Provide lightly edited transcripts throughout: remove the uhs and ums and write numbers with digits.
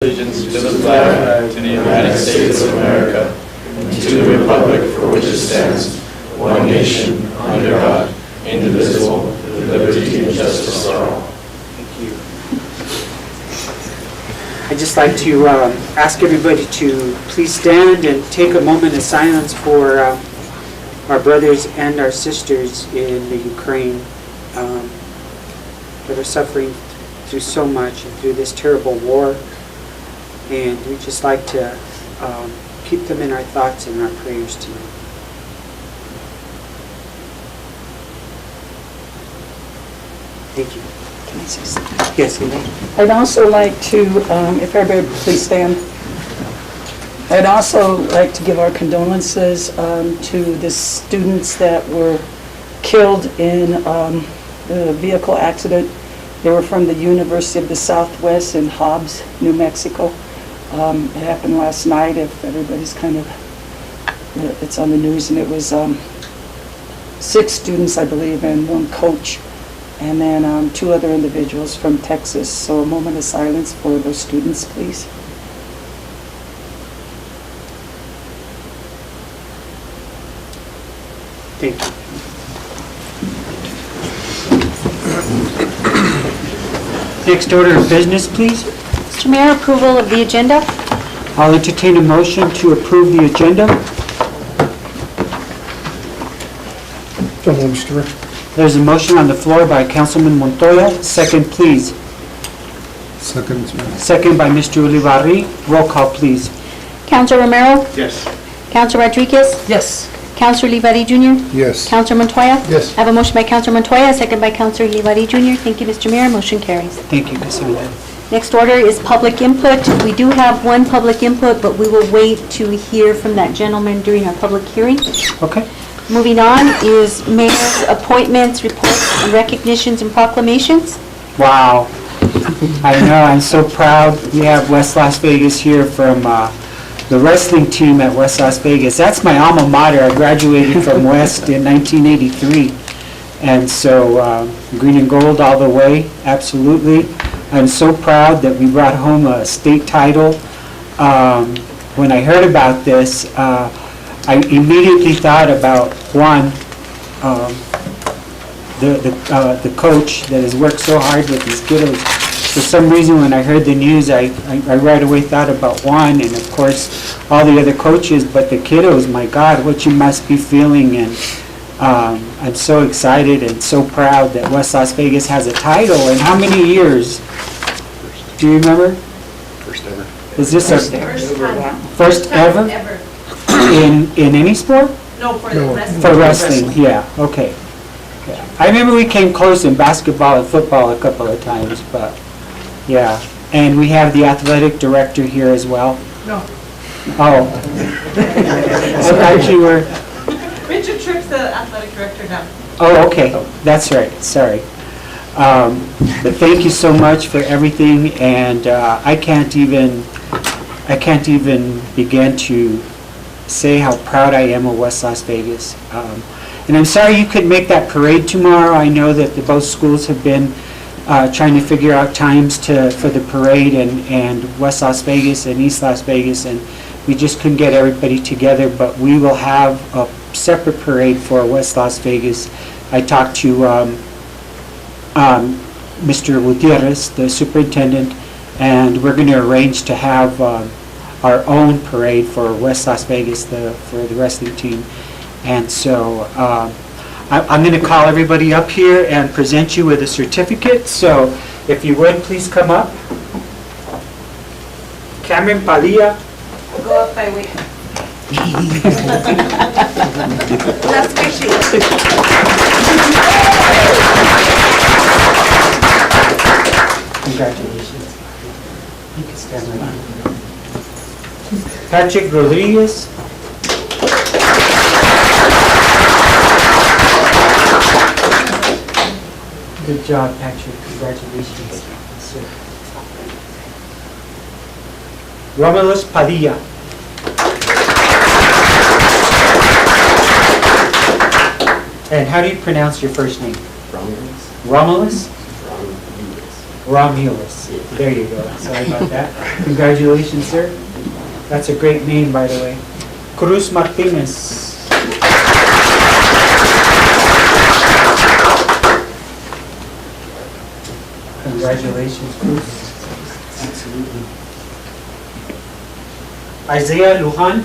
Allegiance to the flag, to the United States of America, and to the republic for which it stands, one nation, under God, indivisible, with liberty and justice for all. Thank you. I'd just like to ask everybody to please stand and take a moment of silence for our brothers and our sisters in the Ukraine that are suffering through so much and through this terrible war. And we'd just like to keep them in our thoughts and our prayers tonight. Thank you. Can I say something? Yes, ma'am. I'd also like to, if everybody please stand, I'd also like to give our condolences to the students that were killed in the vehicle accident. They were from the University of the Southwest in Hobbs, New Mexico. It happened last night, if everybody's kind of, it's on the news, and it was 6 students, I believe, and 1 coach, and then 2 other individuals from Texas. So a moment of silence for those students, please. Thank you. Next order of business, please. Mr. Mayor, approval of the agenda. I'll entertain a motion to approve the agenda. So moved, Mr. Mayor. There's a motion on the floor by Councilman Montoya. Second, please. Second, Mr. Mayor. Second by Mr. Ulibarri. Roll call, please. Councilor Romero, Yes. Councilor Rodriguez, Yes. Councilor Livari Jr., Yes. Councilor Montoya. Yes. I have a motion by Councilor Montoya, a second by Councilor Livari Jr. Thank you, Mr. Mayor. Motion carries. Thank you, Cassandra. Next order is public input. We do have 1 public input, but we will wait to hear from that gentleman during our public hearing. Okay. Moving on is mayor's appointments, reports, and recognitions and proclamations. Wow. I know, I'm so proud. We have West Las Vegas here from the wrestling team at West Las Vegas. That's my alma mater. I graduated from West in 1983. And so green and gold all the way, absolutely. I'm so proud that we brought home a state title. When I heard about this, I immediately thought about Juan, the coach that has worked so hard with these kiddos. For some reason, when I heard the news, I right away thought about Juan, and of course, all the other coaches, but the kiddos, my God, what you must be feeling. And I'm so excited and so proud that West Las Vegas has a title. And how many years? Do you remember? First ever. Is this a first ever? In any sport? No, for No. wrestling. For wrestling, yeah, okay. Yeah. I remember we came close in basketball and football a couple of times, but yeah. And we have the athletic director here as well. No. Oh. I thought you were, Richard Tripp's the athletic director now. oh, okay, that's right, sorry. But thank you so much for everything, and I can't even begin to say how proud I am of West Las Vegas. And I'm sorry you couldn't make that parade tomorrow. I know that both schools have been trying to figure out times for the parade, and West Las Vegas and East Las Vegas, and we just couldn't get everybody together, but we will have a separate parade for West Las Vegas. I talked to Mr. Gutierrez, the superintendent, and we're going to arrange to have our own parade for West Las Vegas for the wrestling team. And so I'm going to call everybody up here and present you with a certificate. So if you would, please come up. Cameron Padilla. Go up by weight. Last species. Congratulations. You can stand right now. Patrick Rodriguez. Good job, Patrick. Congratulations. Sir. Romulus Padilla. And how do you pronounce your first name? Romulus. Romulus? Romulus. Romulus. There you go. Sorry about that. Congratulations, sir. That's a great name, by the way. Cruz Martinez. Congratulations, Cruz. Absolutely. Isaiah Lujan.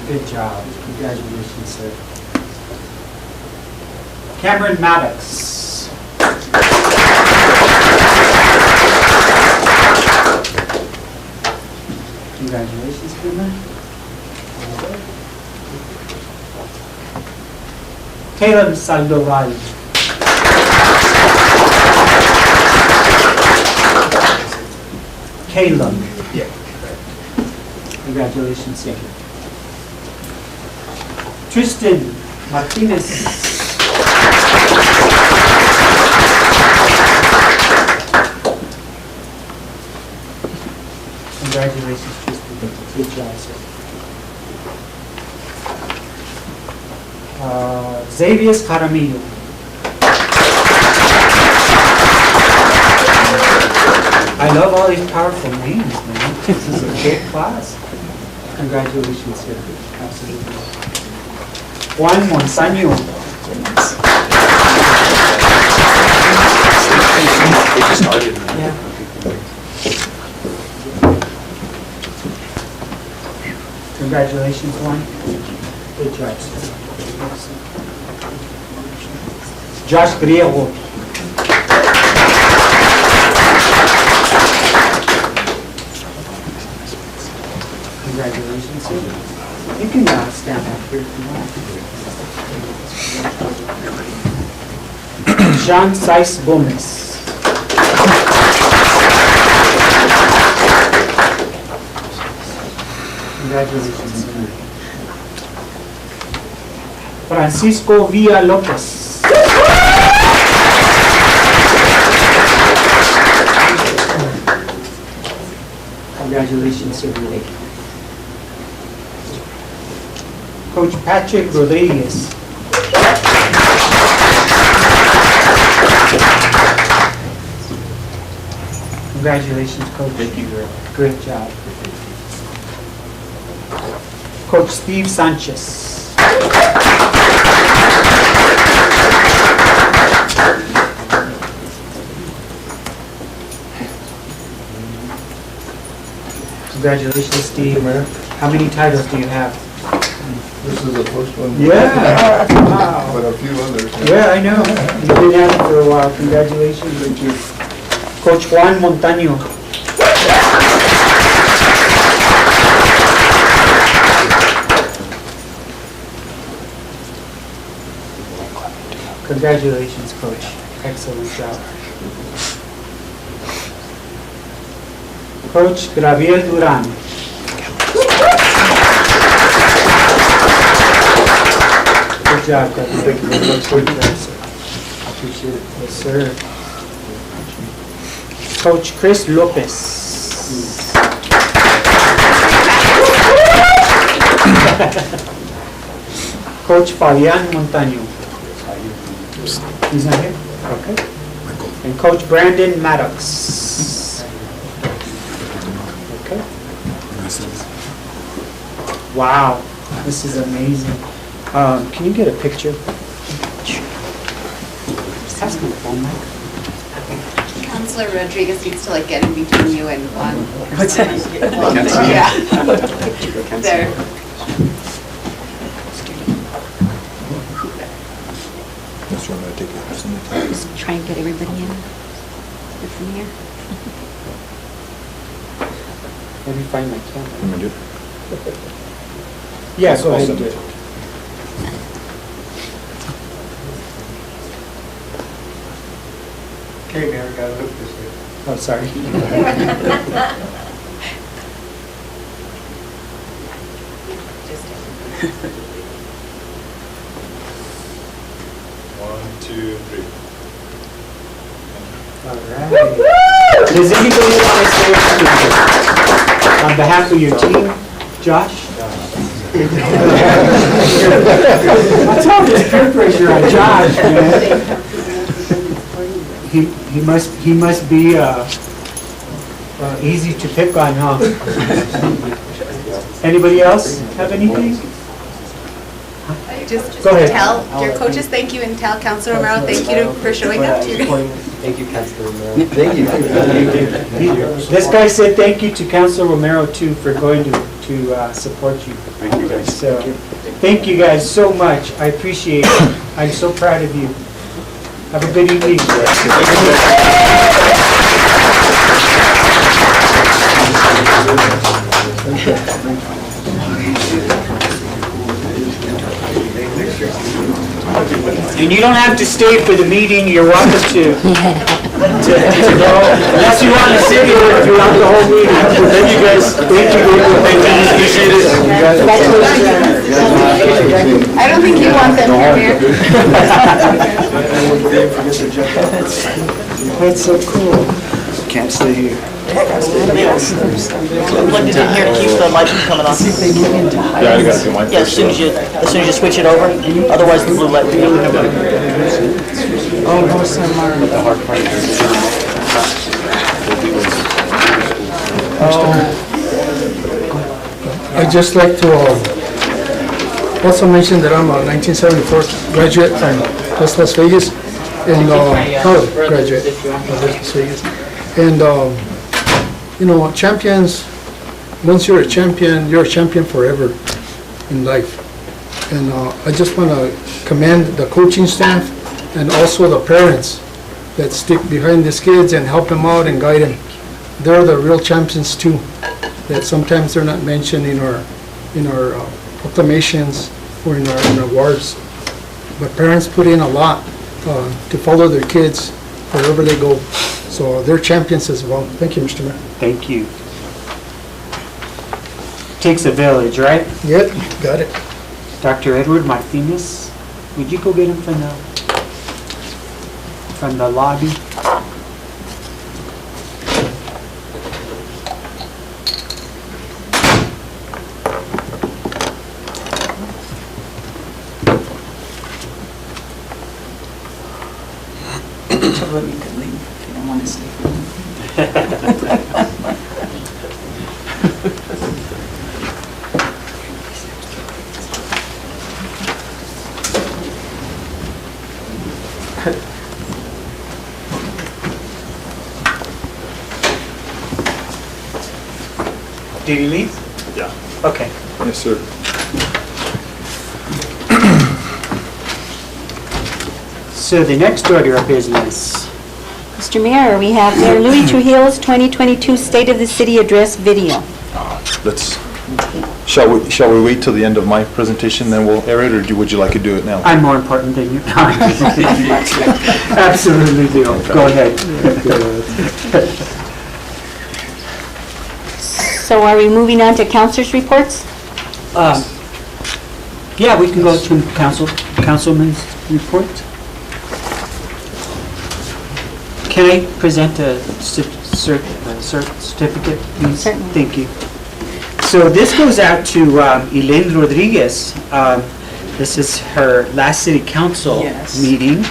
Good job. Congratulations, sir. Cameron Maddox. Congratulations, Cameron. Caleb Saldoval. Caleb. Yeah. Congratulations, sir. Tristan Martinez. Congratulations, Tristan. Good job, sir. Xavier Jaramillo. I love all these powerful names, man. This is a great class. Congratulations, sir. Absolutely. Juan Monsaño. We just started. Yeah. Congratulations, Juan. Good job, sir. Josh Griego. Congratulations, sir. You can stand up here if you want. Jean Saiz Gomez. Congratulations, sir. Francisco Villa Lopez. Congratulations, sir. Coach Patrick Rodriguez. Congratulations, Coach. Thank you. Great job. Coach Steve Sanchez. Congratulations, Steve. How many titles do you have? This is the first one. Yeah. Wow. But a few others. Yeah, I know. You've been at it for a while. Congratulations. Thank you. Coach Juan Montaño. Congratulations, Coach. Excellent job. Coach Gabriel Duran. Good job, Coach. Thank you very much. Good job, sir. I appreciate it. Yes, sir. Coach Chris Lopez. Coach Fabian Montaño. He's not here? Okay. And Coach Brandon Maddox. Okay. Wow, this is amazing. Can you get a picture? Pass me the phone, Mike. Counselor Rodriguez needs to like get in between you and Juan. What's that? Yeah. There. Just try and get everybody in. That's in here. Let me find my camera. I'm gonna do it. Yeah, go ahead and do it. Okay, man, I gotta look this way. Oh, sorry. One, two, three. All right. Does anybody want to say anything on behalf of your team, Josh? What's all this peer pressure on Josh, man? He must be easy to pick on, huh? Anybody else have anything? Just Go ahead. tell your coaches thank you and tell Councilor Romero thank you for showing up to your... Thank you, Councilor Romero. Thank you. This guy said thank you to Councilor Romero too for going to support you. Thank you, guys. So, thank you guys so much. I appreciate it. I'm so proud of you. Have a good evening. And you don't have to stay for the meeting. You're welcome to go, unless you want to sit here throughout the whole meeting. Thank you guys. Thank you. Appreciate it. I don't think you want them here, Mayor. That's so cool. Can't stay here. Plugged it in here to keep the light from coming on. Yeah, I gotta do mine Yeah, as soon as you switch it over, otherwise the blue light will be on. I'd just like to also mention that I'm a 1974 graduate from West Las Vegas, and proud graduate of West Las Vegas. And you know, champions, once you're a champion forever in life. And I just want to commend the coaching staff and also the parents that stick behind these kids and help them out and guide them. They're the real champions too, that sometimes they're not mentioned in our proclamations or in our awards. But parents put in a lot to follow their kids wherever they go. So they're champions as well. Thank you, Mr. Mayor. Thank you. Takes a village, right? Yep, got it. Dr. Edward Martinez, would you go get him from the lobby? Tell them you can leave if you don't want to stay. Did he leave? Yeah. Okay. Yes, sir. So the next order of business. Mr. Mayor, we have Mayor Louis Trujillo's 2022 State of the City Address video. Shall we wait till the end of my presentation, then we'll air it, or would you like to do it now? I'm more important than you. Absolutely do. Go ahead. So are we moving on to councilors' reports? Yeah, we can go to councilman's report. Can I present a certificate, please? Certainly. Thank you. So this goes out to Elaine Rodriguez. This is her last city council meeting.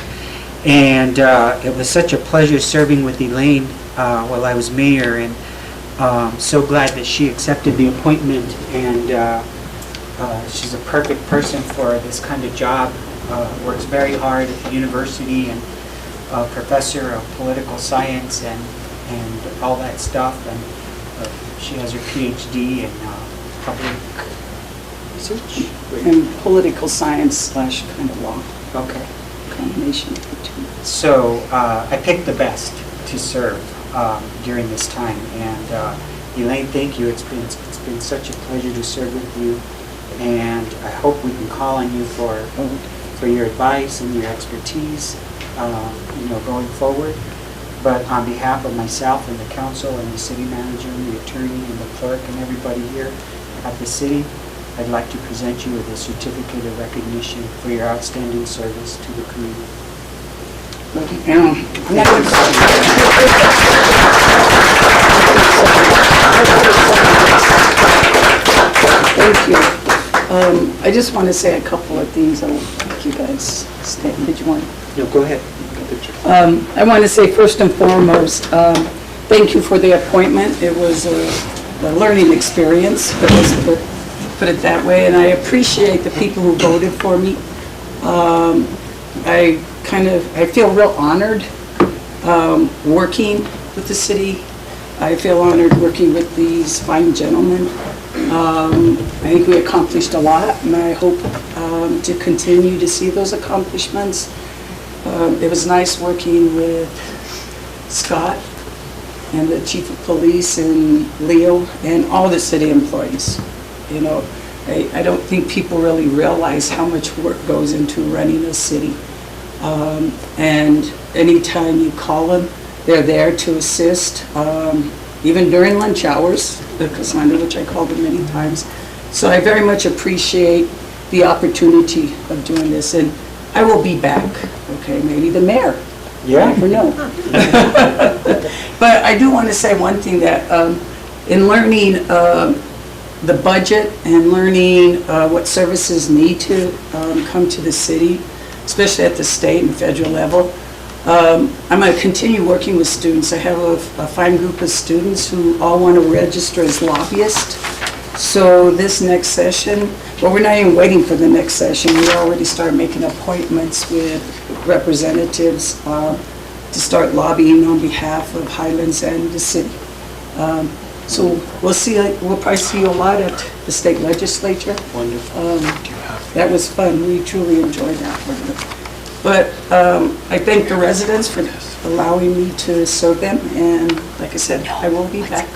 And it was such a pleasure serving with Elaine while I was mayor. And so glad that she accepted the appointment. And she's a perfect person for this kind of job. Works very hard at the university and professor of political science and all that stuff. And she has her PhD in public research. And political science / kind of law. Okay. Combination of the two. So I picked the best to serve during this time. And Elaine, thank you. It's been such a pleasure to serve with you. And I hope we can call on you for your advice and your expertise, going forward. But on behalf of myself and the council and the city manager and the attorney and the clerk and everybody here at the city, I'd like to present you with a certificate of recognition for your outstanding service to the community. I'm not going to... Thank you. I just want to say a couple of things. I'll let you guys stay. Did you want? No, go ahead. I want to say first and foremost, thank you for the appointment. It was a learning experience, let's put it that way, and I appreciate the people who voted for me. I feel real honored working with the city. I feel honored working with these fine gentlemen. I think we accomplished a lot, and I hope to continue to see those accomplishments. It was nice working with Scott and the chief of police and Leo and all the city employees. You know, I don't think people really realize how much work goes into running a city. And anytime you call them, they're there to assist, even during lunch hours, because I know which I called them many times. So I very much appreciate the opportunity of doing this, and I will be back, okay, maybe the mayor. Yeah. You never know. But I do want to say one thing, that in learning the budget and learning what services need to come to the city, especially at the state and federal level, I'm going to continue working with students. I have a fine group of students who all want to register as lobbyists. So this next session, well, we're not even waiting for the next session. We already started making appointments with representatives to start lobbying on behalf of Highlands and the city. So we'll probably see you a lot at the state legislature. Wonderful. That was fun. We truly enjoyed that. But I thank the residents for allowing me to serve them, and like I said, I will be back.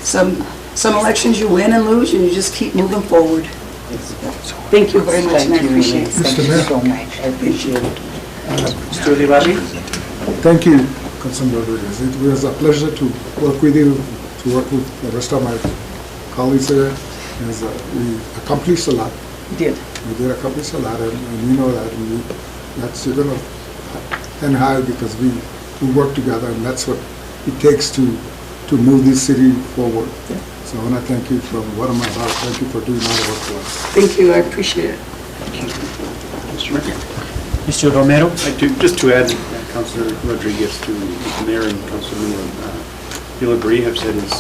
Some elections you win and lose, and you just keep moving forward. Thank you very much, and I appreciate it. Thank you so much. I appreciate it. Mr. Olivari? Thank you, Councilman Rodriguez. It was a pleasure to work with you, to work with the rest of my colleagues here. We accomplished a lot. You did. We did accomplish a lot, and we know that. That's you're gonna and high because we work together, and that's what it takes to move this city forward. Yeah. So I want to thank you from what I'm about. Thank you for doing all the work for us. Thank you. I appreciate it. Mr. Mayor? Mr. Romero? Just to add, Councilor Rodriguez, to the Mayor and Councilman Vilabri have said is,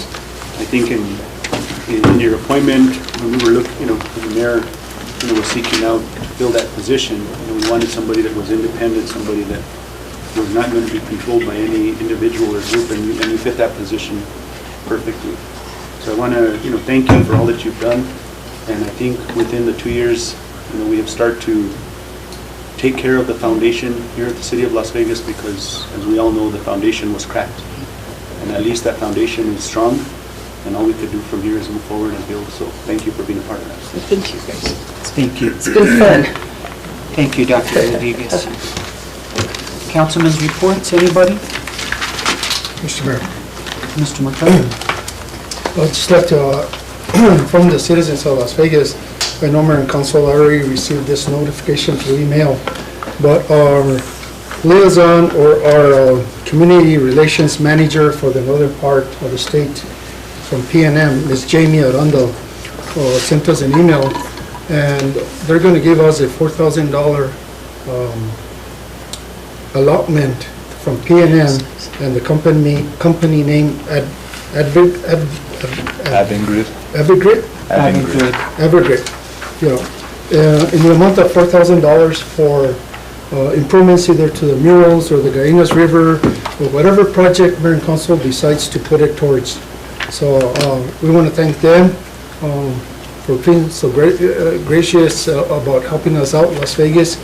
I think in your appointment, when we were looking, the Mayor, was seeking out to fill that position, we wanted somebody that was independent, somebody that was not going to be controlled by any individual or group, and you fit that position perfectly. So I want to, thank you for all that you've done, and I think within the 2 years, we have started to take care of the foundation here at the City of Las Vegas, because as we all know, the foundation was cracked. And at least that foundation is strong, and all we could do from here is move forward and build. So thank you for being a part of that. Thank you, guys. Thank you. It's been fun. Thank you, Dr. Rodriguez. Councilman's reports, anybody? Mr. Mayor, Mr. McCullough? I'd just like to inform the citizens of Las Vegas. I know Mayor and Council already received this notification through email, but our liaison or our community relations manager for the northern part of the state from PNM, Ms. Jamie Arundel, sent us an email, and they're going to give us a $4,000 allotment from PNM and the company name Evergreen. In the amount of $4,000 for improvements either to the murals or the Gallinas River or whatever project Mayor and Council decides to put it towards. So we want to thank them for being so gracious about helping us out in Las Vegas,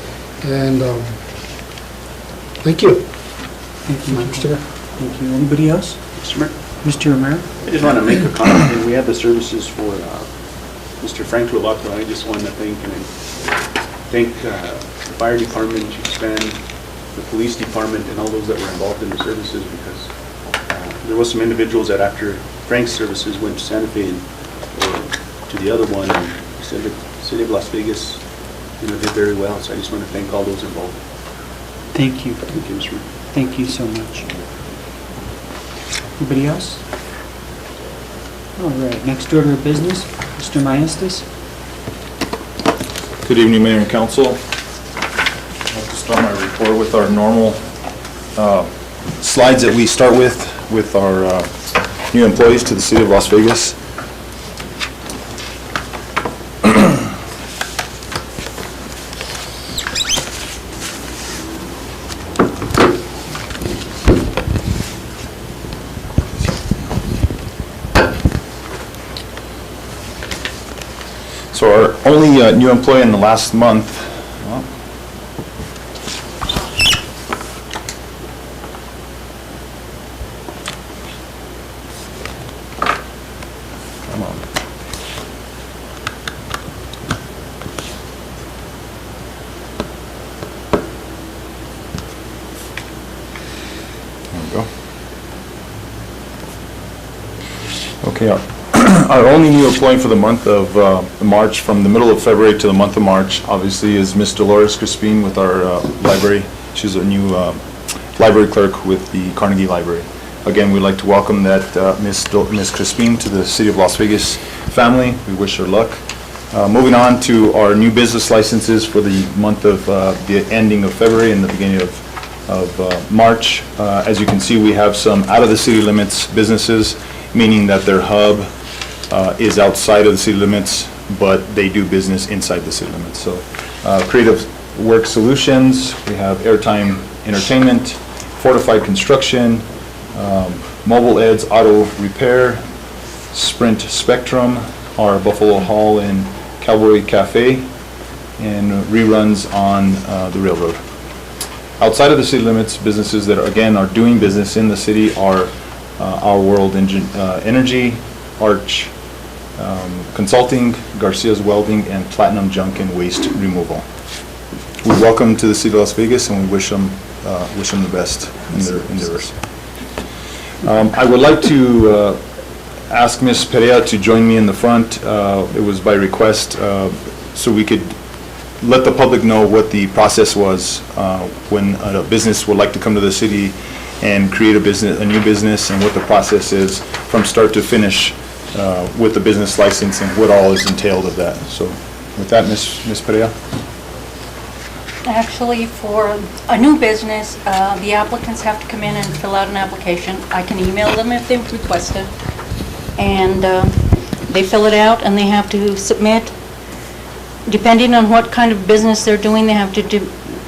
and thank you. Thank you, Mr. Mayor. Thank you. Anybody else? Mr. Mayor? Mr. Romero? I just want to make a comment. We have the services for Mr. Frank Lovato. I just want to thank the fire department, Chief Span, the police department, and all those that were involved in the services, because there was some individuals that after Frank's services went to Santa Fe or to the other one, and said the City of Las Vegas did very well. So I just want to thank all those involved. Thank you. Thank you, Mr. Mayor. Thank you so much. Anybody else? All right, next order of business, Mr. Maestas. Good evening, Mayor and Council. I'd like to start my report with our normal slides that we start with our new employees to the City of Las Vegas. So our only new employee in the last month, well, come on. There we go. Okay, our only new employee for the month of March, from the middle of February to the month of March, obviously, is Ms. Dolores Crispin with our library. She's a new library clerk with the Carnegie Library. Again, we'd like to welcome that Ms. Crispin to the City of Las Vegas family. We wish her luck. Moving on to our new business licenses for the month of the ending of February and the beginning of March. As you can see, we have some out of the city limits businesses, meaning that their hub is outside of the city limits, but they do business inside the city limits. So Creative Work Solutions, we have Airtime Entertainment, Fortified Construction, Mobile Ed's Auto Repair, Sprint Spectrum, our Buffalo Hall and Cowboy Cafe, and Reruns on the railroad. Outside of the city limits, businesses that again are doing business in the city are Our World Energy, Arch Consulting, Garcia's Welding, and Platinum Junk and Waste Removal. We welcome to the City of Las Vegas, and we wish them the best in their endeavors. I would like to ask Ms. Perea to join me in the front. It was by request, so we could let the public know what the process was when a business would like to come to the city and create a new business, and what the process is from start to finish with the business license and what all is entailed of that. So with that, Ms. Perea. Actually, for a new business, the applicants have to come in and fill out an application. I can email them if they request it. And they fill it out and they have to submit, depending on what kind of business they're doing, they have to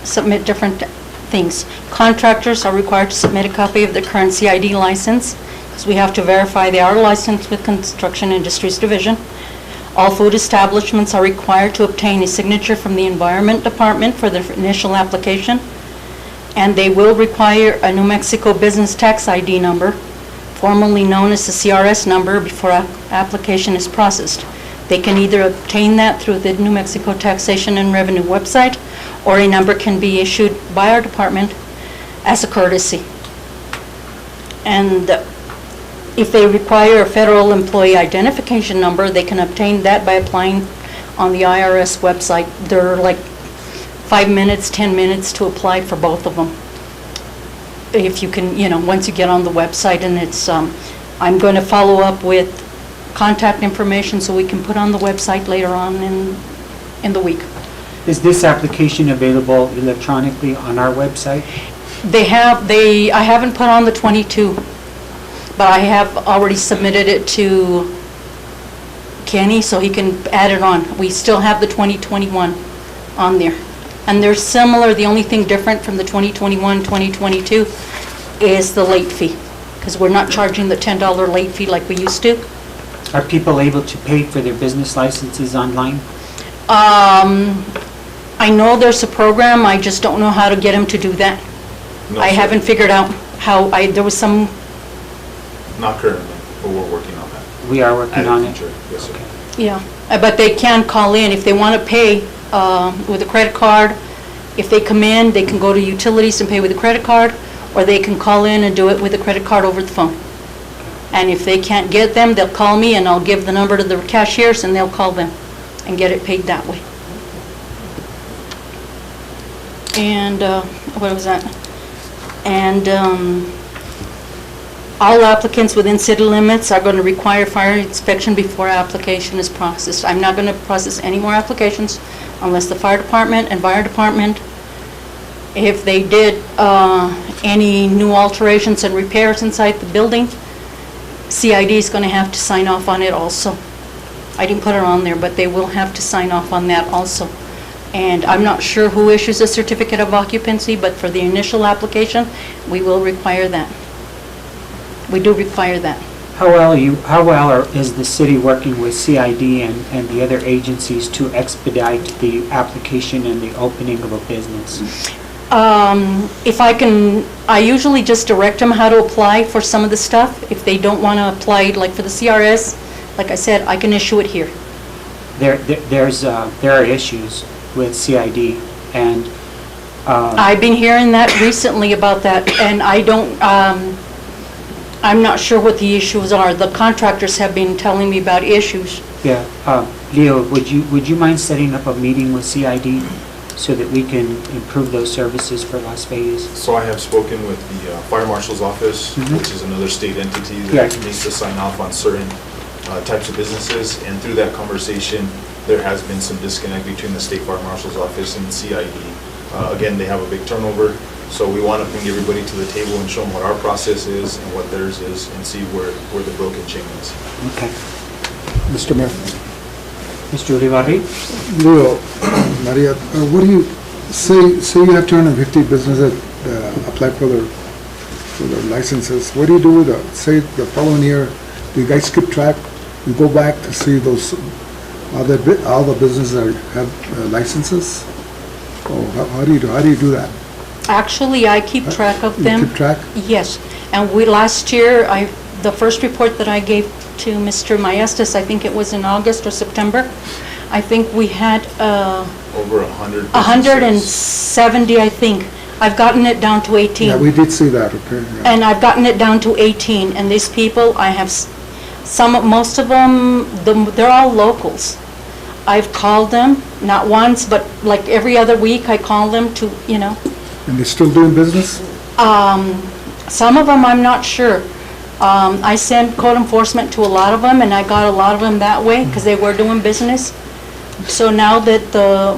submit different things. Contractors are required to submit a copy of their current CID license, because we have to verify they are licensed with Construction Industries Division. All food establishments are required to obtain a signature from the Environment Department for their initial application, and they will require a New Mexico Business Tax ID number, formerly known as the CRS number, before application is processed. They can either obtain that through the New Mexico Taxation and Revenue website, or a number can be issued by our department as a courtesy. And if they require a federal employee identification number, they can obtain that by applying on the IRS website. They're like 5 minutes, 10 minutes to apply for both of them. If you can, once you get on the website, and it's, I'm going to follow up with contact information so we can put on the website later on in the week. Is this application available electronically on our website? I haven't put on the 22, but I have already submitted it to Kenny so he can add it on. We still have the 2021 on there. And they're similar. The only thing different from the 2021, 2022 is the late fee, because we're not charging the $10 late fee like we used to. Are people able to pay for their business licenses online? I know there's a program, I just don't know how to get them to do that. I haven't figured out how, there was some... Not currently, but we're working on that. We are working on it? Yes, sir. Yeah, but they can call in if they want to pay with a credit card. If they come in, they can go to utilities and pay with a credit card, or they can call in and do it with a credit card over the phone. And if they can't get them, they'll call me and I'll give the number to the cashiers and they'll call them and get it paid that way. And what was that? And all applicants within city limits are going to require fire inspection before application is processed. I'm not going to process any more applications unless the fire department and fire department, if they did any new alterations and repairs inside the building, CID is going to have to sign off on it also. I didn't put it on there, but they will have to sign off on that also. And I'm not sure who issues a certificate of occupancy, but for the initial application, we will require that. We do require that. How well is the city working with CID and the other agencies to expedite the application and the opening of a business? If I can, I usually just direct them how to apply for some of the stuff. If they don't want to apply, like for the CRS, like I said, I can issue it here. There are issues with CID, and I've been hearing that recently about that, and I'm not sure what the issues are. The contractors have been telling me about issues. yeah, Leo, would you mind setting up a meeting with CID so that we can improve those services for Las Vegas? So I have spoken with the Fire Marshal's office, which is another state entity that needs to sign off on certain types of businesses, and through that conversation, there has been some disconnect between the State Fire Marshal's office and CID. Again, they have a big turnover, so we want to bring everybody to the table and show them what our process is and what theirs is, and see where the broken chain is. Okay. Mr. Mayor. Mr. Uribarri? Leo, Maria, what do you, say you have 250 businesses apply for their licenses. What do you do with say the following year, do you guys keep track? You go back to see those, all the businesses that have licenses? Oh, how do you do that? Actually, I keep track of them. You keep track? Yes, and last year, the first report that I gave to Mr. Maestas, I think it was in August or September, I think we had Over 100 businesses. 170, I think. I've gotten it down to 18. Yeah, we did see that, okay. Yeah. And I've gotten it down to 18, and these people, I have most of them, they're all locals. I've called them, not once, but like every other week, I call them to, And they're still doing business? Some of them, I'm not sure. I sent code enforcement to a lot of them, and I got a lot of them that way, because they were doing business. So now that the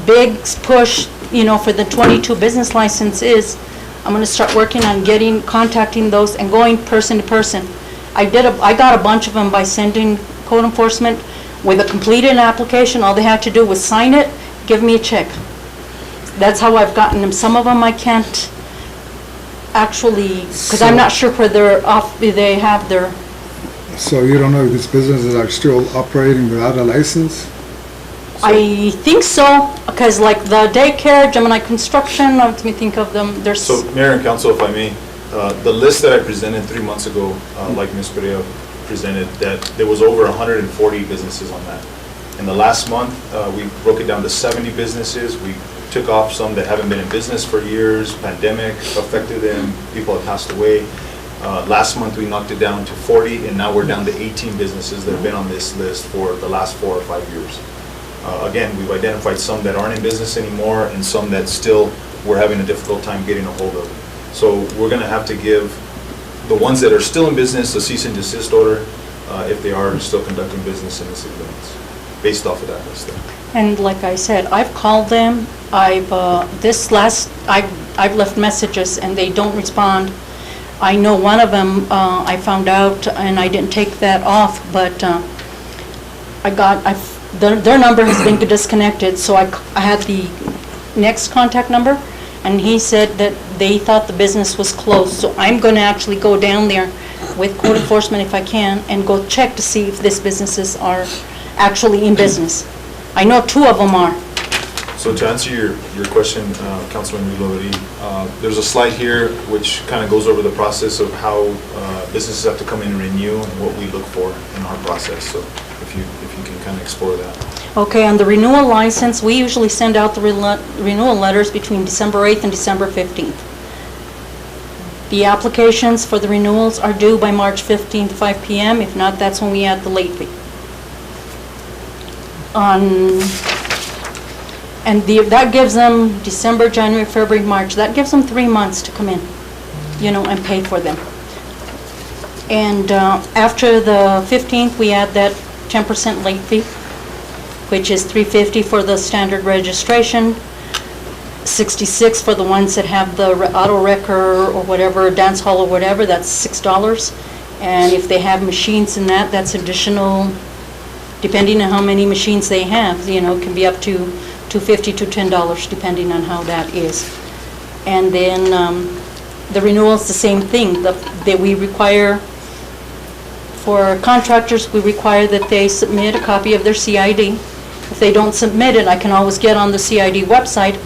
big push, for the 22 business license is, I'm gonna start working on contacting those and going person to person. I got a bunch of them by sending code enforcement with a completed application. All they had to do was sign it, give me a check. That's how I've gotten them. Some of them I can't actually, because I'm not sure where they have their... So you don't know if these businesses are still operating without a license? I think so, because like the daycare, Gemini Construction, let me think of them, there's... So, Mayor and Council, if I may, the list that I presented 3 months ago, like Ms. Perea presented, that there was over 140 businesses on that. In the last month, we broke it down to 70 businesses. We took off some that haven't been in business for years, pandemic affected them, people have passed away. Last month, we knocked it down to 40, and now we're down to 18 businesses that have been on this list for the last 4 or 5 years. Again, we've identified some that aren't in business anymore and some that still we're having a difficult time getting a hold of. So we're going to have to give the ones that are still in business a cease and desist order if they are still conducting business in the city limits, based off of that list. And like I said, I've called them, I've left messages and they don't respond. I know one of them, I found out, and I didn't take that off, but their number has been disconnected, so I had the next contact number, and he said that they thought the business was closed. So I'm going to actually go down there with code enforcement if I can and go check to see if these businesses are actually in business. I know 2 of them are. So to answer your question, Councilman Mulody, there's a slide here which kind of goes over the process of how businesses have to come in and renew and what we look for in our process. So if you can kind of explore that. Okay, on the renewal license, we usually send out the renewal letters between December 8th and December 15th. The applications for the renewals are due by March 15th, 5 p.m. If not, that's when we add the late fee. That gives them December, January, February, March. That gives them 3 months to come in, and pay for them. And after the 15th, we add that 10% late fee, which is $350 for the standard registration, $66 for the ones that have the auto wrecker or whatever, dance hall or whatever, that's $6. And if they have machines in that, that's additional, depending on how many machines they have, you know, it can be up to $250 to $10, depending on how that is. And then the renewal is the same thing, that we require, for contractors, we require that they submit a copy of their CID. If they don't submit it, I can always get on the CID website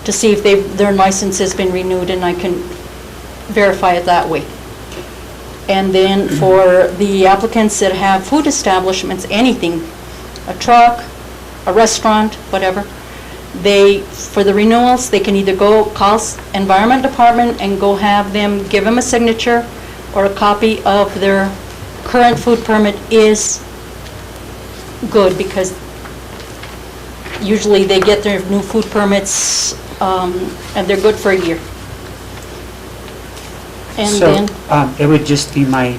to see if their license has been renewed, and I can verify it that way. And then for the applicants that have food establishments, anything, a truck, a restaurant, whatever, for the renewals, they can either go call Environment Department and go have them, give them a signature or a copy of their current food permit is good, because usually they get their new food permits and they're good for a year. And So, then, it would just be my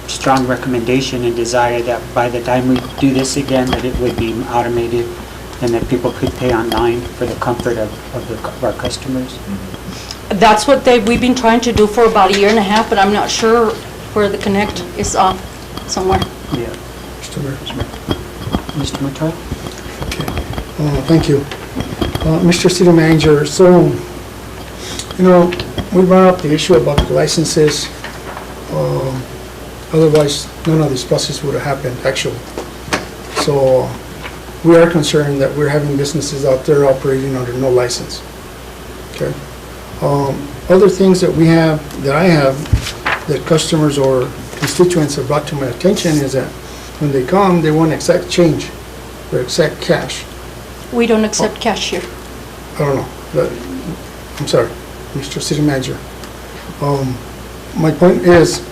strong recommendation and desire that by the time we do this again, that it would be automated and that people could pay online for the comfort of our customers. that's what we've been trying to do for about a year and a half, but I'm not sure where the connect is off somewhere. Yeah. Mr. Mayor. Mr. Matar? Thank you. Mr. City Manager, so, you know, we brought up the issue about the licenses. Otherwise, none of this process would have happened, actually. So we are concerned that we're having businesses out there operating under no license. Okay. Other things that I have, that customers or constituents have brought to my attention is that when they come, they want exact change, or exact cash. We don't accept cash here. I don't know, but, I'm sorry, Mr. City Manager. My point is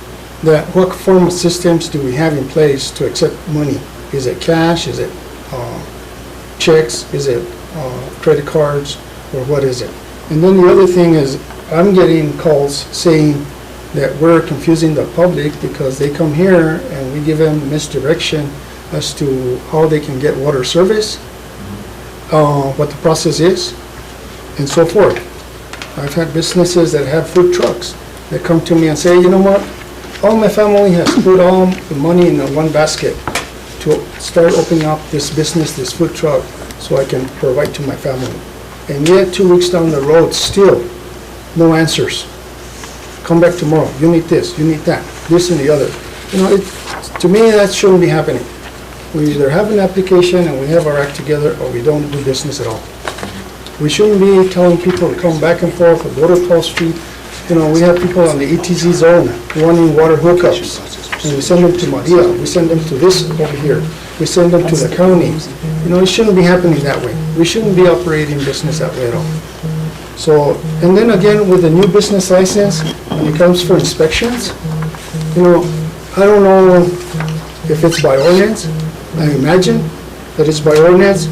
that what form of systems do we have in place to accept money? Is it cash, is it checks, is it credit cards, or what is it? And then the other thing is, I'm getting calls saying that we're confusing the public because they come here and we give them misdirection as to how they can get water service, what the process is, and so forth. I've had businesses that have food trucks that come to me and say, you know what, all my family has put all the money in one basket to start opening up this business, this food truck, so I can provide to my family. And yet, 2 weeks down the road, still no answers. Come back tomorrow, you need this, you need that, this and the other. You know, to me, that shouldn't be happening. We either have an application and we have our act together, or we don't do business at all. We shouldn't be telling people to come back and forth or go to Paul Street. You know, we have people on the ETZ zone wanting water hookups, and we send them to Maria, we send them to this over here, we send them to the county. You know, it shouldn't be happening that way. We shouldn't be operating business that way at all. So, and then again, with the new business license, when it comes for inspections, you know, I don't know if it's by ordinance. I imagine that it's by ordinance,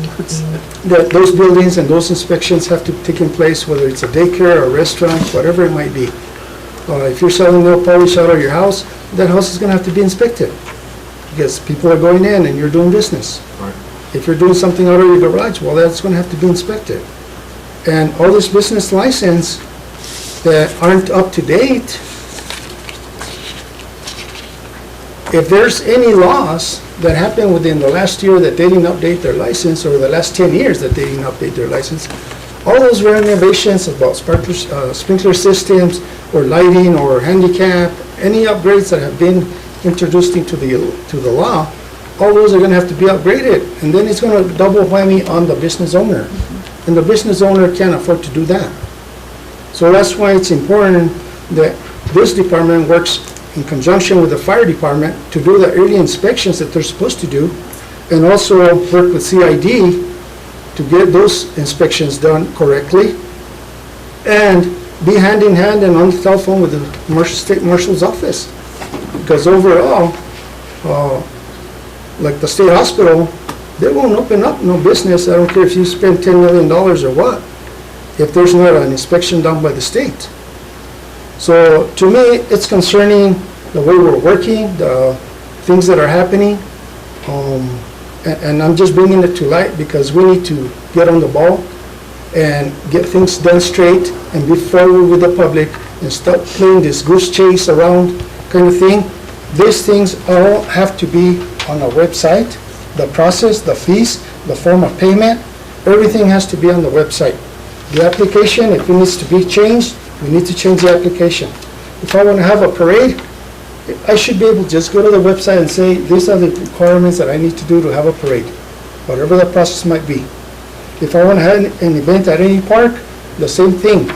that those buildings and those inspections have to take in place, whether it's a daycare or a restaurant, whatever it might be. If you're selling nail polish out of your house, that house is gonna have to be inspected, because people are going in and you're doing business. Right. If you're doing something out of your garage, well, that's gonna have to be inspected. And all this business license that aren't up to date, if there's any laws that happened within the last year that they didn't update their license, or the last 10 years that they didn't update their license, all those renovations about sprinkler systems, or lighting, or handicap, any upgrades that have been introduced into the law, all those are gonna have to be upgraded, and then it's gonna double whammy on the business owner. And the business owner can't afford to do that. So that's why it's important that this department works in conjunction with the fire department to do the early inspections that they're supposed to do, and also work with CID to get those inspections done correctly, and be hand in hand and on the telephone with the state marshal's office. Because overall, like the state hospital, they won't open up no business, I don't care if you spend $10 million or what, if there's not an inspection done by the state. So to me, it's concerning the way we're working, the things that are happening. And I'm just bringing it to light because we need to get on the ball and get things done straight and be forward with the public and stop playing this goose chase around kind of thing. These things all have to be on our website, the process, the fees, the form of payment, everything has to be on the website. The application, if it needs to be changed, we need to change the application. If I want to have a parade, I should be able to just go to the website and say, these are the requirements that I need to do to have a parade, whatever the process might be. If I want to have an event at any park, the same thing.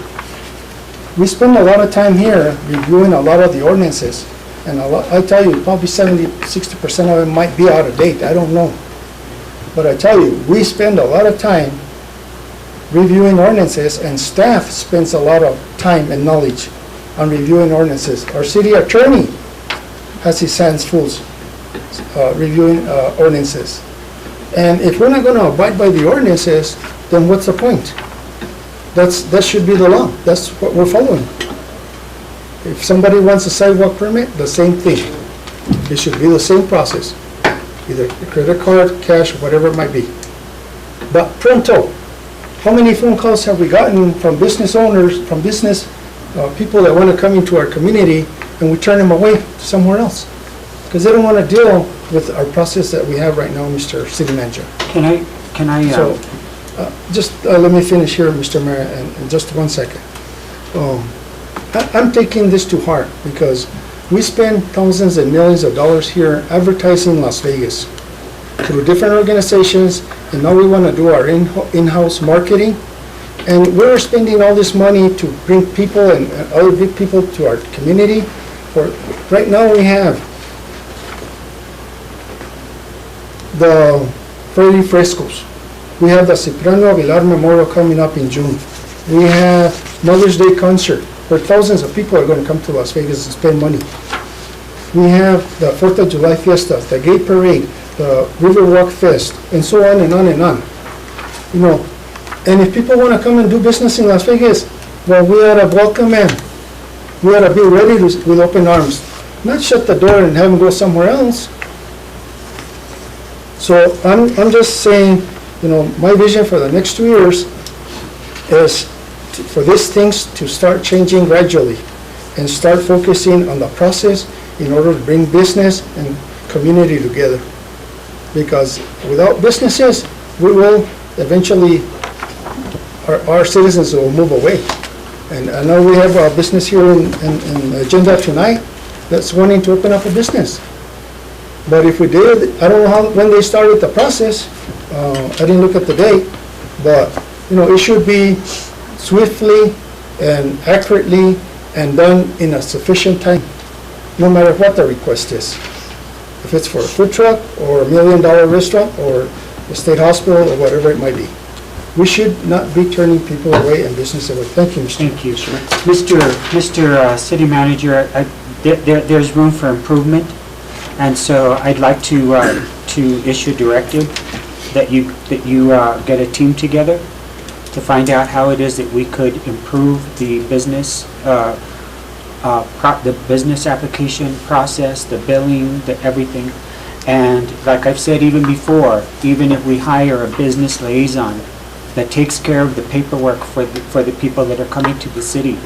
We spend a lot of time here reviewing a lot of the ordinances, and I tell you, probably 60% of it might be out of date, I don't know. But I tell you, we spend a lot of time reviewing ordinances, and staff spends a lot of time and knowledge on reviewing ordinances. Our city attorney has his hands full reviewing ordinances. And if we're not going to abide by the ordinances, then what's the point? That should be the law. That's what we're following. If somebody wants a sidewalk permit, the same thing. It should be the same process, either credit card, cash, whatever it might be. But pronto, how many phone calls have we gotten from business owners, from business people that want to come into our community, and we turn them away to somewhere else? Because they don't want to deal with our process that we have right now, Mr. City Manager. Can I? So, just let me finish here, Mr. Mayor, in just 1 second. I'm taking this to heart because we spend thousands and millions of dollars here advertising Las Vegas through different organizations, and now we want to do our in-house marketing. And we're spending all this money to bring people and other big people to our community. Right now we have the Freddy Frescos. We have the Cipriano Aguilar Memorial coming up in June. We have Mother's Day concert, where thousands of people are going to come to Las Vegas and spend money. We have the 4th of July Fiesta, the Gay Parade, the Riverwalk Fest, and so on and on and on. You know, and if people want to come and do business in Las Vegas, well, we ought to welcome them. We ought to be ready with open arms. Not shut the door and have them go somewhere else. So I'm just saying, you know, my vision for the next 2 years is for these things to start changing gradually and start focusing on the process in order to bring business and community together. Because without businesses, we will eventually, our citizens will move away. And I know we have a business here in the agenda tonight that's wanting to open up a business. But if we did, I don't know when they started the process. I didn't look at the date, but you know, it should be swiftly and accurately and done in a sufficient time, no matter what the request is. If it's for a food truck or $1 million restaurant or a state hospital or whatever it might be. We should not be turning people away and business away. Thank you, Mr. Thank you, sir. Mr. City Manager, there's room for improvement, and so I'd like to issue a directive that you get a team together to find out how it is that we could improve the business application process, the billing, the everything. And like I've said even before, even if we hire a business liaison that takes care of the paperwork for the people that are coming to the city.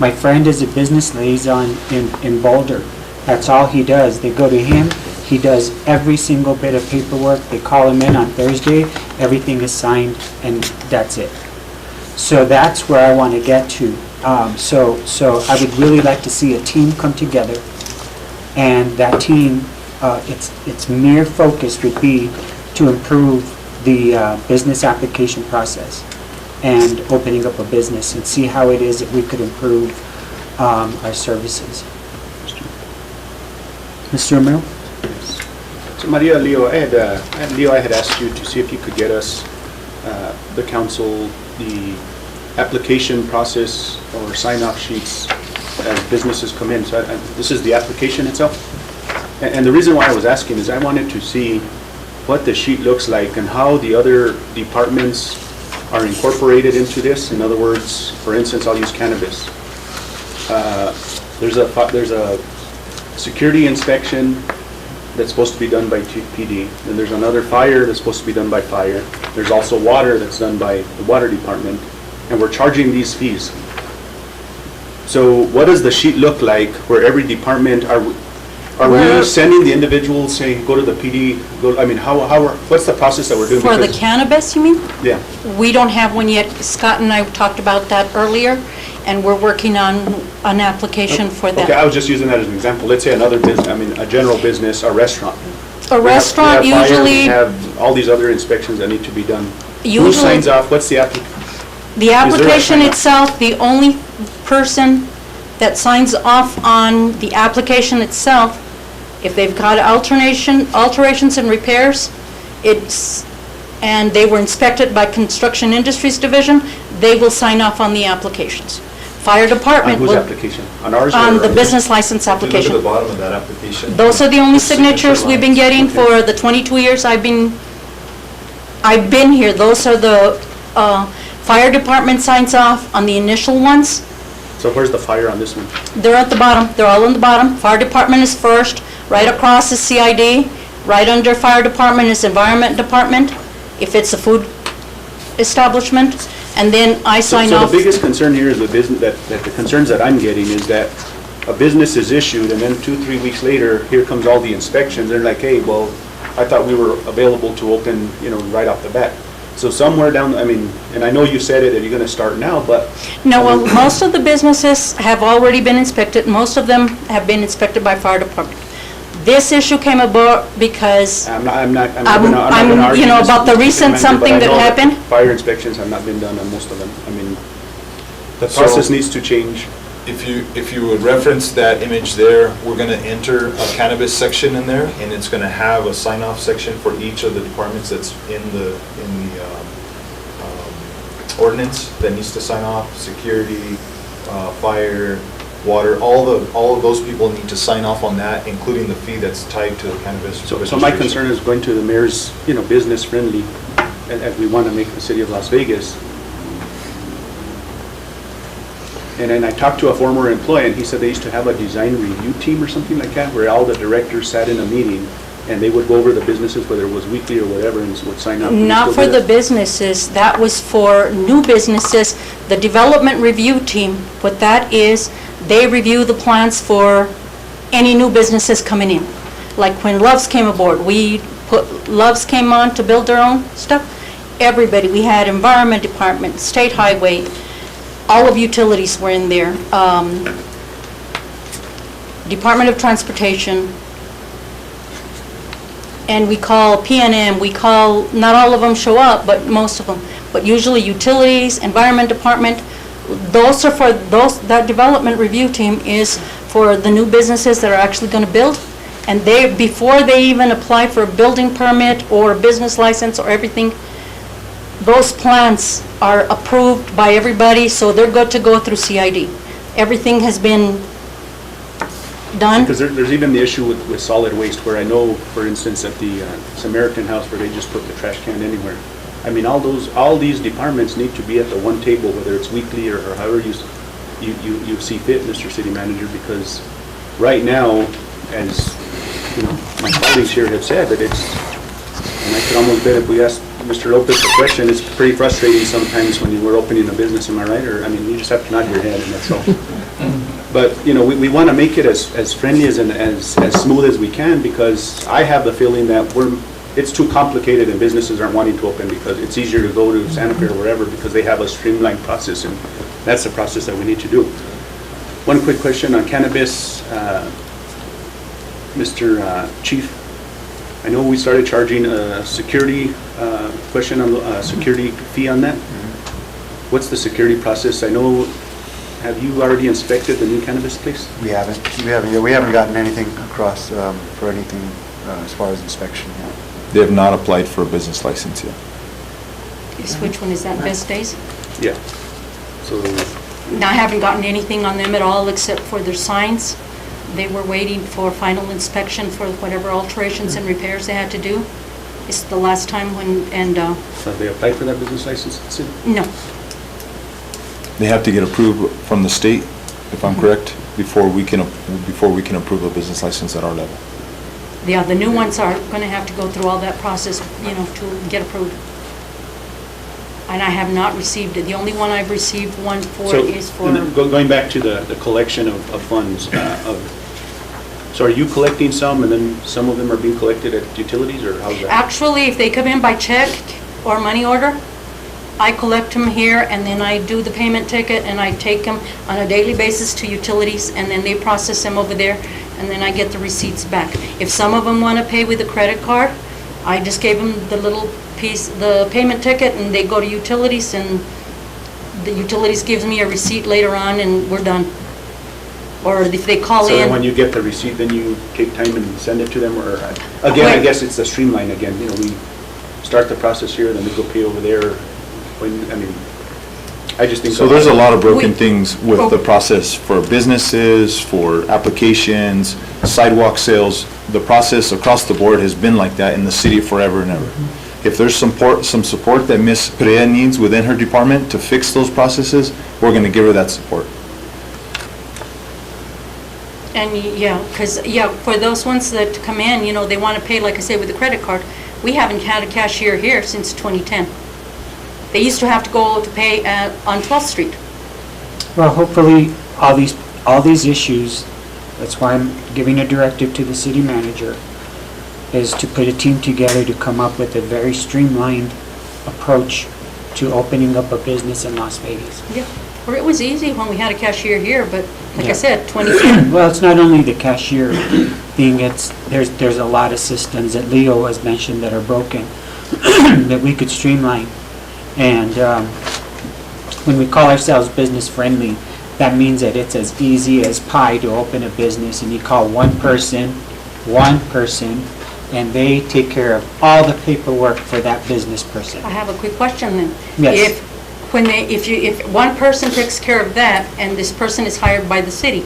My friend is a business liaison in Boulder. That's all he does. They go to him, he does every single bit of paperwork. They call him in on Thursday, everything is signed, and that's it. So that's where I want to get to. So I would really like to see a team come together, and that team, its mere focus would be to improve the business application process and opening up a business and see how it is that we could improve our services. Mr. Romero? So Maria, Leo, I had asked you to see if you could get us, the council, the application process or sign-off sheets as businesses come in. So this is the application itself. And the reason why I was asking is I wanted to see what the sheet looks like and how the other departments are incorporated into this. In other words, for instance, I'll use cannabis. There's a security inspection that's supposed to be done by PD. Then there's another fire that's supposed to be done by fire. There's also water that's done by the water department, and we're charging these fees. So what does the sheet look like where every department, are we sending the individuals saying, go to the PD, go, I mean, what's the process that we're doing? For the Because- cannabis, you mean? Yeah. We don't have one yet. Scott and I talked about that earlier, and we're working on an application for that. Okay, I was just using that as an example. Let's say another business, I mean, a general business, a restaurant. A restaurant We have fire, we usually, have all these other inspections that need to be done. Who Usually- signs off? What's the application? the application sign-off? itself, the only person that signs off on the application itself, if they've got alterations and repairs, and they were inspected by Construction Industries Division, they will sign off on the applications. Fire On department whose will, application? On ours or? on the business license If you look at the application. bottom of that application. Those are the only the signature signatures we've been lines. getting for the 22 years I've been here. Those are the, fire department signs off on the initial ones. So where's the fire on this one? They're at the bottom, they're all on the bottom. Fire department is first, right across is CID, right under fire department is environment department, if it's a food establishment, and then I sign So off. the biggest concern here is the business, that the concerns that I'm getting is that a business is issued and then 2-3 weeks later, here comes all the inspections. They're like, hey, well, I thought we were available to open, right off the bat. So somewhere down, I mean, and I know you said it, that you're gonna start now, but. No, well, most of the businesses have already been inspected, most of them have been inspected by fire department. This issue came about because I'm not gonna argue you know, this, about the Mr. recent Manager, something but I that know happened. Fire inspections have not been done on most of them. I mean, the So- process needs to change. If you would reference that image there, we're going to enter a cannabis section in there, and it's going to have a sign-off section for each of the departments that's in the ordinance that needs to sign off, security, fire, water, all of those people need to sign off on that, including the fee that's tied to the cannabis. So my registration. concern is going to the mayor's, business friendly, as we want to make the city of Las Vegas. And then I talked to a former employee, and he said they used to have a design review team or something like that, where all the directors sat in a meeting, and they would go over the businesses, whether it was weekly or whatever, and would sign up. Not for the businesses, that was for new businesses. The development review team, what that is, they review the plans for any new businesses coming in. Like when Love's came aboard, Love's came on to build their own stuff. Everybody, we had environment department, state highway, all of utilities were in there. Department of Transportation, and we call PNM, not all of them show up, but most of them. But usually utilities, environment department, those are for that development review team is for the new businesses that are actually gonna build. And before they even apply for a building permit or a business license or everything, those plans are approved by everybody, so they're good to go through CID. Everything has been done. Because there's even the issue with solid waste, where I know, for instance, at the Samaritan House, where they just put the trash can anywhere. I mean, all these departments need to be at the one table, whether it's weekly or however you see fit, Mr. City Manager, because right now, as my colleagues here have said, that it's, and I could almost bet if we asked Mr. Lopez a question, it's pretty frustrating sometimes when we're opening a business, am I right? Or, I mean, you just have to nod your head and that's all. But, we want to make it as friendly and as smooth as we can, because I have the feeling that it's too complicated and businesses aren't wanting to open, because it's easier to go to Santa Fe or wherever because they have a streamlined process, and that's the process that we need to do. One quick question on cannabis, Mr. Chief. I know we started charging a security question on the security fee on that. What's the security process? I know, have you already inspected the new cannabis place? We haven't gotten anything across for anything as far as inspection yet. They have not applied for a business license yet. Which one is that, Best Days? Yeah. So, I haven't gotten anything on them at all except for their signs. They were waiting for final inspection for whatever alterations and repairs they had to do. It's the last time so they applied for that business license? No. They have to get approved from the state, if I'm correct. before we can approve a business license at our level. Yeah, the new ones are going to have to go through all that process, to get approved. And I have not received it. The only one I've received one for is for... and then going back to the collection of funds, so are you collecting some, and then some of them are being collected at utilities, or how's that? Actually, if they come in by check or money order, I collect them here, and then I do the payment ticket, and I take them on a daily basis to utilities, and then they process them over there, and then I get the receipts back. If some of them want to pay with a credit card, I just gave them the little piece, the payment ticket, and they go to utilities, and the utilities gives me a receipt later on, and we're done. Or if they call in... So then when you get the receipt, then you take time and send it to them, or, again, I guess it's the streamline again, we start the process here, then we go pay over there, I just think... So there's a lot of broken things with the process for businesses, for applications, sidewalk sales. The process across the board has been like that in the city forever and ever. If there's some support that Ms. Perea needs within her department to fix those processes, we're going to give her that support. And because for those ones that come in, they want to pay, like I say, with a credit card. We haven't had a cashier here since 2010. They used to have to go to pay on 12th Street. Well, hopefully, all these issues, that's why I'm giving a directive to the city manager, is to put a team together to come up with a very streamlined approach to opening up a business in Las Vegas. Yeah, or it was easy when we had a cashier here, but like I Yeah. said, 2010. Well, it's not only the cashier thing, there's a lot of systems that Leo has mentioned that are broken that we could streamline. And when we call ourselves business friendly, that means that it's as easy as pie to open a business, and you call one person, and they take care of all the paperwork for that business person. I have a quick question then. Yes. If one person takes care of that and this person is hired by the city,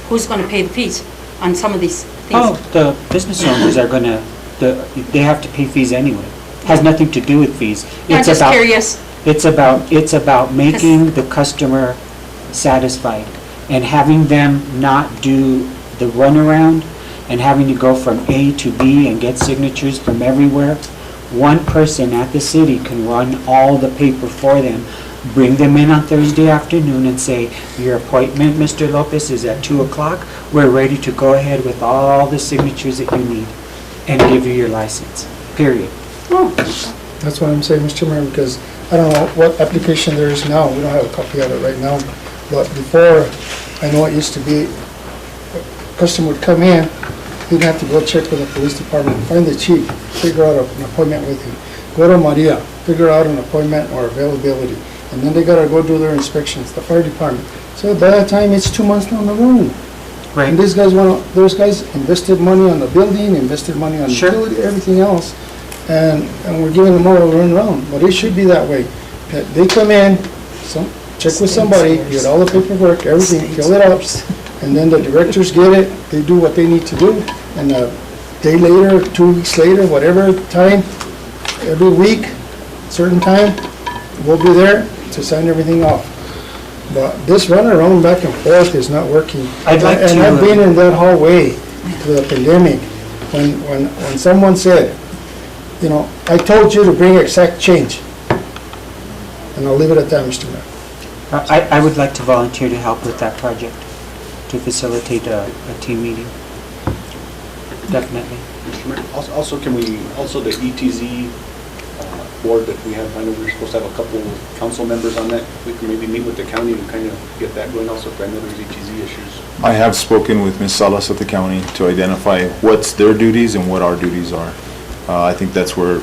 who's going to pay the fees on some of these things? Oh, the business owners are gonna, they have to pay fees anyway. Has nothing to do with fees. I'm It's just about- curious. It's about making the customer satisfied and having them not do the runaround and having to go from A to B and get signatures from everywhere. One person at the city can run all the paper for them, bring them in on Thursday afternoon and say, your appointment, Mr. Lopez, is at 2 o'clock. We're ready to go ahead with all the signatures that you need and give you your license, period. That's what I'm saying, Mr. Mayor, because I don't know what application there is now. We don't have a copy of it right now. But before, I know it used to be, a customer would come in, he'd have to go check with the police department, find the chief, figure out an appointment with him. Go to Maria, figure out an appointment or availability. And then they gotta go do their inspections, the fire department. So by that time, it's 2 months down the road. Right. And those guys invested money on the building, invested money on Sure. utility, everything else. And we're giving them all a run around, but it should be that way. That they come in, check with somebody, get all the paperwork, everything, fill it up, and then the directors get it, they do what they need to do, and a day later, 2 weeks later, whatever time, every week, certain time, we'll be there to sign everything off. But this run around back and forth is not working. I'd like And to, I've been in that hallway through the pandemic, when someone said, I told you to bring exact change. And I'll leave it at that, Mr. Mayor. I would like to volunteer to help with that project, to facilitate a team meeting. Definitely. Mr. Mayor, also, can we, the ETZ board that we have, I know we're supposed to have a couple council members on that. We can maybe meet with the county and kind of get that going also, if I know there's ETZ issues. I have spoken with Ms. Salas at the county to identify what's their duties and what our duties are. I think that's where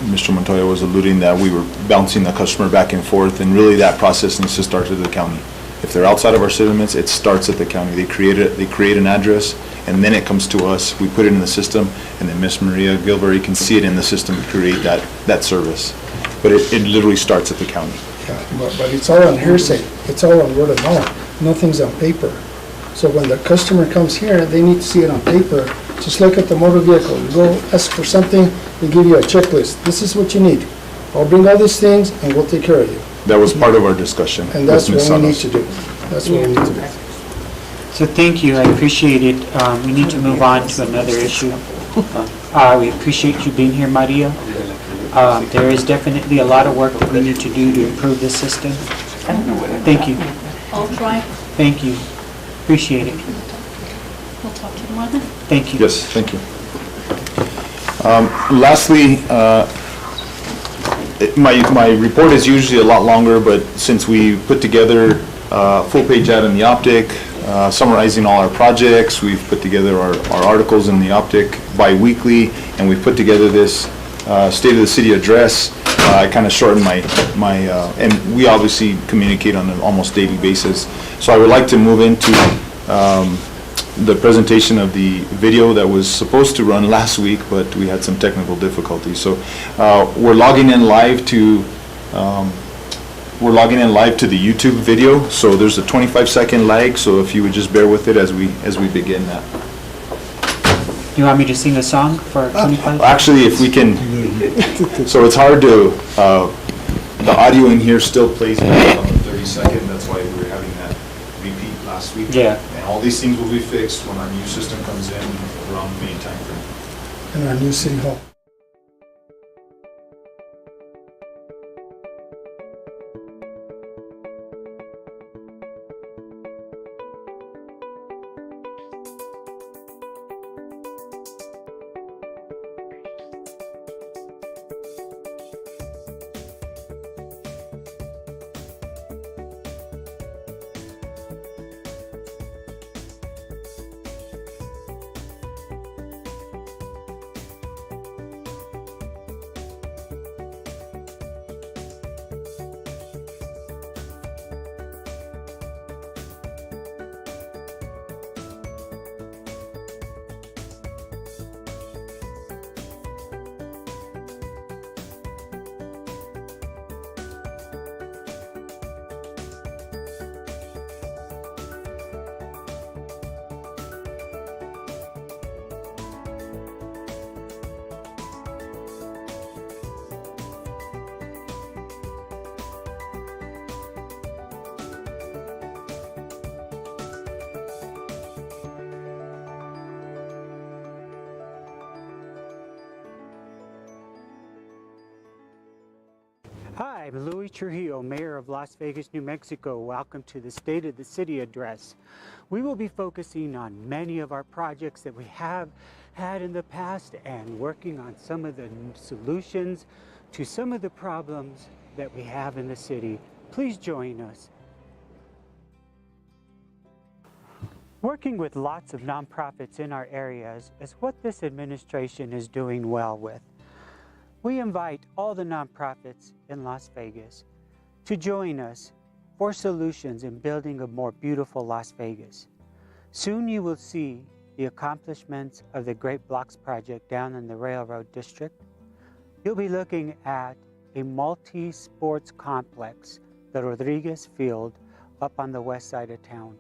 Mr. Montoya was alluding, that we were bouncing the customer back and forth, and really that process needs to start at the county. If they're outside of our city limits, it starts at the county. They create an address, and then it comes to us. We put it in the system, and then Ms. Maria Gilberry can see it in the system to create that service. But it literally starts at the county. Yeah, but it's all on hearsay. It's all on word of mouth. Nothing's on paper. So when the customer comes here, they need to see it on paper. Just like at the motor vehicle, you go ask for something, they give you a checklist. This is what you need. I'll bring all these things and we'll take care of you. That was part of our discussion. And that's with Ms. what we need Salas. to do. That's what we need to do. So thank you, I appreciate it. We need to move on to another issue. We appreciate you being here, Maria. There is definitely a lot of work that we need to do to improve this system. Thank you. I'll try. Thank you. Appreciate it. We'll talk to you tomorrow then. Thank you. Yes, thank you. Lastly, my report is usually a lot longer, but since we put together a full-page ad in the Optic, summarizing all our projects, we've put together our articles in the Optic bi-weekly, and we've put together this State of the City address. I kind of shortened and we obviously communicate on an almost daily basis. So I would like to move into the presentation of the video that was supposed to run last week, but we had some technical difficulties. So we're logging in live to the YouTube video. So there's a 25-second lag. So if you would just bear with it as we begin that. You want me to sing a song for 25? Actually, if we can, so it's hard to, the audio in here still plays back on the 30-second. That's why we were having that repeat last week. Yeah. And all these things will be fixed when our new system comes in around May timeframe. And our new city hall. Hi, I'm Luis Trujillo, Mayor of Las Vegas, New Mexico. Welcome to the State of the City address. We will be focusing on many of our projects that we have had in the past and working on some of the solutions to some of the problems that we have in the city. Please join us. Working with lots of nonprofits in our areas is what this administration is doing well with. We invite all the nonprofits in Las Vegas to join us for solutions in building a more beautiful Las Vegas. Soon you will see the accomplishments of the Great Blocks project down in the Railroad District. You'll be looking at a multi-sports complex, the Rodriguez Field, up on the west side of town.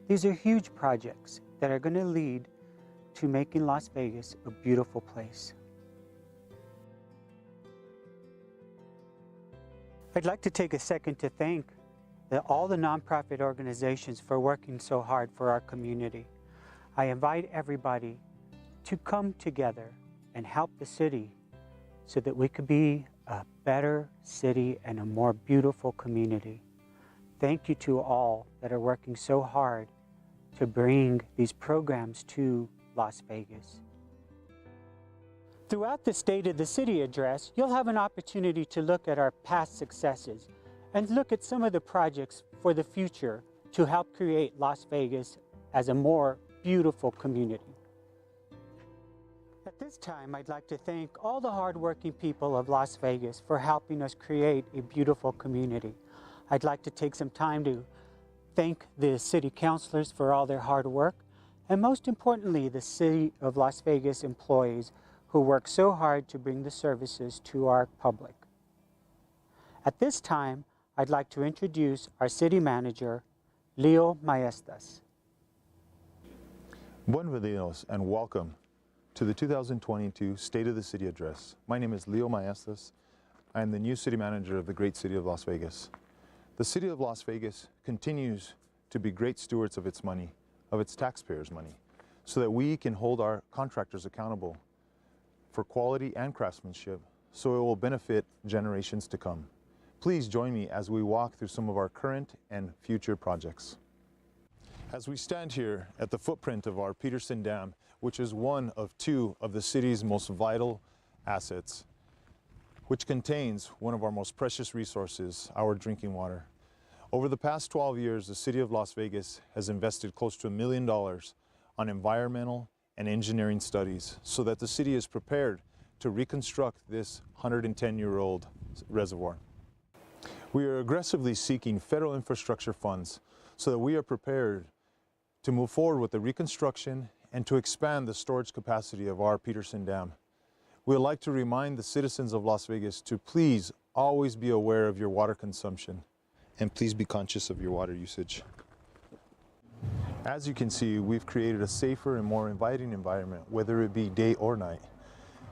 These are huge projects that are going to lead to making Las Vegas a beautiful place. I'd like to take a second to thank all the nonprofit organizations for working so hard for our community. I invite everybody to come together and help the city so that we could be a better city and a more beautiful community. Thank you to all that are working so hard to bring these programs to Las Vegas. Throughout the State of the City address, you'll have an opportunity to look at our past successes and look at some of the projects for the future to help create Las Vegas as a more beautiful community. At this time, I'd like to thank all the hardworking people of Las Vegas for helping us create a beautiful community. I'd like to take some time to thank the city councilors for all their hard work, and most importantly, the City of Las Vegas employees who work so hard to bring the services to our public. At this time, I'd like to introduce our city manager, Leo Maestas. Buenos and welcome to the 2022 State of the City Address. My name is Leo Maestas. I am the new city manager of the great city of Las Vegas. The city of Las Vegas continues to be great stewards of its money. of its taxpayers' money so that we can hold our contractors accountable for quality and craftsmanship so it will benefit generations to come. Please join me as we walk through some of our current and future projects. As we stand here at the footprint of our Peterson Dam, which is one of two of the city's most vital assets, which contains one of our most precious resources, our drinking water. Over the past 12 years, the City of Las Vegas has invested close to $1 million on environmental and engineering studies so that the city is prepared to reconstruct this 110-year-old reservoir. We are aggressively seeking federal infrastructure funds so that we are prepared to move forward with the reconstruction and to expand the storage capacity of our Peterson Dam. We would like to remind the citizens of Las Vegas to please always be aware of your water consumption and please be conscious of your water usage. As you can see, we've created a safer and more inviting environment, whether it be day or night.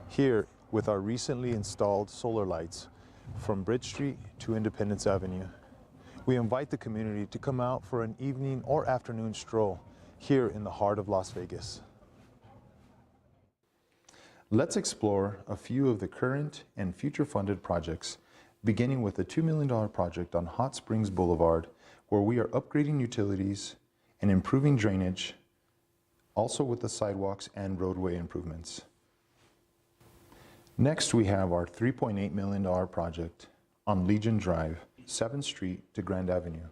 Here, with our recently installed solar lights from Bridge Street to Independence Avenue, we invite the community to come out for an evening or afternoon stroll here in the heart of Las Vegas. Let's explore a few of the current and future funded projects, beginning with the $2 million project on Hot Springs Boulevard, where we are upgrading utilities and improving drainage, also with the sidewalks and roadway improvements. Next, we have our $3.8 million project on Legion Drive, 7th Street to Grand Avenue,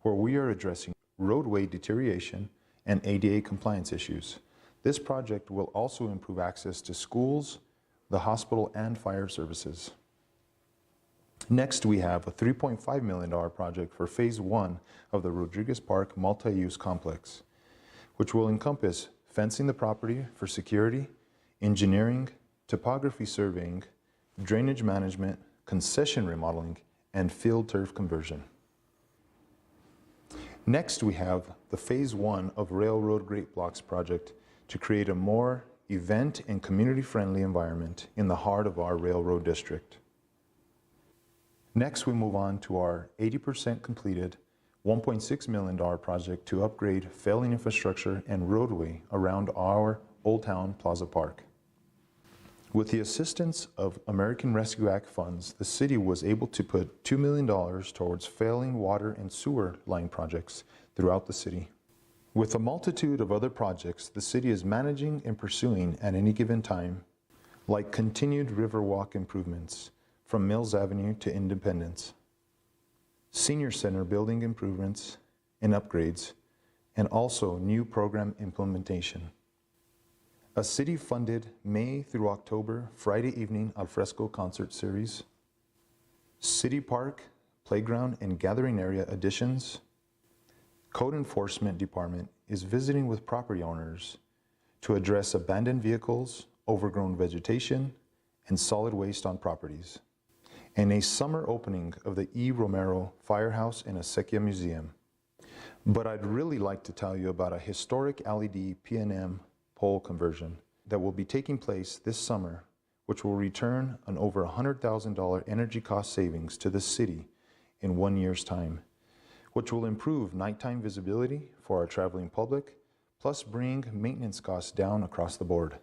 where we are addressing roadway deterioration and ADA compliance issues. This project will also improve access to schools, the hospital, and fire services. Next, we have a $3.5 million project for Phase 1 of the Rodriguez Park multi-use complex, which will encompass fencing the property for security, engineering, topography surveying, drainage management, concession remodeling, and field turf conversion. Next, we have the Phase 1 of Railroad Great Blocks project to create a more event and community-friendly environment in the heart of our railroad district. Next, we move on to our 80% completed $1.6 million project to upgrade failing infrastructure and roadway around our Old Town Plaza Park. With the assistance of American Rescue Act funds, the city was able to put $2 million towards failing water and sewer line projects throughout the city. With a multitude of other projects the city is managing and pursuing at any given time, like continued Riverwalk improvements from Mills Avenue to Independence, senior center building improvements and upgrades, and also new program implementation. A city-funded May through October Friday evening alfresco concert series, city park, playground, and gathering area additions. Code Enforcement Department is visiting with property owners to address abandoned vehicles, overgrown vegetation, and solid waste on properties, and a summer opening of the E. Romero Firehouse and Acequia Museum. But I'd really like to tell you about a historic LED P&M pole conversion that will be taking place this summer, which will return an over $100,000 energy cost savings to the city in 1 year's time, which will improve nighttime visibility for our traveling public, plus bring maintenance costs down across the board.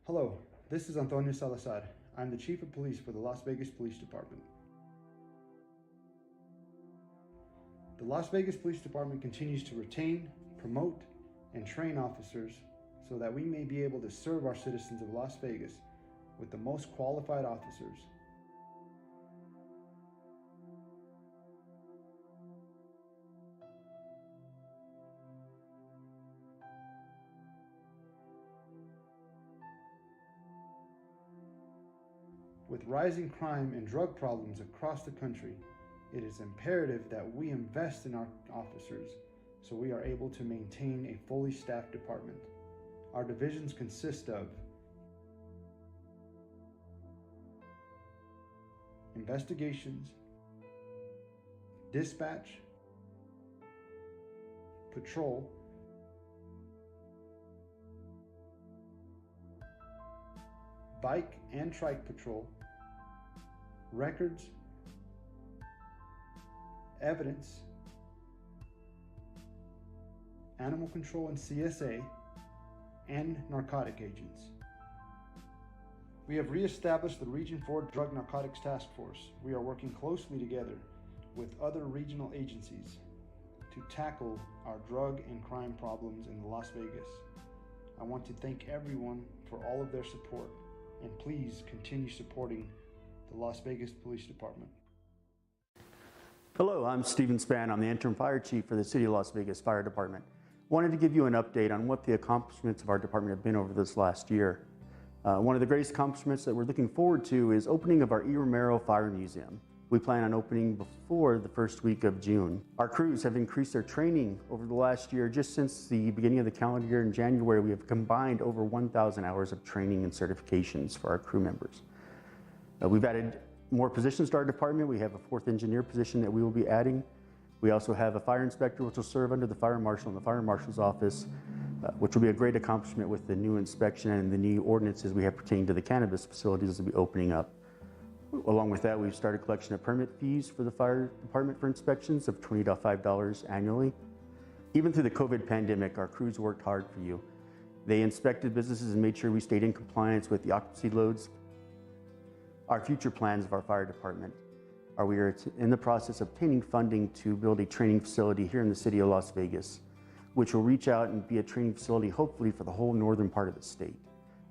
Hello, this is Antonio Salazar. I'm the Chief of Police for the Las Vegas Police Department. The Las Vegas Police Department continues to retain, promote, and train officers so that we may be able to serve our citizens of Las Vegas with the most qualified officers. With rising crime and drug problems across the country, it is imperative that we invest in our officers so we are able to maintain a fully staffed department. Our divisions consist of investigations, dispatch, patrol, bike and trike patrol, records, evidence, animal control and CSA, and narcotic agents. We have reestablished the Region 4 Drug Narcotics Task Force. We are working closely together with other regional agencies to tackle our drug and crime problems in Las Vegas. I want to thank everyone for all of their support, and please continue supporting the Las Vegas Police Department. Hello, I'm Stephen Spann. I'm the Interim Fire Chief for the City of Las Vegas Fire Department. Wanted to give you an update on what the accomplishments of our department have been over this last year. One of the greatest accomplishments that we're looking forward to is opening of our E. Romero Fire Museum. We plan on opening before the first week of June. Our crews have increased their training over the last year. Just since the beginning of the calendar year in January, we have combined over 1,000 hours of training and certifications for our crew members. We've added more positions to our department. We have a 4th engineer position that we will be adding. We also have a fire inspector which will serve under the fire marshal in the fire marshal's office, which will be a great accomplishment with the new inspection and the new ordinances we have pertaining to the cannabis facilities that will be opening up. Along with that, we've started collection of permit fees for the fire department for inspections of $20.5 annually. Even through the COVID pandemic, our crews worked hard for you. They inspected businesses and made sure we stayed in compliance with the occupancy loads. Our future plans of our fire department are we are in the process of obtaining funding to build a training facility here in the city of Las Vegas, which will reach out and be a training facility hopefully for the whole northern part of the state,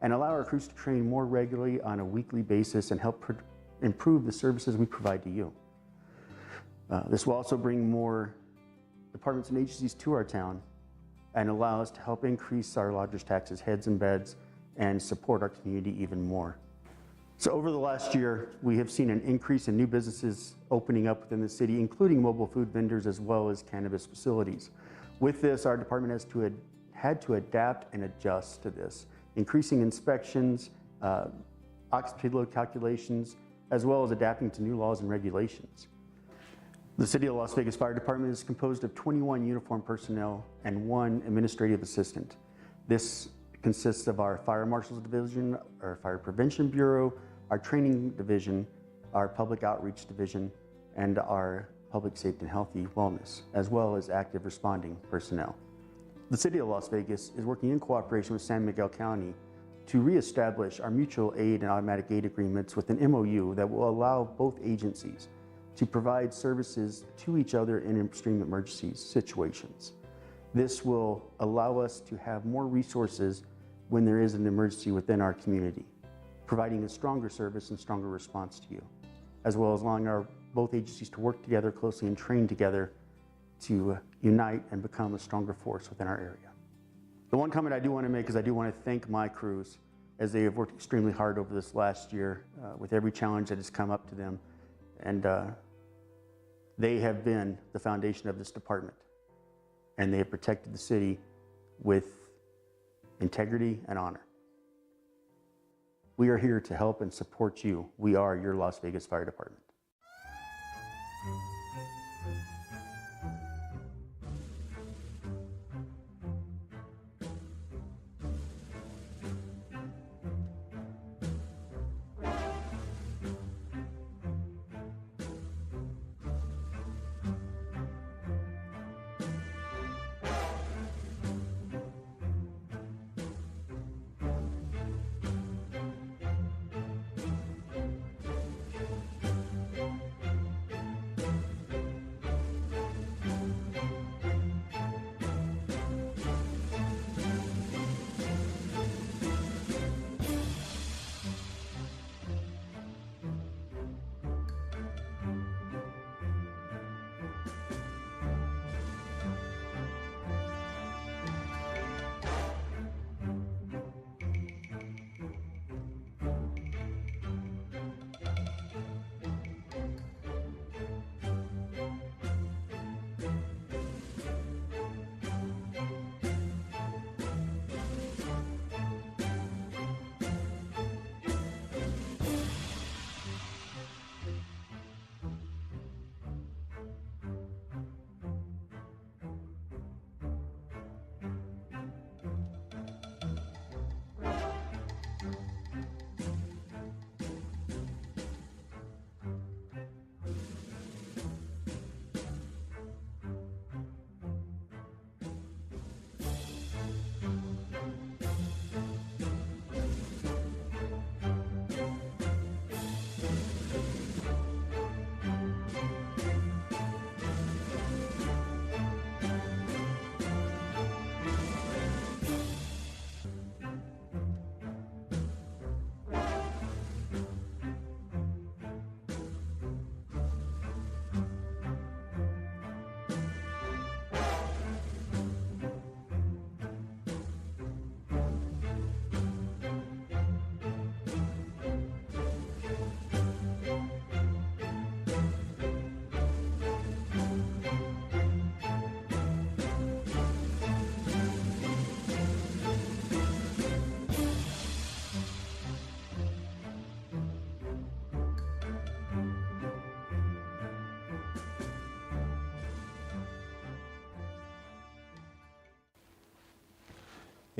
and allow our crews to train more regularly on a weekly basis and help improve the services we provide to you. This will also bring more departments and agencies to our town and allow us to help increase our lodgers taxes, heads and beds, and support our community even more. So over the last year, we have seen an increase in new businesses opening up within the city, including mobile food vendors as well as cannabis facilities. With this, our department had to adapt and adjust to this, increasing inspections, occupancy load calculations, as well as adapting to new laws and regulations. The City of Las Vegas Fire Department is composed of 21 uniformed personnel and 1 administrative assistant. This consists of our Fire Marshal's Division, our Fire Prevention Bureau, our Training Division, our Public Outreach Division, and our Public Safety and Healthy Wellness, as well as active responding personnel. The City of Las Vegas is working in cooperation with San Miguel County to reestablish our mutual aid and automatic aid agreements with an MOU that will allow both agencies to provide services to each other in extreme emergency situations. This will allow us to have more resources when there is an emergency within our community, providing a stronger service and stronger response to you, as well as allowing our both agencies to work together closely and train together to unite and become a stronger force within our area. The one comment I do want to make is I do want to thank my crews as they have worked extremely hard over this last year with every challenge that has come up to them, and they have been the foundation of this department, and they have protected the city with integrity and honor. We are here to help and support you. We are your Las Vegas Fire Department.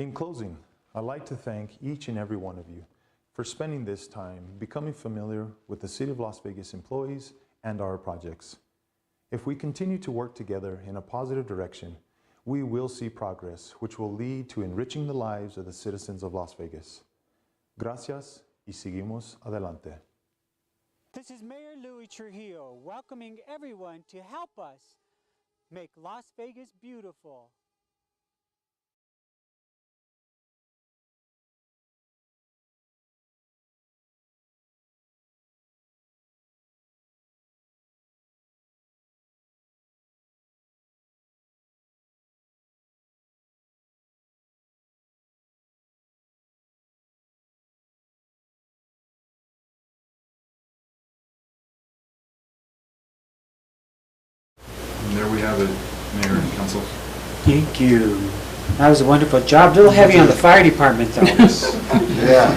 In closing, I'd like to thank each and every one of you for spending this time becoming familiar with the City of Las Vegas employees and our projects. If we continue to work together in a positive direction, we will see progress, which will lead to enriching the lives of the citizens of Las Vegas. Gracias y seguimos adelante. This is Mayor Louis Trujillo welcoming everyone to help us make Las Vegas beautiful. And there we have it, Mayor and Council. Thank you. That was a wonderful job. A little heavy on the fire department, though. Yeah.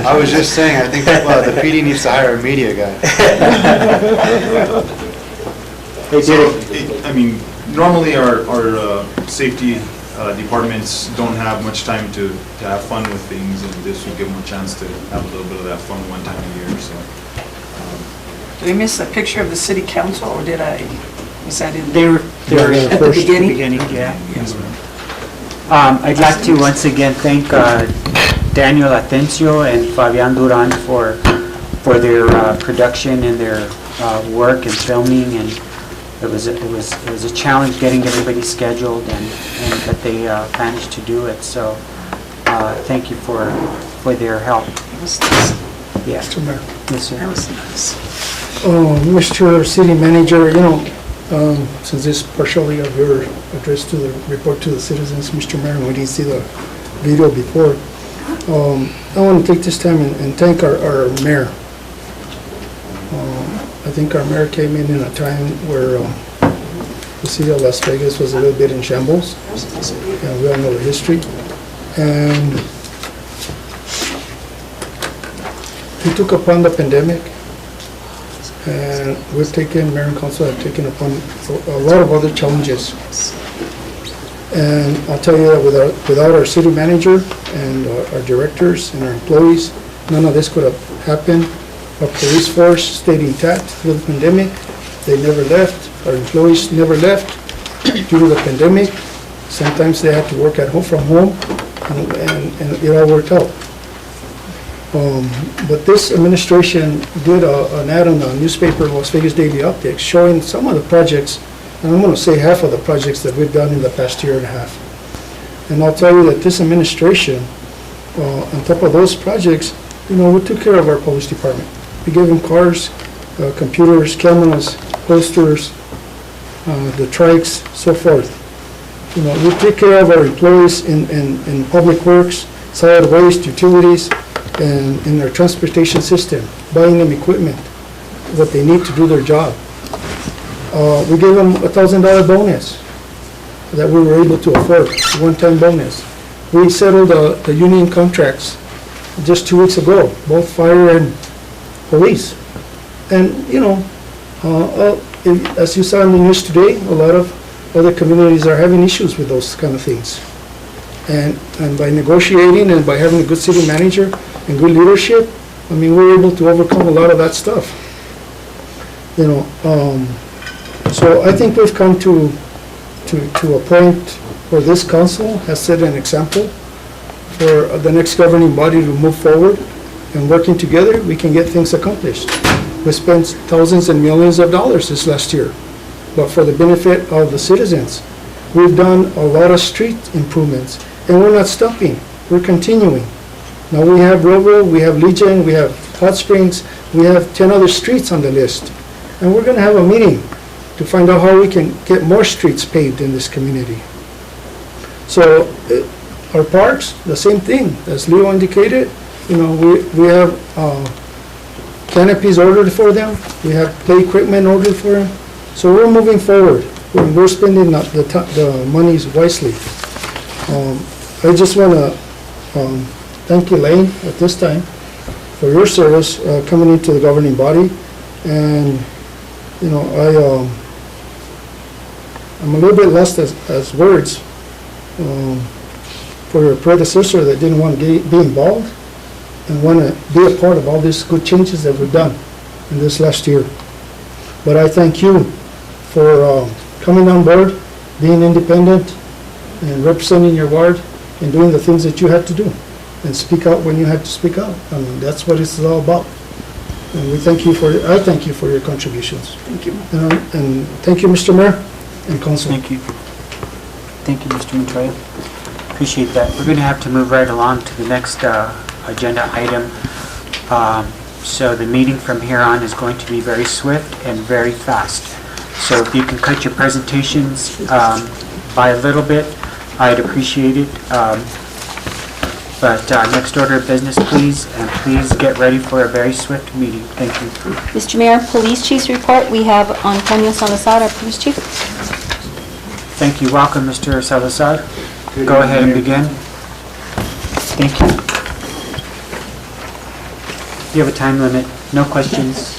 I was just saying, I think the PD needs to hire a media guy. They did it. I mean, normally our safety departments don't have much time to have fun with things, and this will give them a chance to have a little bit of that fun one time a year, so. Did I miss a picture of the city council, or did I, was that in? They were at the beginning? Yeah. I'd like to once again thank Daniel Atencio and Fabian Duran for their production and their work and filming, and it was a challenge getting everybody scheduled, but they managed to do it. So thank you for their help. Yeah. Mr. Mayor. Yes, sir. That was nice. Mr. City Manager, since this partially of your address to the report to the citizens, Mr. Mayor, we didn't see the video before. I want to take this time and thank our mayor. I think our mayor came in a time where the city of Las Vegas was a little bit in shambles, and we all know the history. And he took upon the pandemic, and mayor and council have taken upon a lot of other challenges. And I'll tell you that without our city manager and our directors and our employees, none of this could have happened. Our police force stayed intact through the pandemic. They never left. Our employees never left due to the pandemic. Sometimes they had to work at home from home, and it all worked out. But this administration did an ad on the newspaper, Las Vegas Daily Update, showing some of the projects, and I'm going to say half of the projects that we've done in the past year and a half. And I'll tell you that this administration, on top of those projects, we took care of our police department. We gave them cars, computers, cameras, posters, the trikes, so forth. We take care of our employees in public works, solid waste, utilities, and in their transportation system, buying them equipment, what they need to do their job. We gave them a $1,000 bonus that we were able to afford, a one-time bonus. We settled the union contracts just 2 weeks ago, both fire and police. And, as you saw in the news today, a lot of other communities are having issues with those kind of things. And by negotiating and by having a good city manager and good leadership, we're able to overcome a lot of that stuff. So I think we've come to a point where this council has set an example for the next governing body to move forward, and working together, we can get things accomplished. We spent thousands and millions of dollars this last year, but for the benefit of the citizens. We've done a lot of street improvements, and we're not stopping, we're continuing. Now we have Roadway, we have Legion, we have Hot Springs, we have 10 other streets on the list. And we're going to have a meeting to find out how we can get more streets paved in this community. So our parks, the same thing, as Leo indicated, we have canopies ordered for them, we have play equipment ordered for them. So we're moving forward. We're spending the monies wisely. I just want to thank Elaine at this time for your service coming into the governing body. And, I'm a little bit lost as words for your predecessor that didn't want to be involved and want to be a part of all these good changes that we've done in this last year. But I thank you for coming on board, being independent, and representing your ward, and doing the things that you had to do, and speak out when you had to speak out. I mean, that's what it's all about. And I thank you for your contributions. Thank you. And thank you, Mr. Mayor and Council. Thank you. Thank you, Mr. Montoya. Appreciate that. We're going to have to move right along to the next agenda item. So the meeting from here on is going to be very swift and very fast. So if you can cut your presentations by a little bit, I'd appreciate it. But next order of business, please, and please get ready for a very swift meeting. Thank you. Mr. Mayor, Police Chief's report, we have Antonio Salazar, our Police Chief. Thank you. Welcome, Mr. Salazar. Go ahead and begin. Thank you. You have a time limit. No questions.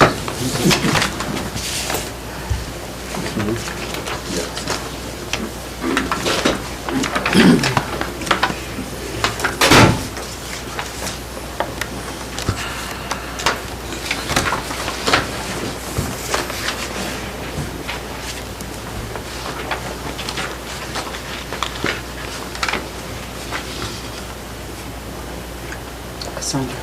Cassandra.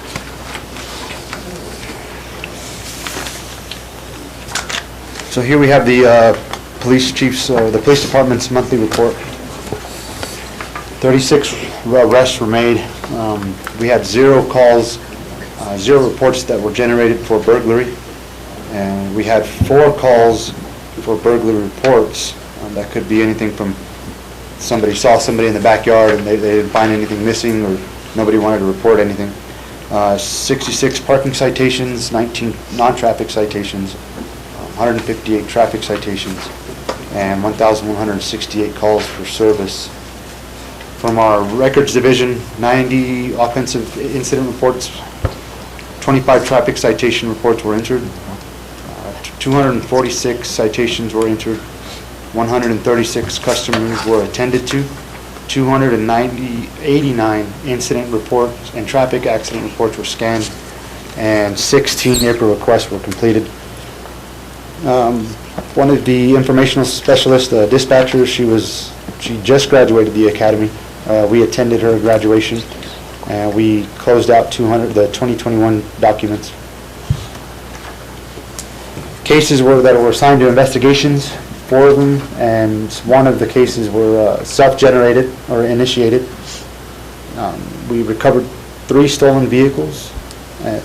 So here we have the police chief's, the police department's monthly report. 36 arrests were made. We had 0 calls, 0 reports that were generated for burglary, and we had 4 calls for burglary reports. That could be anything from somebody saw somebody in the backyard and they didn't find anything missing, or nobody wanted to report anything. 66 parking citations, 19 non-traffic citations, 158 traffic citations, and 1,168 calls for service. From our records division, 90 offensive incident reports, 25 traffic citation reports were entered, 246 citations were entered, 136 customers were attended to, 289 incident reports and traffic accident reports were scanned, and 16 IPRA requests were completed. One of the informational specialists, the dispatcher, she just graduated the academy. We attended her graduation, and we closed out the 2021 documents. Cases that were assigned to investigations, 4 of them, and 1 of the cases were self-generated or initiated. We recovered 3 stolen vehicles,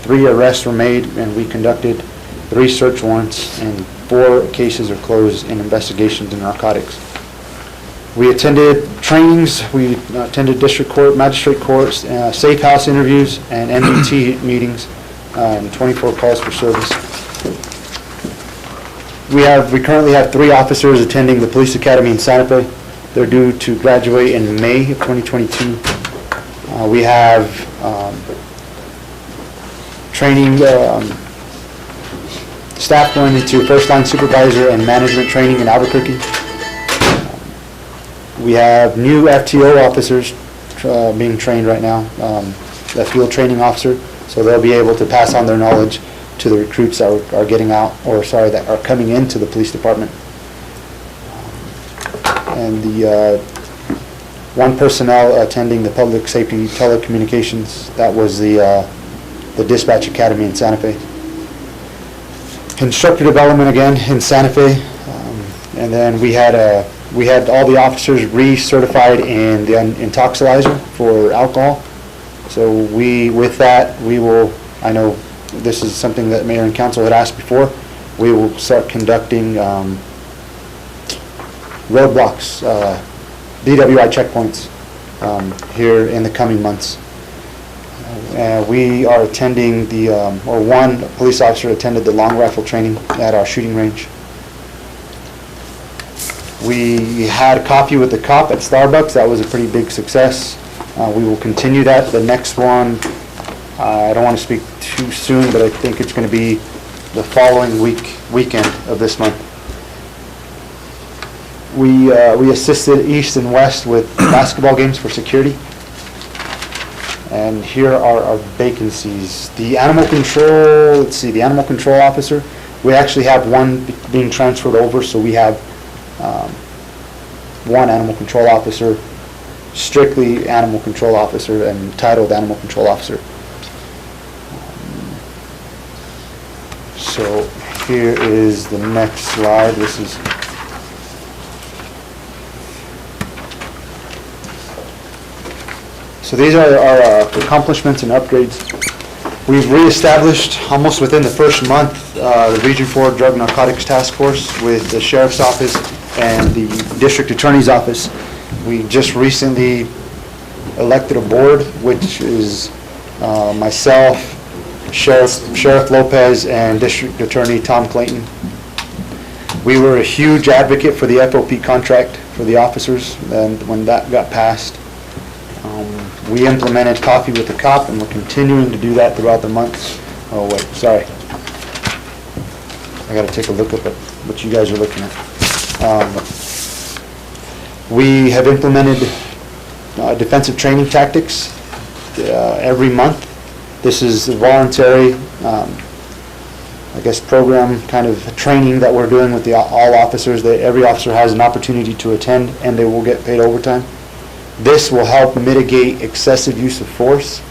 3 arrests were made, and we conducted 3 search warrants, and 4 cases are closed in investigations in narcotics. We attended trainings, we attended district court, magistrate courts, safe house interviews, and MDT meetings, and 24 calls for service. We currently have 3 officers attending the police academy in Santa Fe. They're due to graduate in May of 2022. We have training, staff going into first line supervisor and management training in Albuquerque. We have new FTO officers being trained right now, the field training officer, so they'll be able to pass on their knowledge to the recruits that are getting out, that are coming into the police department. And the 1 personnel attending the public safety telecommunications, that was the dispatch academy in Santa Fe. Instructor development again in Santa Fe, and then we had all the officers recertified in the intoxilizer for alcohol. So I know this is something that Mayor and Council had asked before, we will start conducting roadblocks, DWI checkpoints here in the coming months. We are attending 1 police officer attended the long rifle training at our shooting range. We had coffee with the cop at Starbucks. That was a pretty big success. We will continue that. The next one, I don't want to speak too soon, but I think it's going to be the following weekend of this month. We assisted East and West with basketball games for security. And here are our vacancies. The animal control, let's see, the animal control officer, we actually have one being transferred over, so we have one animal control officer, strictly animal control officer and titled animal control officer. So here is the next slide. This is so these are our accomplishments and upgrades. We've reestablished almost within the first month the Region 4 Drug Narcotics Task Force with the Sheriff's Office and the District Attorney's Office. We just recently elected a board, which is myself, Sheriff Lopez, and District Attorney Tom Clayton. We were a huge advocate for the FOP contract for the officers, and when that got passed, we implemented Coffee with the Cop, and we're continuing to do that throughout the months. Oh wait, sorry. I got to take a look at what you guys are looking at. We have implemented defensive training tactics every month. This is a voluntary, I guess, program kind of training that we're doing with all officers. Every officer has an opportunity to attend, and they will get paid overtime. This will help mitigate excessive use of force.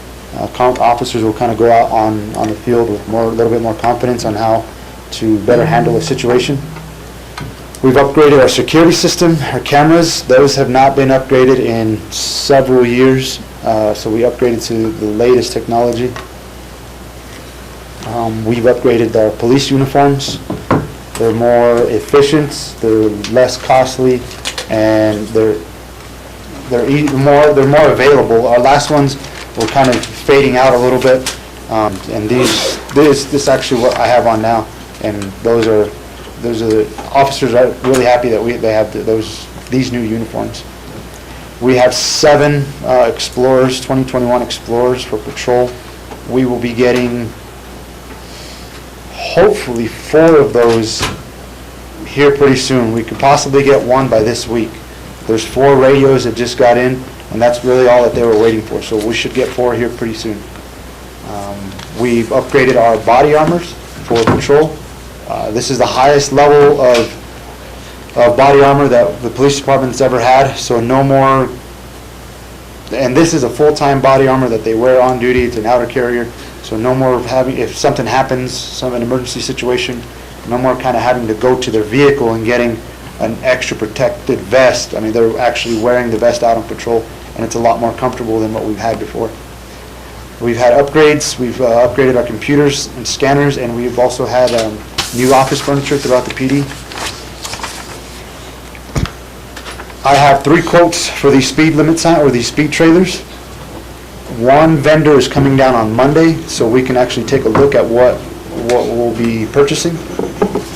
Officers will kind of go out on the field with a little bit more confidence on how to better handle a situation. We've upgraded our security system, our cameras. Those have not been upgraded in several years, so we upgraded to the latest technology. We've upgraded our police uniforms. They're more efficient, they're less costly, and they're more available. Our last ones were kind of fading out a little bit, and this actually what I have on now, and those are the officers are really happy that they have these new uniforms. We have 7 Explorers, 2021 Explorers for patrol. We will be getting hopefully 4 of those here pretty soon. We could possibly get 1 by this week. There's 4 radios that just got in, and that's really all that they were waiting for. So we should get 4 here pretty soon. We've upgraded our body armors for patrol. This is the highest level of body armor that the police department's ever had. So no more, and this is a full-time body armor that they wear on duty. It's an outer carrier. So no more having, if something happens, an emergency situation, no more kind of having to go to their vehicle and getting an extra protected vest. I mean, they're actually wearing the vest out on patrol, and it's a lot more comfortable than what we've had before. We've had upgrades. We've upgraded our computers and scanners, and we've also had new office furniture throughout the PD. I have 3 quotes for these speed limit sign or these speed trailers. One vendor is coming down on Monday, so we can actually take a look at what we'll be purchasing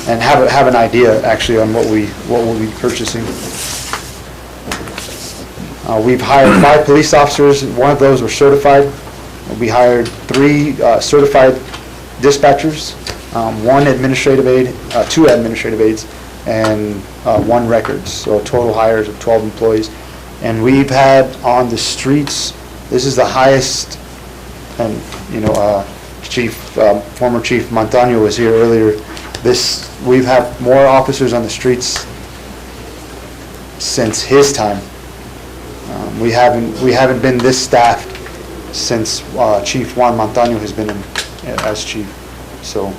and have an idea actually on what we'll be purchasing. We've hired 5 police officers. 1 of those were certified. We hired 3 certified dispatchers, 1 administrative aide, 2 administrative aides, and 1 records. So total hires of 12 employees. And we've had on the streets, this is the highest, and former Chief Montaño was here earlier. We've had more officers on the streets since his time. We haven't been this staffed since Chief Juan Montaño has been as chief. So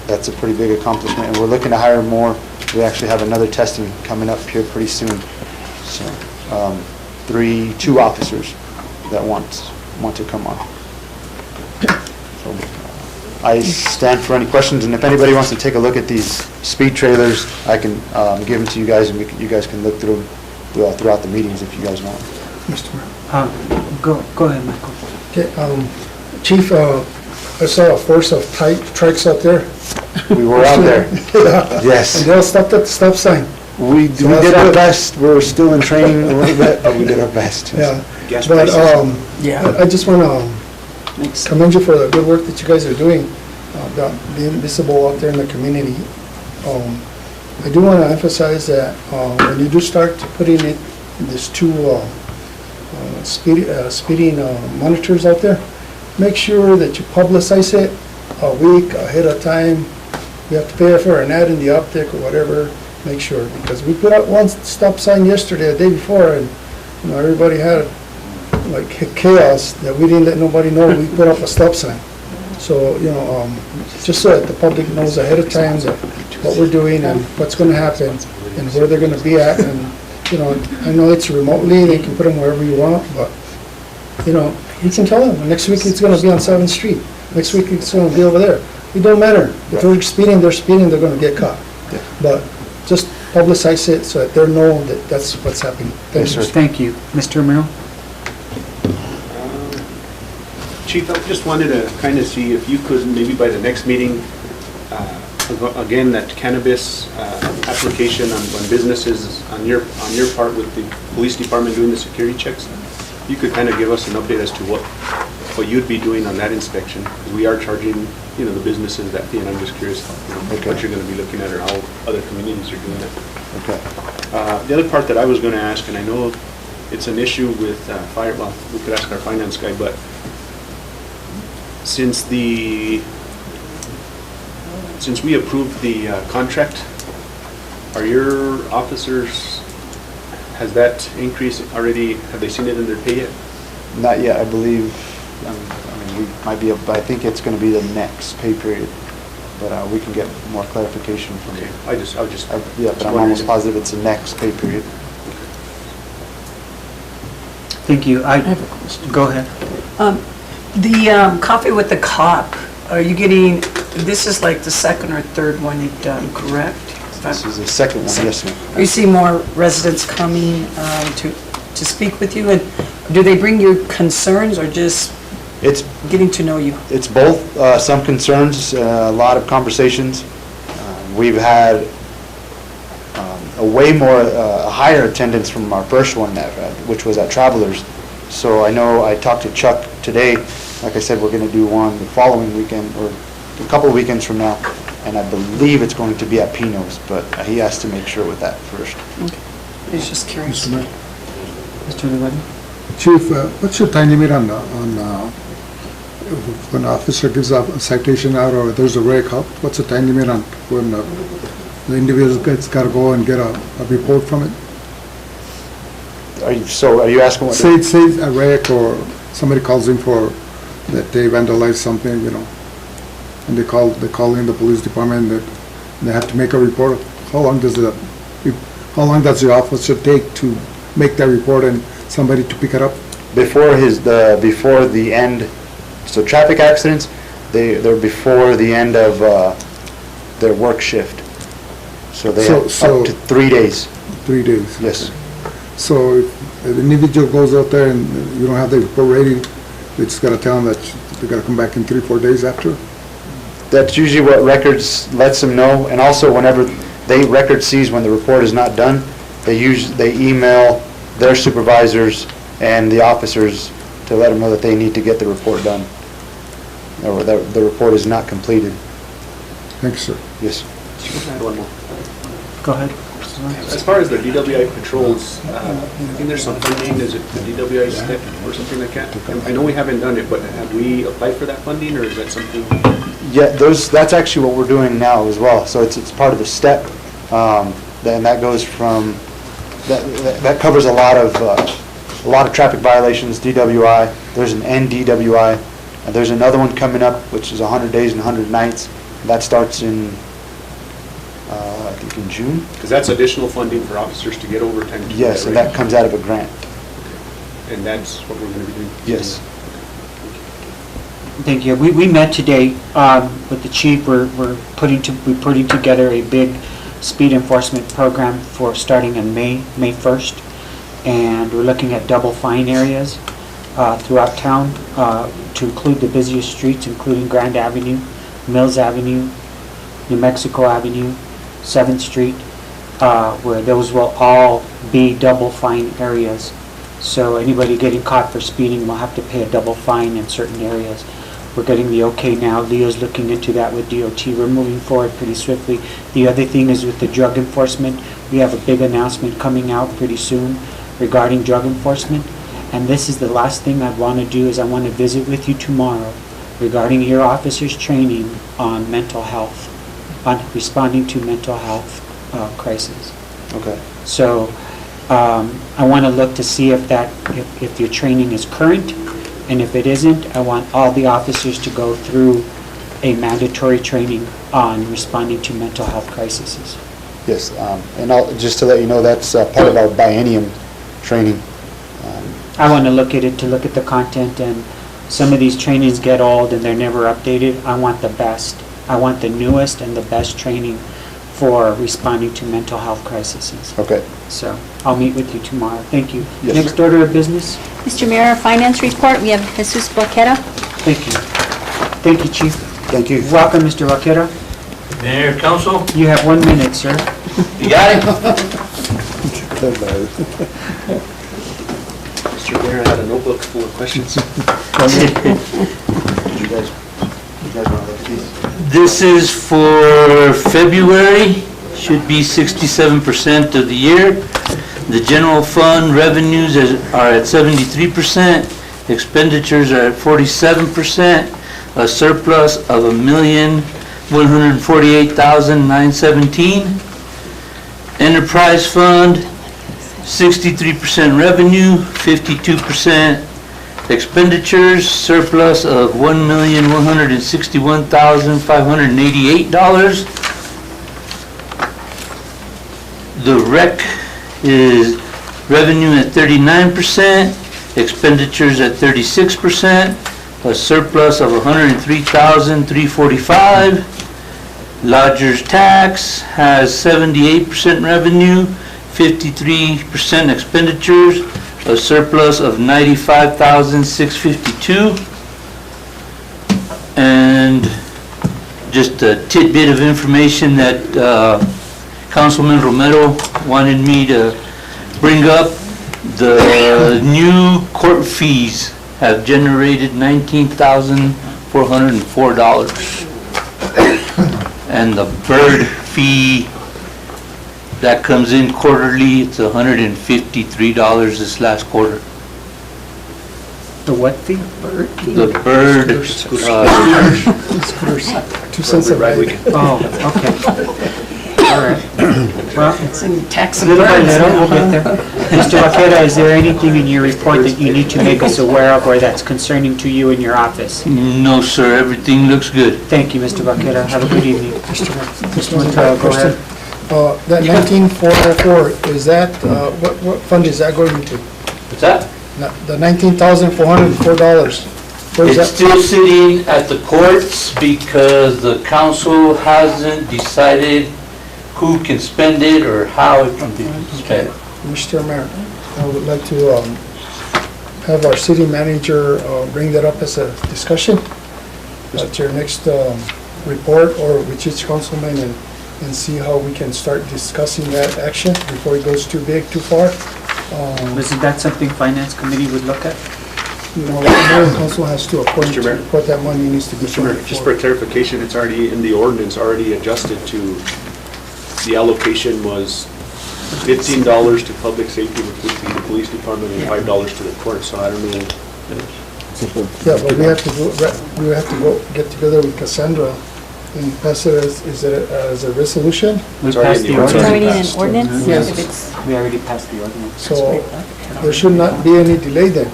that's a pretty big accomplishment, and we're looking to hire more. We actually have another testing coming up here pretty soon. So 2 officers that want to come on. So I stand for any questions, and if anybody wants to take a look at these speed trailers, I can give them to you guys, and you guys can look through them throughout the meetings if you guys want. Mr. Mayor. Go ahead, Michael. Okay, Chief, I saw a force of trikes out there. We were out there. Yes. And they all stopped at the stop sign. We did our best. We're still in training a little bit, but we did our best. Yeah. But I just want to commend you for the good work that you guys are doing, about being visible out there in the community. I do want to emphasize that when you do start putting these 2 speeding monitors out there, make sure that you publicize it a week ahead of time. You have to pay for an ad in the optic or whatever, make sure, because we put out one stop sign yesterday, the day before, and, you know, everybody had like chaos that we didn't let nobody know we put up a stop sign. So, you know, just so that the public knows ahead of time that what we're doing and what's gonna happen and where they're gonna be at, and, you know, I know it's remotely, they can put them wherever you want, but, you know, you can tell them, next week it's gonna be on 7th Street, next week it's gonna be over there. It don't matter. If they're speeding, they're gonna get caught. But just publicize it so that they know that that's what's happening. Thank you. Thank you. Mr. Romero? Chief, I just wanted to kind of see if you could, maybe by the next meeting, again, that cannabis application on businesses, on your part with the police department doing the security checks, you could kind of give us an update as to what you'd be doing on that inspection. Because we are charging, you know, the businesses that fee, and I'm just curious, you know, what you're going to be looking at or how other communities are doing it. Okay. The other part that I was going to ask, and I know it's an issue with fire, well, we could ask our finance guy, but since we approved the contract, are your officers, has that increase already, have they seen it in their pay yet? Not yet, I believe. I mean, we might be able, but I think it's going to be the next pay period. But we can get more clarification from you. Yeah, but I'm almost positive it's the next pay period. Thank you. I have a question. Go ahead. The coffee with the cop, are you getting, this is like the second or third one you've done, correct? This is the second one, yes, ma'am. You see more residents coming to speak with you, and do they bring you concerns or just getting to know you? It's both. Some concerns, a lot of conversations. We've had a way more, a higher attendance from our first one, which was at Travelers. So I know I talked to Chuck today. Like I said, we're going to do one the following weekend, or a couple of weekends from now, and I believe it's going to be at Pino's, but he has to make sure with that first. Okay. He's just curious. Mr. Olivari? Chief, what's your time limit on when an officer gives a citation out or there's a wreck? What's the time limit on when the individual got to go and get a report from it? Are you asking what? Say a wreck or somebody calls in for that they vandalized something, you know, and they call in the police department and they have to make a report. How long does the officer take to make that report and somebody to pick it up? Before the end, so traffic accidents, they're before the end of their work shift. So they have up to 3 days. 3 days. Yes. So if an individual goes out there and you don't have the report ready, they just got to tell them that they got to come back in 3-4 days after? That's usually what records lets them know, and also whenever record sees when the report is not done, they email their supervisors and the officers to let them know that they need to get the report done, or that the report is not completed. Thanks, sir. Yes. One more. Go ahead. As far as the DWI patrols, I think there's some funding, is it the DWI step or something like that? I know we haven't done it, but have we applied for that funding, or is that something? Yeah, that's actually what we're doing now as well. So it's part of the step, and that goes from that covers a lot of traffic violations. DWI. There's an NDWI, and there's another one coming up, which is 100 days and 100 nights. That starts in I think in June. Because that's additional funding for officers to get overtime. Yes, and that comes out of a grant. And that's what we're going to be doing? Yes. Thank you. We met today with the chief. We're putting together a big speed enforcement program for starting in May 1st, and we're looking at double fine areas throughout town to include the busiest streets, including Grand Avenue, Mills Avenue, New Mexico Avenue, 7th Street, where those will all be double fine areas. So anybody getting caught for speeding will have to pay a double fine in certain areas. We're getting the okay now. Leo's looking into that with DOT. We're moving forward pretty swiftly. The other thing is with the drug enforcement. We have a big announcement coming out pretty soon regarding drug enforcement. And this is the last thing I want to do, is I want to visit with you tomorrow regarding your officers' training on mental health, on responding to mental health crises. Okay. So I want to look to see if if your training is current, and if it isn't, I want all the officers to go through a mandatory training on responding to mental health crises. Yes, and just to let you know, that's part of our biennium training. I want to look at it, to look at the content, and some of these trainings get old and they're never updated. I want the best. I want the newest and the best training for responding to mental health crises. Okay. So I'll meet with you tomorrow. Thank you. Yes, Next sir. order of business? Mr. Mayor, our finance report, we have Jesus Vaquera. Thank you. Thank you, Chief. Thank you. Welcome, Mr. Vaquera. Mayor, Council, You have 1 minute, sir. you got it? Mr. Mayor, I had a notebook full of questions. Did you guys want to look at these? This is for February, should be 67% of the year. The general fund revenues are at 73%, expenditures are at 47%, a surplus of $1,148,917. Enterprise fund, 63% revenue, 52% expenditures, surplus of $1,161,588. The rec is revenue at 39%, expenditures at 36%, a surplus of $103,345. Lodgers tax has 78% revenue, 53% expenditures, a surplus of $95,652. And just a tidbit of information that Councilman Romero wanted me to bring up, the new court fees have generated $19,404. And the bird fee that comes in quarterly, it's $153 this last quarter. The what fee? The bird, 2 cents a ride. Oh, okay. All right. Well, It's in tax and little by birds little, now, we'll get huh? there. Mr. Vaquera, is there anything in your report that you need to make us aware of or that's concerning to you in your office? no sir, everything looks good. Thank you, Mr. Vaquera. Have a good evening. Mr. Montoya, go ahead. That 19404, is that, what fund is that going into? What's that? The $19,404, where is It's that? still sitting at the courts because the council hasn't decided who can spend it or how it can be spent. Mr. Mayor, I would like to have our city manager bring that up as a discussion at your next report or with each councilman and see how we can start discussing that action before it goes too big, too far. Isn't that something Finance Committee would look at? No, the mayor and council has to appoint Mr. Mayor. what that money needs to be Mr. Mayor, spent just for. for clarification, it's already in the ordinance, already adjusted to, the allocation was $15 to public safety, which would be the police department, and $5 to the court, so I don't know. Yeah, but we have to go get together with Cassandra and pass it as a resolution. We It's already passed in the the It's already in ordinance. an ordinance? Yes. If it's- We already passed the ordinance. So there should not be any delay then.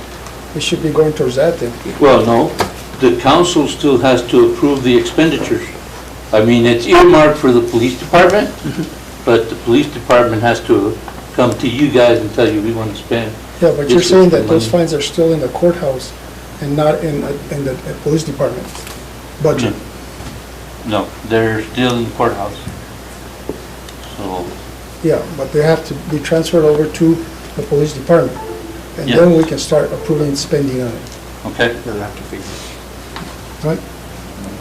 We should be going towards that then. Well, no, the council still has to approve the expenditures. I mean, it's earmarked for the police department, but the police department has to come to you guys and tell you we want to spend. Yeah, but you're This is saying the that those money. fines are still in the courthouse and not in the police department budget. No, they're still in the courthouse. So, Yeah, but they have to be transferred over to the police department. And Yeah. then we can start approving spending on it, okay. right?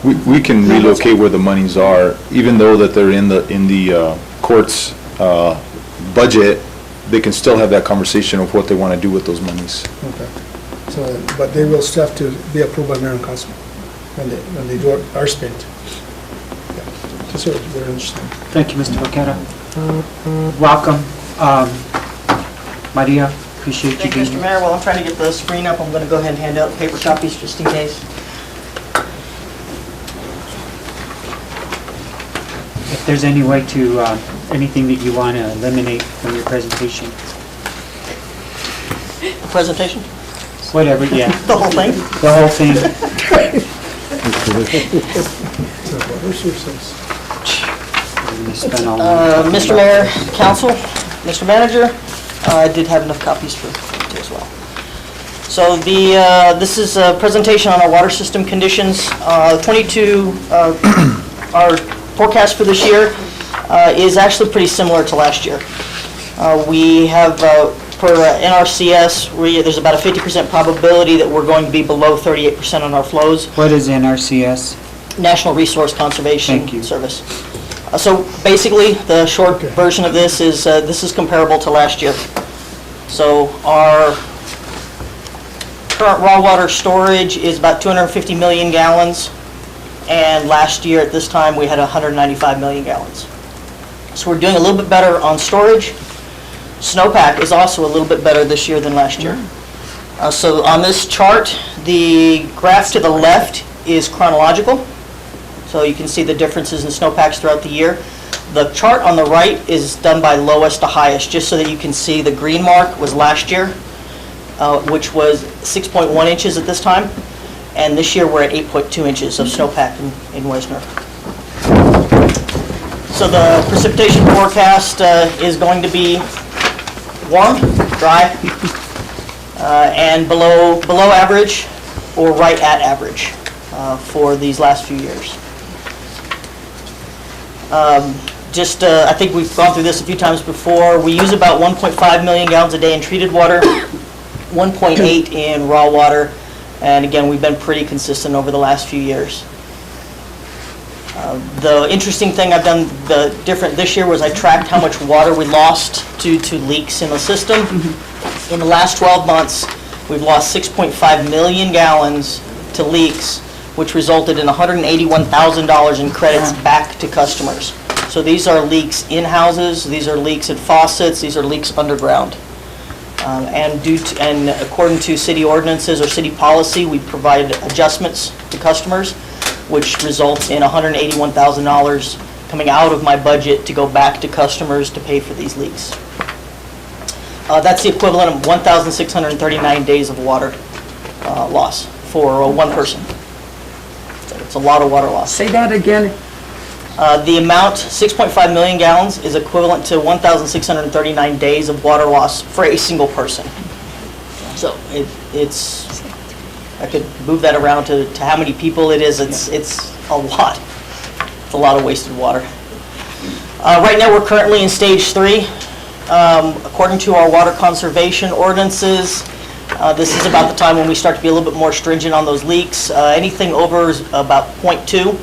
We can relocate where the monies are, even though that they're in the court's budget, they can still have that conversation of what they want to do with those monies. Okay. So, but they will still have to be approved by mayor and council when they are spent. Yeah, just so it's very interesting. Thank you, Mr. Vaquera. Welcome, Maria Appreciate you Thank you, being Mr. here. Mayor. While I'm trying to get the screen up, I'm going to go ahead and hand out paper copies just in case. If there's any way to, anything that you want to eliminate from your presentation, Presentation? whatever, yeah. The whole thing? The whole thing. We spent all night talking Mr. about Mayor, this. Council, Mr. Manager, I did have enough copies for you as well. So this is a presentation on our water system conditions. 22, our forecast for this year is actually pretty similar to last year. We have, per NRCS, there's about a 50% probability that we're going to be below 38% on our flows. What is NRCS? National Resource Conservation Thank you. Service. So basically, the short version of this is comparable to last year. So our current raw water storage is about 250 million gallons, and last year at this time we had 195 million gallons. So we're doing a little bit better on storage. Snowpack is also a little bit better this year than last year. So on this chart, the graph to the left is chronological. So you can see the differences in snowpacks throughout the year. The chart on the right is done by lowest to highest, just so that you can see the green mark was last year, which was 6.1 inches at this time. And this year we're at 8.2 inches of snowpack in Wisner. So the precipitation forecast is going to be warm, dry, and below average or right at average for these last few years. I think we've gone through this a few times before. We use about 1.5 million gallons a day in treated water, 1.8 in raw water, and again, we've been pretty consistent over the last few years. The interesting thing I've done different this year was I tracked how much water we lost due to leaks in the system. In the last 12 months, we've lost 6.5 million gallons to leaks, which resulted in $181,000 in credits back to customers. So these are leaks in houses, these are leaks in faucets, these are leaks underground. And according to city ordinances or city policy, we provide adjustments to customers, which results in $181,000 coming out of my budget to go back to customers to pay for these leaks. That's the equivalent of 1,639 days of water loss for one person. It's a lot of water loss. Say that again. The amount, 6.5 million gallons, is equivalent to 1,639 days of water loss for a single person. So it's, I could move that around to how many people it is. It's a lot. It's a lot of wasted water. Right now, we're currently in stage 3. According to our water conservation ordinances, this is about the time when we start to be a little bit more stringent on those leaks. Anything over about 0.2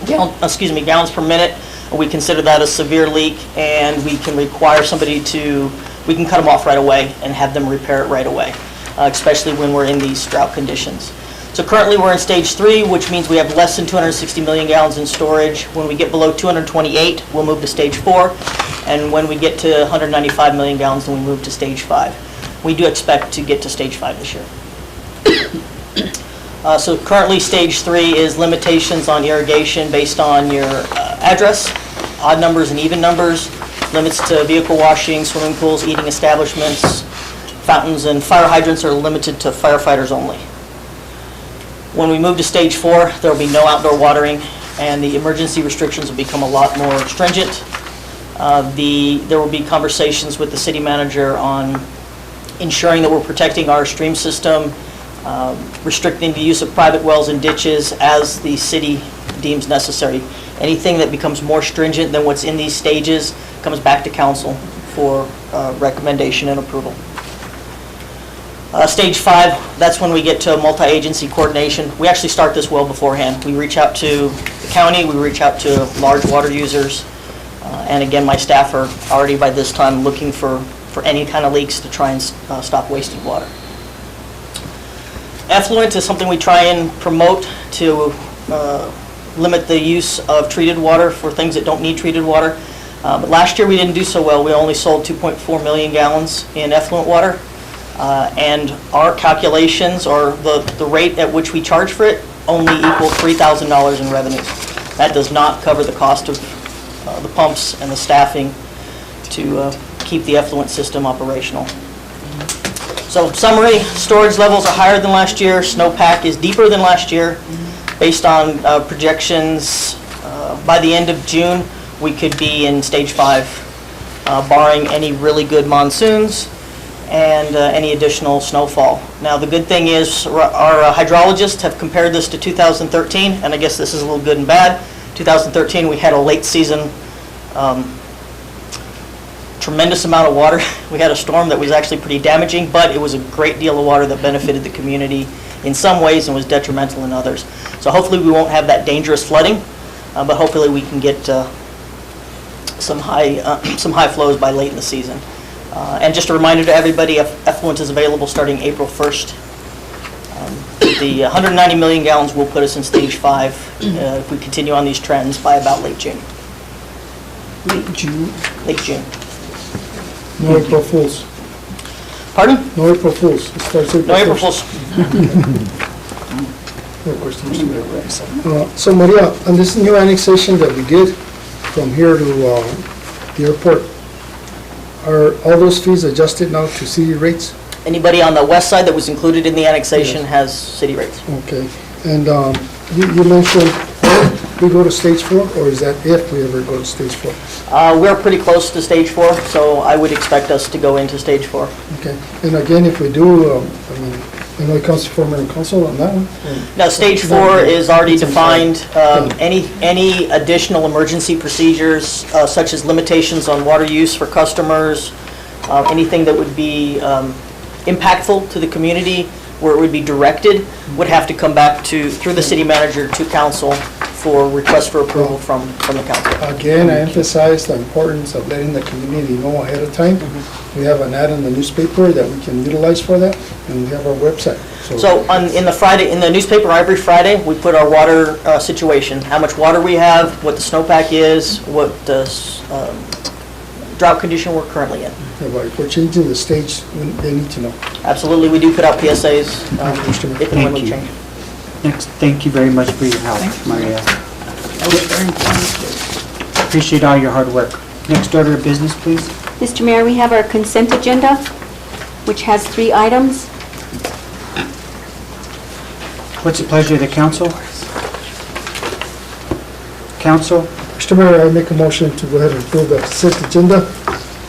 gallons per minute, we consider that a severe leak, and we can require somebody we can cut them off right away and have them repair it right away, especially when we're in these drought conditions. So currently we're in stage 3, which means we have less than 260 million gallons in storage. When we get below 228, we'll move to stage 4, and when we get to 195 million gallons, then we move to stage 5. We do expect to get to stage 5 this year. So currently, stage 3 is limitations on irrigation based on your address, odd numbers and even numbers, limits to vehicle washing, swimming pools, eating establishments, fountains, and fire hydrants are limited to firefighters only. When we move to stage 4, there will be no outdoor watering, and the emergency restrictions will become a lot more stringent. There will be conversations with the city manager on ensuring that we're protecting our stream system, restricting the use of private wells and ditches as the city deems necessary. Anything that becomes more stringent than what's in these stages comes back to council for recommendation and approval. Stage 5, that's when we get to multi-agency coordination. We actually start this well beforehand. We reach out to the county, we reach out to large water users, and again, my staff are already by this time looking for any kind of leaks to try and stop wasting water. Effluent is something we try and promote to limit the use of treated water for things that don't need treated water. But last year we didn't do so well. We only sold 2.4 million gallons in effluent water. And our calculations, or the rate at which we charge for it, only equal $3,000 in revenues. That does not cover the cost of the pumps and the staffing to keep the effluent system operational. So summary, storage levels are higher than last year, snowpack is deeper than last year. Based on projections, by the end of June, we could be in stage 5, barring any really good monsoons and any additional snowfall. Now, the good thing is our hydrologists have compared this to 2013, and I guess this is a little good and bad. 2013, we had a late season tremendous amount of water. We had a storm that was actually pretty damaging, but it was a great deal of water that benefited the community in some ways and was detrimental in others. So hopefully we won't have that dangerous flooding, but hopefully we can get some high flows by late in the season. And just a reminder to everybody, effluent is available starting April 1st. The 190 million gallons will put us in stage 5 if we continue on these trends by about late June. Late June? Late June. No April Fools. Pardon? No April Fools. It starts April No April 1st. Fools. No question, Mr. Mayor. So Maria, on this new annexation that we did from here to the airport, are all those fees adjusted now to city rates? Anybody on the west side that was included in the annexation has city rates. Okay. And you mentioned we go to stage 4, or is that if we ever go to stage 4? We're pretty close to stage 4, so I would expect us to go into stage 4. Okay. And again, if we do, I mean, I know it comes to former and council on that one? Now, stage 4 is already defined. Any additional emergency procedures, such as limitations on water use for customers, anything that would be impactful to the community, where it would be directed, would have to come back through the city manager to council for request for approval from the council. Again, I emphasize the importance of letting the community know ahead of time. We have an ad in the newspaper that we can utilize for that, and we have our website. So in the newspaper every Friday, we put our water situation, how much water we have, what the snowpack is, what the drought condition we're currently in. Yeah, but if we're changing the stage, they need to know. Absolutely, we do put out PSAs if and when we Thank you. change. Next, thank you very much for your help, Maria. Appreciate all your hard work. Next order of business, please. Mr. Mayor, we have our consent agenda, which has 3 items. What's the pleasure of the council? Council? Mr. Mayor, I make a motion to go ahead and approve the consent agenda.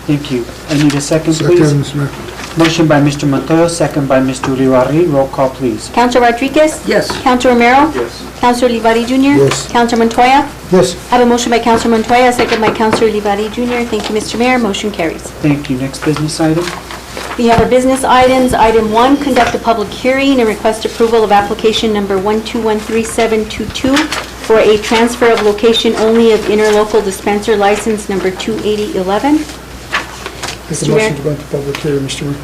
Thank you. I need a second, please. Second, Mr. Mayor. Motion by Mr. Montoya, second by Mr. Uribarri. Roll call, please. Councilor Rodriguez? Yes. Councilor Romero? Yes. Councilor Olivari Jr.? Yes. Councilor Montoya? Yes. I have a motion by Councilor Montoya, second by Councilor Olivari Jr. Thank you, Mr. Mayor. Motion carries. Thank you. Next business item. We have our business items. Item 1, conduct a public hearing and request approval of application number 1213722 for a transfer of location only of interlocal dispenser license number 28011. Make a Mr. Mayor? motion to go into public hearing, Mr. Mayor.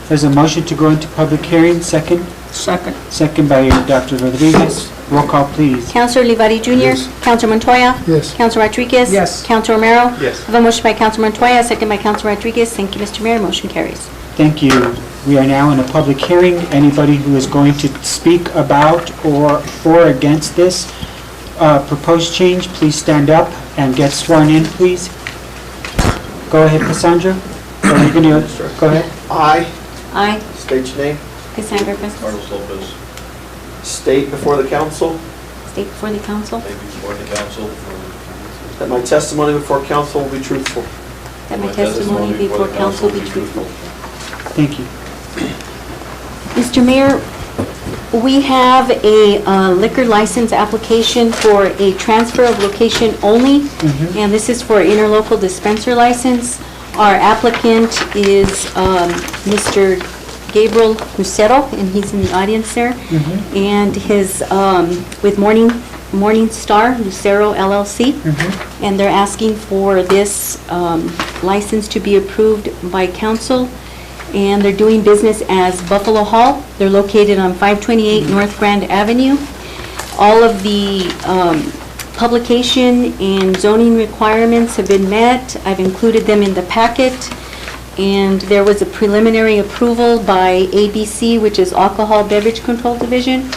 There's a motion to go into public hearing. Second? Second. Second by Dr. Rodriguez. Roll call, please. Councilor Olivari Jr.? Yes. Councilor Montoya? Yes. Councilor Rodriguez? Yes. Councilor Romero? Yes. I have a motion by Councilor Montoya, second by Councilor Rodriguez. Thank you, Mr. Mayor. Motion carries. Thank you. We are now in a public hearing. Anybody who is going to speak about or for against this proposed change, please stand up and get sworn in, please. Go ahead, Cassandra. Are you going to, go ahead. Aye. State your name. Cassandra Preston. Carlos Lopez. State before the council State before the council before the council that my testimony before council will be truthful. that my testimony before council be truthful. Thank you. Mr. Mayor, we have a liquor license application for a transfer of location only, and this is for interlocal dispenser license. Our applicant is Mr. Gabriel Lucero, and he's in the audience there, and his, with Morning Star Lucero LLC, and they're asking for this license to be approved by council, and they're doing business as Buffalo Hall. They're located on 528 North Grand Avenue. All of the publication and zoning requirements have been met. I've included them in the packet. and there was a preliminary approval by ABC, which is Alcohol Beverage Control Division.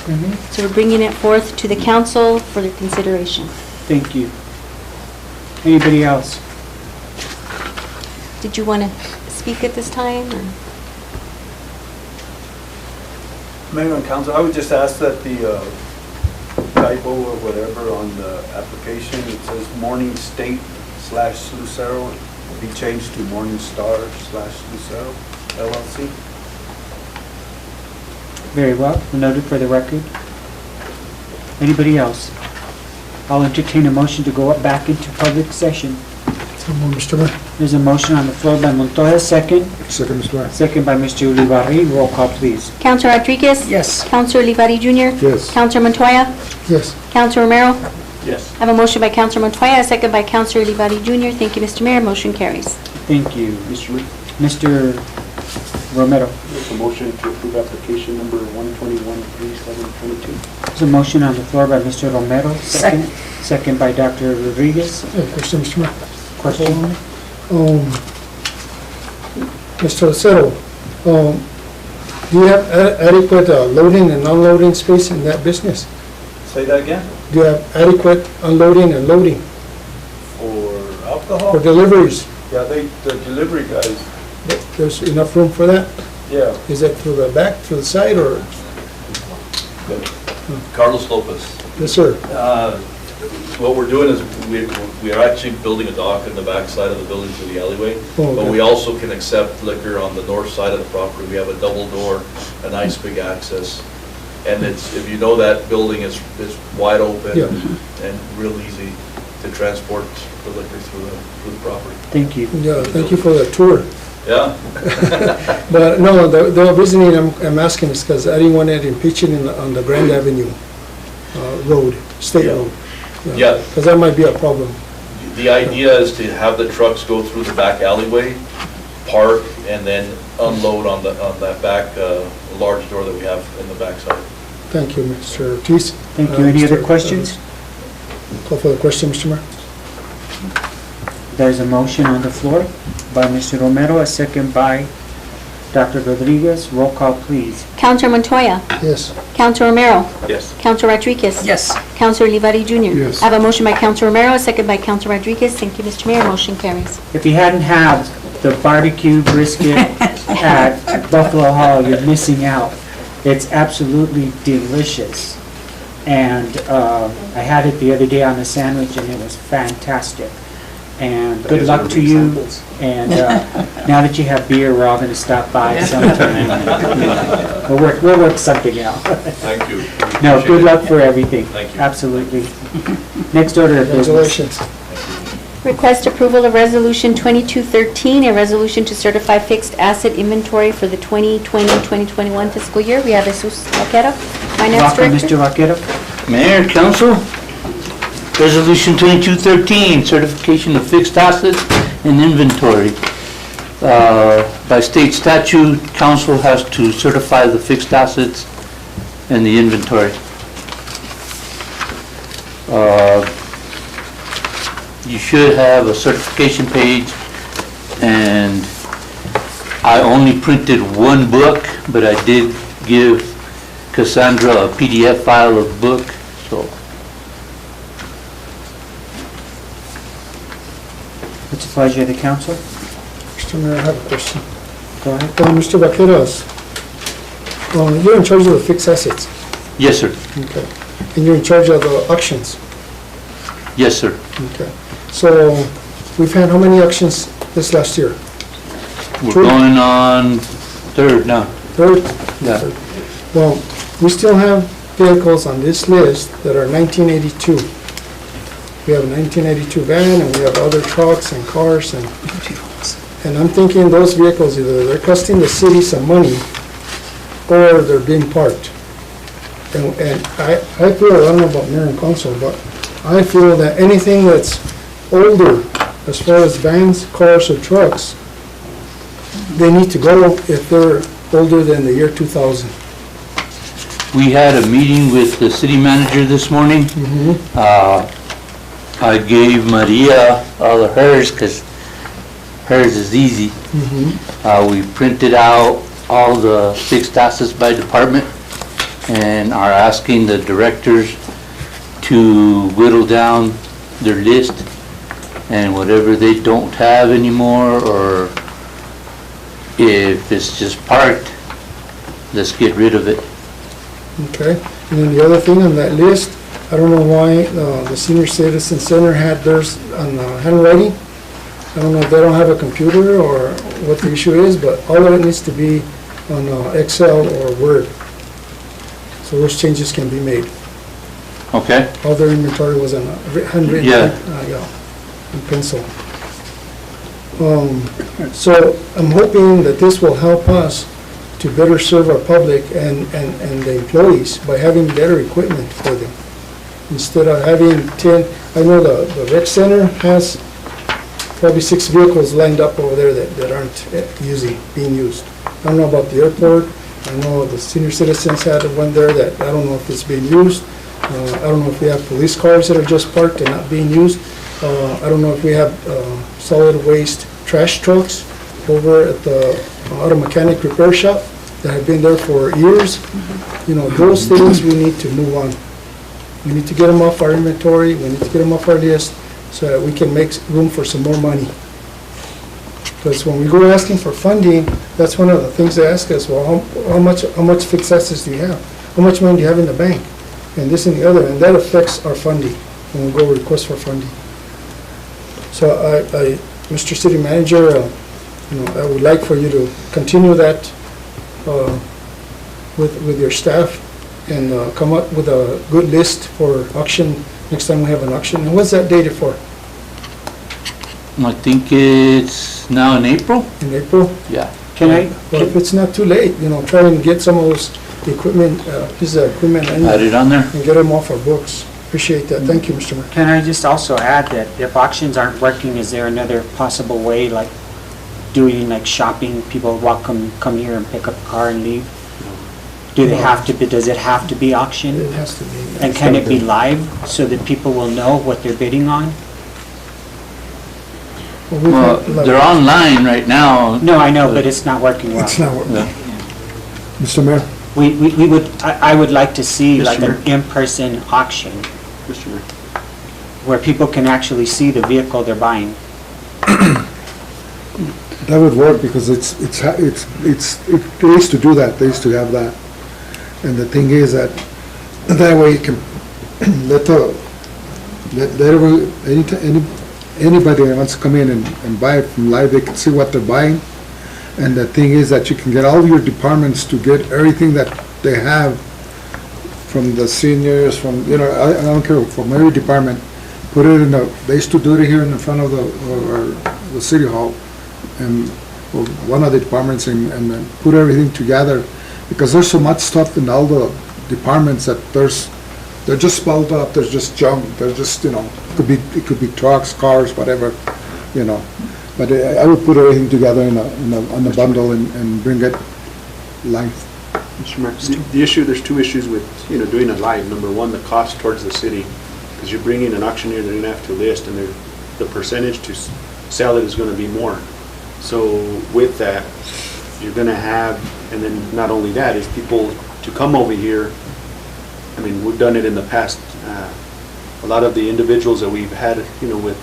So we're bringing it forth to the council for their consideration. Thank you. Anybody else? Did you want to speak at this time? or- Mayor and Council, I would just ask that the typo or whatever on the application, it says Morning State / Lucero, be changed to Morning Star / Lucero LLC. Very well, noted for the record. Anybody else? I'll entertain a motion to go back into public session. So moved, Mr. Mayor. There's a motion on the floor by Montoya, second. Second, Mr. Mayor. Second by Mr. Ulibarri. Roll call, please. Counselor Rodriguez? Yes. Counselor Olivari Jr.? Yes. Counselor Montoya? Yes. Counselor Romero? Yes. I have a motion by Counselor Montoya, a second by Counselor Olivari Jr. Thank you, Mr. Mayor. Motion carries. Thank you, Mr. Romero. Make a motion to approve application number 1213722. There's a motion on the floor by Mr. Romero, second. Second by Dr. Rodriguez. Question, Mr. Mayor. Question? Mr. Lucero, do you have adequate loading and unloading space in that business? Say that again? Do you have adequate unloading and loading For alcohol? for deliveries? Yeah, the delivery guys, There's enough room for that? yeah. Is that through the back, through the side, or? Carlos Lopez. Yes, sir. What we're doing is we are actually building a dock in the back side of the building to the alleyway, Oh, but okay. we also can accept liquor on the north side of the property. We have a double door, a nice big access, and it's, if you know, that building is wide open Yeah. and real easy to transport the liquor through the property. Thank you. Yeah, thank you for the tour. Yeah. But no, the reasoning I'm asking is because I didn't want it impinging on the Grand Avenue road, state road. Yeah. Because that might be a problem. The idea is to have the trucks go through the back alleyway, park, and then unload on that back large door that we have in the backside. Thank you, Mr. Ortiz. Thank you. Any other questions? Call for the question, Mr. Mayor. There's a motion on the floor by Mr. Romero, a second by Dr. Rodriguez. Roll call, please. Counselor Montoya? Yes. Counselor Romero? Yes. Counselor Rodriguez? Yes. Counselor Olivari Jr.? Yes. I have a motion by Counselor Romero, a second by Counselor Rodriguez. Thank you, Mr. Mayor. Motion carries. If you hadn't had the barbecue brisket at Buffalo Hall, you're missing out. It's absolutely delicious. And I had it the other day on a sandwich, and it was fantastic. And good luck to you. And now that you have beer, we're all going to stop by sometime. We'll work something out. Thank you. No, good luck for everything. Thank you. Absolutely. Next order of business. Congratulations. Request approval of Resolution 2213, a resolution to certify fixed asset inventory for the 2020-2021 fiscal year. We have Jesus Vaquero, Finance Welcome, Director. Mr. Vaquero. Mayor, Council, Resolution 2213, certification of fixed assets and inventory. By state statute, council has to certify the fixed assets and the inventory. You should have a certification page, and I only printed one book, but I did give Cassandra a PDF file of the book, so. What's the pleasure of the council? Mr. Mayor, I have a question. Go ahead. Mr. Vaqueros, you're in charge of the fixed assets. Yes, sir. Okay. And you're in charge of the auctions. Yes, sir. Okay. So we've had how many auctions this last year? We're Two? going on third now. Third? Yeah. Well, we still have vehicles on this list that are 1982. We have a 1982 van, and we have other trucks and cars, and I'm thinking those vehicles, either they're costing the city some money, or they're being parked. And I feel, I don't know about mayor and council, but I feel that anything that's older, as far as vans, cars, or trucks, they need to go if they're older than the year 2000. We had a meeting with the city manager this morning. I gave Maria all of hers because hers is easy. We printed out all the fixed assets by department and are asking the directors to whittle down their list, and whatever they don't have anymore, or if it's just parked, let's get rid of it. Okay, and then the other thing on that list, I don't know why the Senior Citizen Center had theirs on handwriting. I don't know if they don't have a computer or what the issue is, but all of it needs to be on Excel or Word. So those changes can be made. Okay. All their inventory was on handwritten. Yeah. In pencil. So I'm hoping that this will help us to better serve our public and the employees by having better equipment for them. Instead of having 10, I know the rec center has probably 6 vehicles lined up over there that aren't being used. I don't know about the airport. I know the senior citizens had one there that I don't know if it's being used. I don't know if we have police cars that are just parked and not being used. I don't know if we have solid waste trash trucks over at the auto mechanic repair shop that have been there for years. You know, those things we need to move on. We need to get them off our inventory. We need to get them off our list so that we can make room for some more money. Because when we go asking for funding, that's one of the things they ask us, well, how much fixed assets do you have? How much money do you have in the bank? And this and the other, and that affects our funding when we go request for funding. So Mr. City Manager, I would like for you to continue that with your staff and come up with a good list for auction next time we have an auction. And what's that dated for? I think it's now in April? In April? Yeah. Well, if it's not too late, try and get some of those equipment, pieces of equipment. Add it on there? And get them off our books. Appreciate that. Thank you, Mr. Mayor. Can I just also add that if auctions aren't working, is there another possible way, like doing like shopping, people come here and pick up a car and leave? Do they have to be, does it have to be auctioned? It has to be. And can it be live so that people will know what they're bidding on? Well, they're online right now. No, I know, but it's not working well. It's not working. Yeah. Mr. Mayor? I would like to see Mr. like an Mayor. in-person auction Mr. Mayor. where people can actually see the vehicle they're buying. That would work because they used to do that. They used to have that. And the thing is that way you can anybody that wants to come in and buy it from live, they can see what they're buying. And the thing is that you can get all your departments to get everything that they have from the seniors, from, I don't care, from every department, put it in they used to do it here in the front of the city hall and one of the departments and then put everything together because there's so much stuff in all the departments that they're just spelled up, there's just junk, they're just, it could be trucks, cars, whatever, But I would put everything together on a bundle and bring it live. Mr. Mayor, the issue, there's 2 issues with, doing it live. Number one, the cost towards the city, because you're bringing an auctioneer, they're gonna have to list, and the percentage to sell it is gonna be more. So with that, you're gonna have, and then not only that, is people to come over here. I mean, we've done it in the past. A lot of the individuals that we've had, with,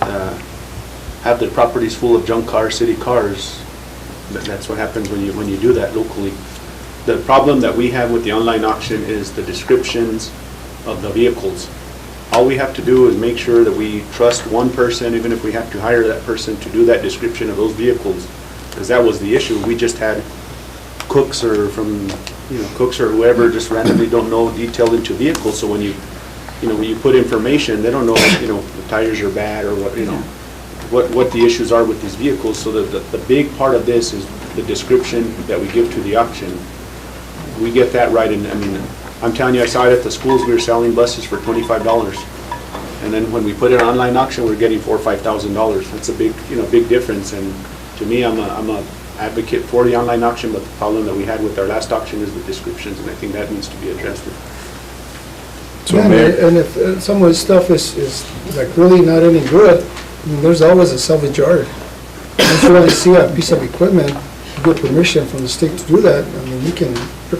have their properties full of junk cars, city cars. That's what happens when you do that locally. The problem that we have with the online auction is the descriptions of the vehicles. All we have to do is make sure that we trust one person, even if we have to hire that person to do that description of those vehicles, because that was the issue. We just had cooks or cooks or whoever just randomly don't know detail into vehicles. So when you put information, they don't know, the tires are bad or what the issues are with these vehicles. So the big part of this is the description that we give to the auction. We get that right, and I'm telling you, I saw it at the schools. We were selling buses for $25, and then when we put it online auction, we're getting $4,000 or $5,000. That's a big difference. And to me, I'm a advocate for the online auction, but the problem that we had with our last auction is the descriptions, and I think that needs to be addressed. So and if some of the stuff is like really not any good, there's always a salvage yard. Once you want to see a piece of equipment, you get permission from the state to do that, I mean, you can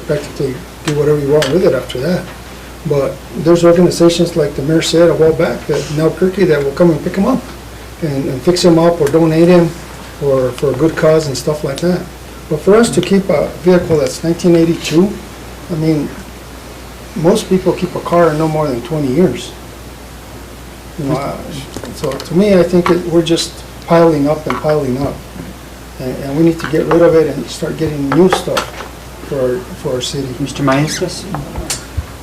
practically do whatever you want with it after that. But there's organizations like the mayor said a while back, that in Albuquerque, that will come and pick them up and fix them up or donate them or for a good cause and stuff like that. But for us to keep a vehicle that's 1982, I mean, most people keep a car no more than 20 years. You know, so to me, I think we're just piling up and piling up. And we need to get rid of it and start getting new stuff for our city. Mr. Maestas?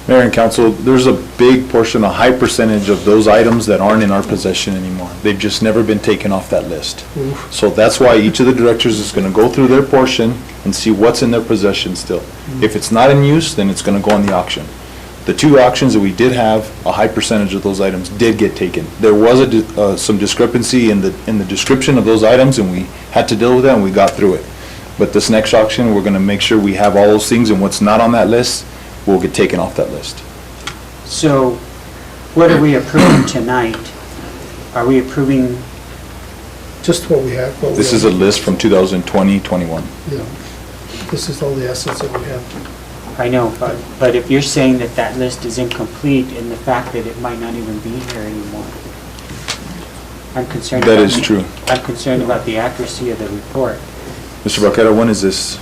Mayor and council, there's a big portion, a high percentage of those items that aren't in our possession anymore. They've just never been taken off that list. Oof. So that's why each of the directors is going to go through their portion and see what's in their possession still. If it's not in use, then it's going to go on the auction. The two auctions that we did have, a high percentage of those items did get taken. There was some discrepancy in the description of those items, and we had to deal with that, and we got through it. But this next auction, we're going to make sure we have all those things, and what's not on that list will get taken off that list. So what are we approving tonight? Are we approving? Just what we have. This is a list from 2020-21. Yeah, this is all the assets that we have. I know, but if you're saying that that list is incomplete in the fact that it might not even be here anymore, I'm concerned. That is true. I'm concerned about the accuracy of the report. Mr. Barqueta, when is this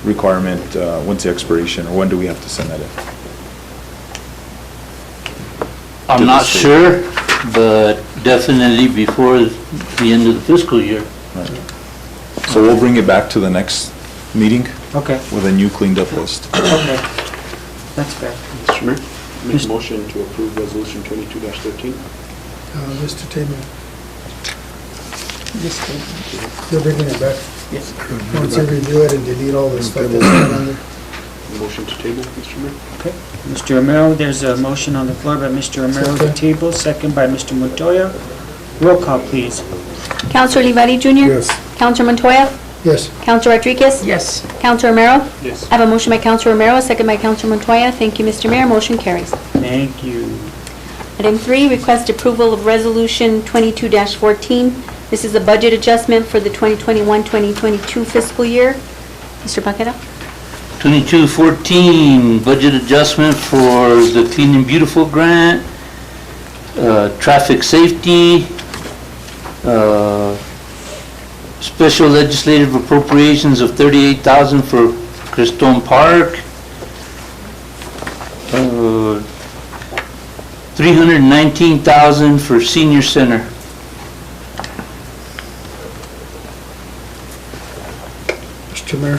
requirement, when's the expiration, or when do we have to send that in? I'm not sure, but definitely before the end of the fiscal year. Right. So we'll bring it back to the next meeting. Okay. With a new cleaned up list. Okay, that's fair. Mr. Mayor, make a motion to approve resolution 22-13. Mr. Taylor. They're bringing it back. Yes. Once they review it and delete all the stuff that's not on there. Motion to table, Mr. Mayor. Okay. Mr. Romero, there's a motion on the floor by Mr. Romero to table, second by Mr. Montoya. Roll call, please. Counselor Olivari Jr.? Yes. Counselor Montoya? Yes. Counselor Rodriguez? Yes. Counselor Romero? Yes. I have a motion by Counselor Romero, second by Counselor Montoya. Thank you, Mr. Mayor. Motion carries. Thank you. Item 3, request approval of Resolution 22-14. This is a budget adjustment for the 2021-2022 fiscal year. Mr. Paqueta? 2214, budget adjustment for the Clean and Beautiful grant, traffic safety, special legislative appropriations of $38,000 for Crestone Park, $319,000 for Senior Center. Mr. Mayor,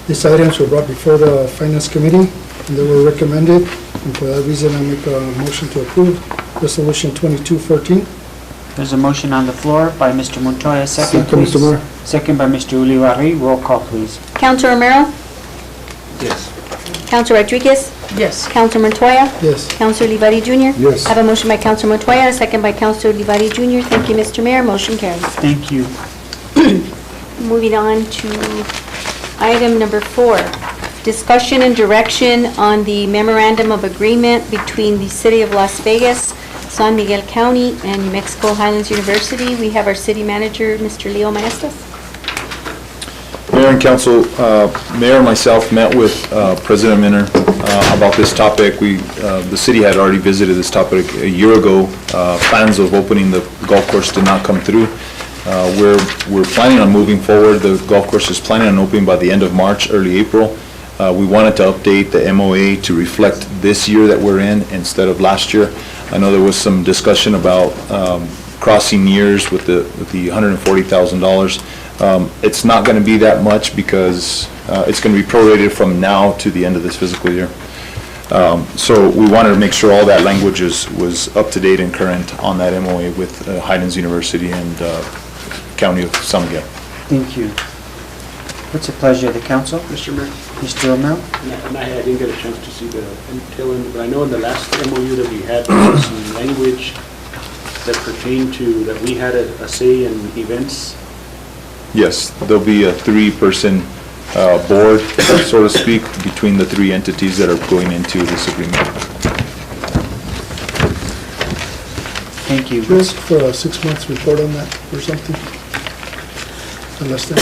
these items were brought before the Finance Committee and they were recommended. And for that reason, I make a motion to approve Resolution 2214. There's a motion on the floor by Mr. Montoya, second, Second, please. Mr. Mayor. Second by Mr. Ulibarri. Roll call, please. Counselor Romero? Yes. Counselor Rodriguez? Yes. Counselor Montoya? Yes. Counselor Olivari Jr.? Yes. I have a motion by Counselor Montoya, a second by Counselor Olivari Jr. Thank you, Mr. Mayor. Motion carries. Thank you. Moving on to item number 4, discussion and direction on the memorandum of agreement between the City of Las Vegas, San Miguel County, and New Mexico Highlands University. We have our city manager, Mr. Leo Maestas. Mayor and council, Mayor and myself met with President Minner about this topic. The city had already visited this topic a year ago. Plans of opening the golf course did not come through. We're planning on moving forward. The golf course is planning on opening by the end of March, early April. We wanted to update the MOA to reflect this year that we're in instead of last year. I know there was some discussion about crossing years with the $140,000. It's not going to be that much because it's going to be prorated from now to the end of this fiscal year. So we wanted to make sure all that language was up to date and current on that MOA with Highlands University and County of San Miguel. Thank you. What's the pleasure of the council? Mr. Mayor. Mr. Romero? And I didn't get a chance to see the tail end, but I know in the last MOU that we had, there was some language that pertained to, that we had a say in events. Yes, there'll be a 3-person board, so to speak, between the 3 entities that are going into this agreement. Thank you. Just for a 6 months report on that or something. less than,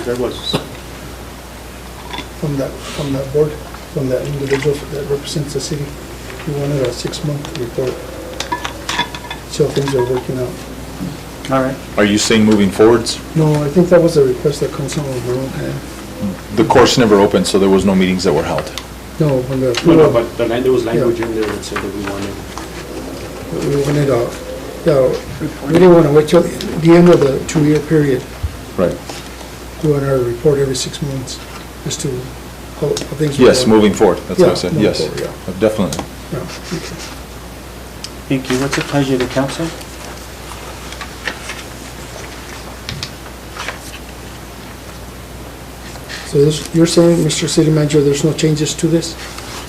There was, from that board, from that individual that represents the city. He wanted a 6-month report. So things are working out. All right. Are you saying moving forwards? No, I think that was a request that Councilman Maroon had. The course never opened, so there was no meetings that were held. No, when the. no, but there was language in there that said that we wanted. We wanted we didn't want to wait till the end of the 2-year period. Right. We want our report every 6 months, as to how things. were Yes, going. moving forward, that's what I said, moving yes. forward, yeah. Definitely. Yeah, okay. Thank you. What's the pleasure of the council? So you're saying, Mr. City Manager, there's no changes to this?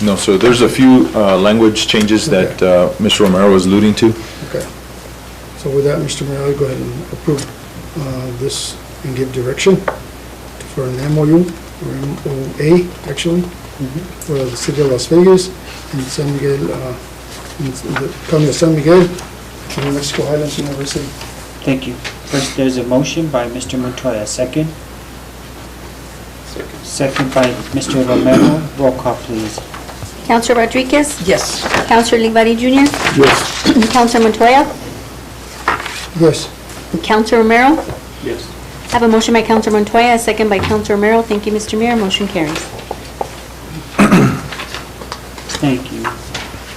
No, so there's a few language changes that Mr. Romero was alluding to. Okay. So with that, Mr. Mayor, I'll go ahead and approve this and give direction for an MOU, or MOA, actually, for the city of Las Vegas and San Miguel, in the county of San Miguel, and New Mexico Highlands University. Thank you. First, there's a motion by Mr. Montoya. Second? Second by Mr. Romero. Roll call, please. Counselor Rodriguez? Yes. Counselor Olivari Jr.? Yes. Counselor Montoya? Yes. Counselor Romero? Yes. I have a motion by Counselor Montoya, a second by Counselor Romero. Thank you, Mr. Mayor. Motion carries. Thank you.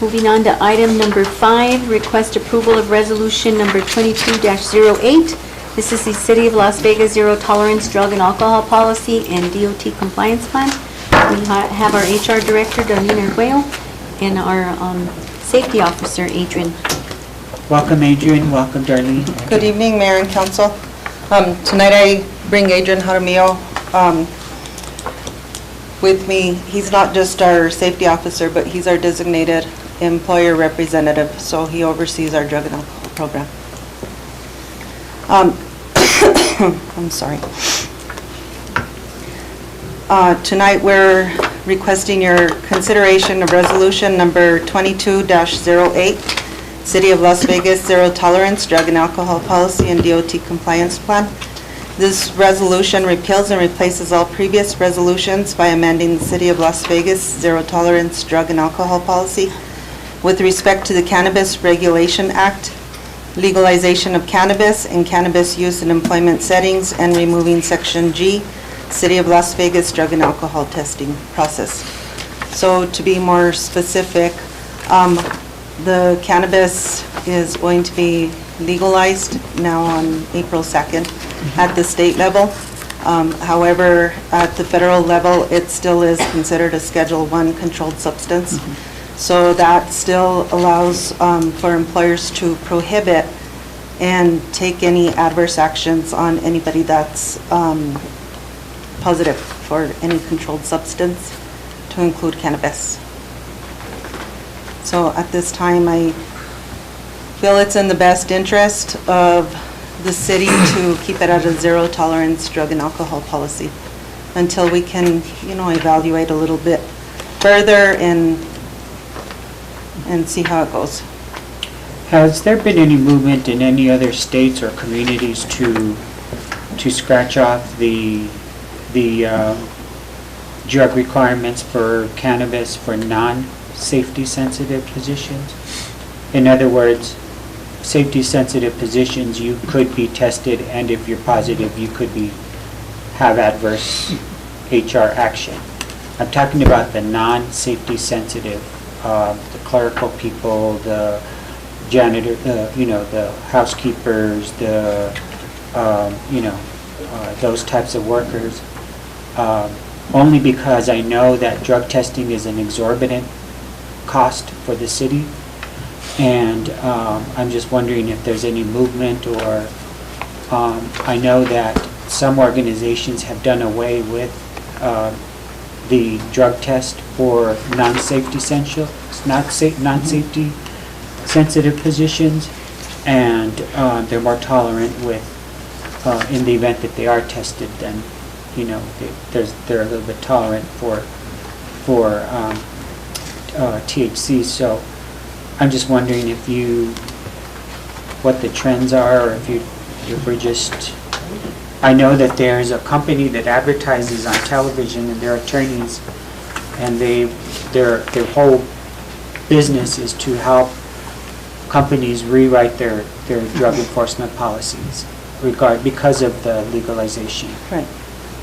Moving on to item number 5, request approval of resolution number 22-08. This is the City of Las Vegas Zero Tolerance Drug and Alcohol Policy and DOT Compliance Plan. We have our HR Director, Darlene Arguello, and our Safety Officer, Adrian. Welcome, Adrian. Welcome, Darlene. Good evening, Mayor and Council. Tonight I bring Adrian Jaramillo with me. He's not just our safety officer, but he's our designated employer representative, so he oversees our drug and alcohol program. I'm sorry. Tonight we're requesting your consideration of resolution number 22-08, City of Las Vegas Zero Tolerance Drug and Alcohol Policy and DOT Compliance Plan. This resolution repeals and replaces all previous resolutions by amending the City of Las Vegas Zero Tolerance Drug and Alcohol Policy with respect to the Cannabis Regulation Act, legalization of cannabis and cannabis use in employment settings, and removing Section G, City of Las Vegas Drug and Alcohol Testing Process. So to be more specific, the cannabis is going to be legalized now on April 2nd at the state level. However, at the federal level, it still is considered a Schedule I controlled substance. So that still allows for employers to prohibit and take any adverse actions on anybody that's positive for any controlled substance, to include cannabis. So at this time, I feel it's in the best interest of the city to keep it at a zero tolerance drug and alcohol policy until we can, evaluate a little bit further and see how it goes. Has there been any movement in any other states or communities to scratch off the drug requirements for cannabis for non-safety sensitive positions? In other words, safety sensitive positions, you could be tested, and if you're positive, you could have adverse HR action. I'm talking about the non-safety sensitive, the clerical people, the janitor, the housekeepers, those types of workers. Only because I know that drug testing is an exorbitant cost for the city, and I'm just wondering if there's any movement, or I know that some organizations have done away with the drug test for non-safety sensitive positions, and they're more tolerant with, in the event that they are tested, then they're a little bit tolerant for THC. So I'm just wondering what the trends are, or if we're just I know that there's a company that advertises on television, and they're attorneys, and their whole business is to help companies rewrite their drug enforcement policies because of the legalization. Right.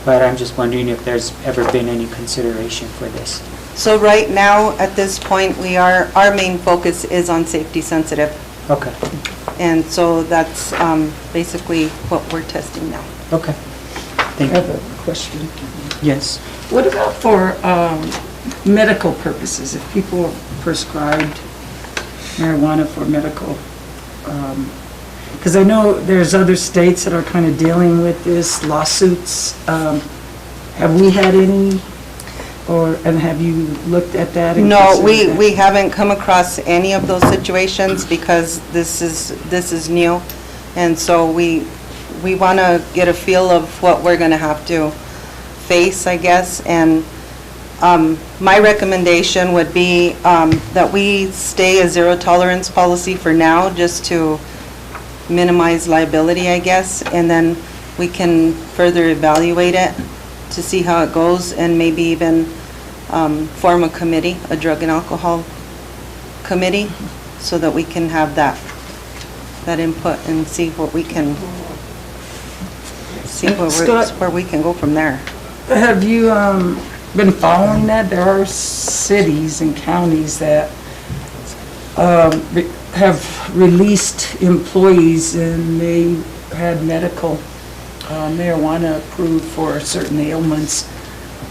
But I'm just wondering if there's ever been any consideration for this. So right now, at this point, our main focus is on safety sensitive. Okay. And so that's basically what we're testing now. Okay. Thank I you. have a question. Yes. What about for medical purposes? If people are prescribed marijuana for medical, because I know there's other states that are kind of dealing with this, lawsuits. Have we had any, and have you looked at that? and No, considered that? we haven't come across any of those situations because this is new. And so we want to get a feel of what we're going to have to face, I guess. And my recommendation would be that we stay a zero tolerance policy for now, just to minimize liability, I guess. And then we can further evaluate it to see how it goes, and maybe even form a committee, a drug and alcohol committee, so that we can have that input and see what we can, Scott, where we can go from there. Have you been following that? There are cities and counties that have released employees, and they had medical marijuana approved for certain ailments,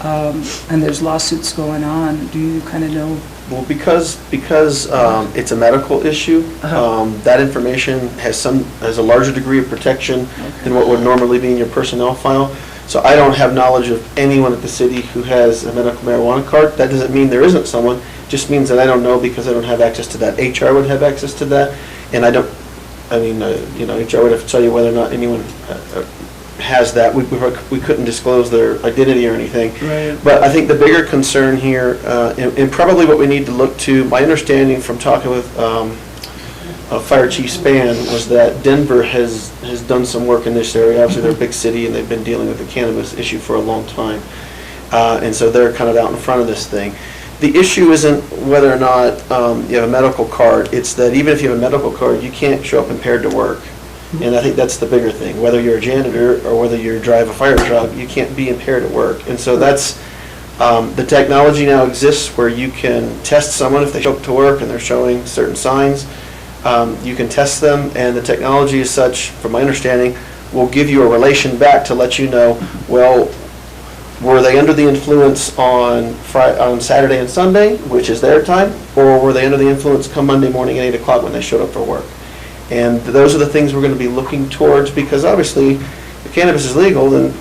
and there's lawsuits going on. Do you kind of know? Well, because it's a medical issue, that information has a larger degree of protection than what would normally be in your personnel file. So I don't have knowledge of anyone at the city who has a medical marijuana card. That doesn't mean there isn't someone, just means that I don't know because I don't have access to that. HR would have access to that, and HR would have to tell you whether or not anyone has that. We couldn't disclose their identity or anything. Right. But I think the bigger concern here, and probably what we need to look to, my understanding from talking with Fire Chief Span, was that Denver has done some work in this area. Obviously, they're a big city, and they've been dealing with the cannabis issue for a long time. And so they're kind of out in front of this thing. The issue isn't whether or not you have a medical card. It's that even if you have a medical card, you can't show up impaired to work. And I think that's the bigger thing. Whether you're a janitor or whether you drive a fire truck, you can't be impaired at work. And so that's, the technology now exists where you can test someone if they show up to work and they're showing certain signs. You can test them, and the technology is such, from my understanding, will give you a relation back to let you know, well, were they under the influence on Saturday and Sunday, which is their time, or were they under the influence come Monday morning at 8 o'clock when they showed up for work? And those are the things we're going to be looking towards, because obviously, if cannabis is legal, then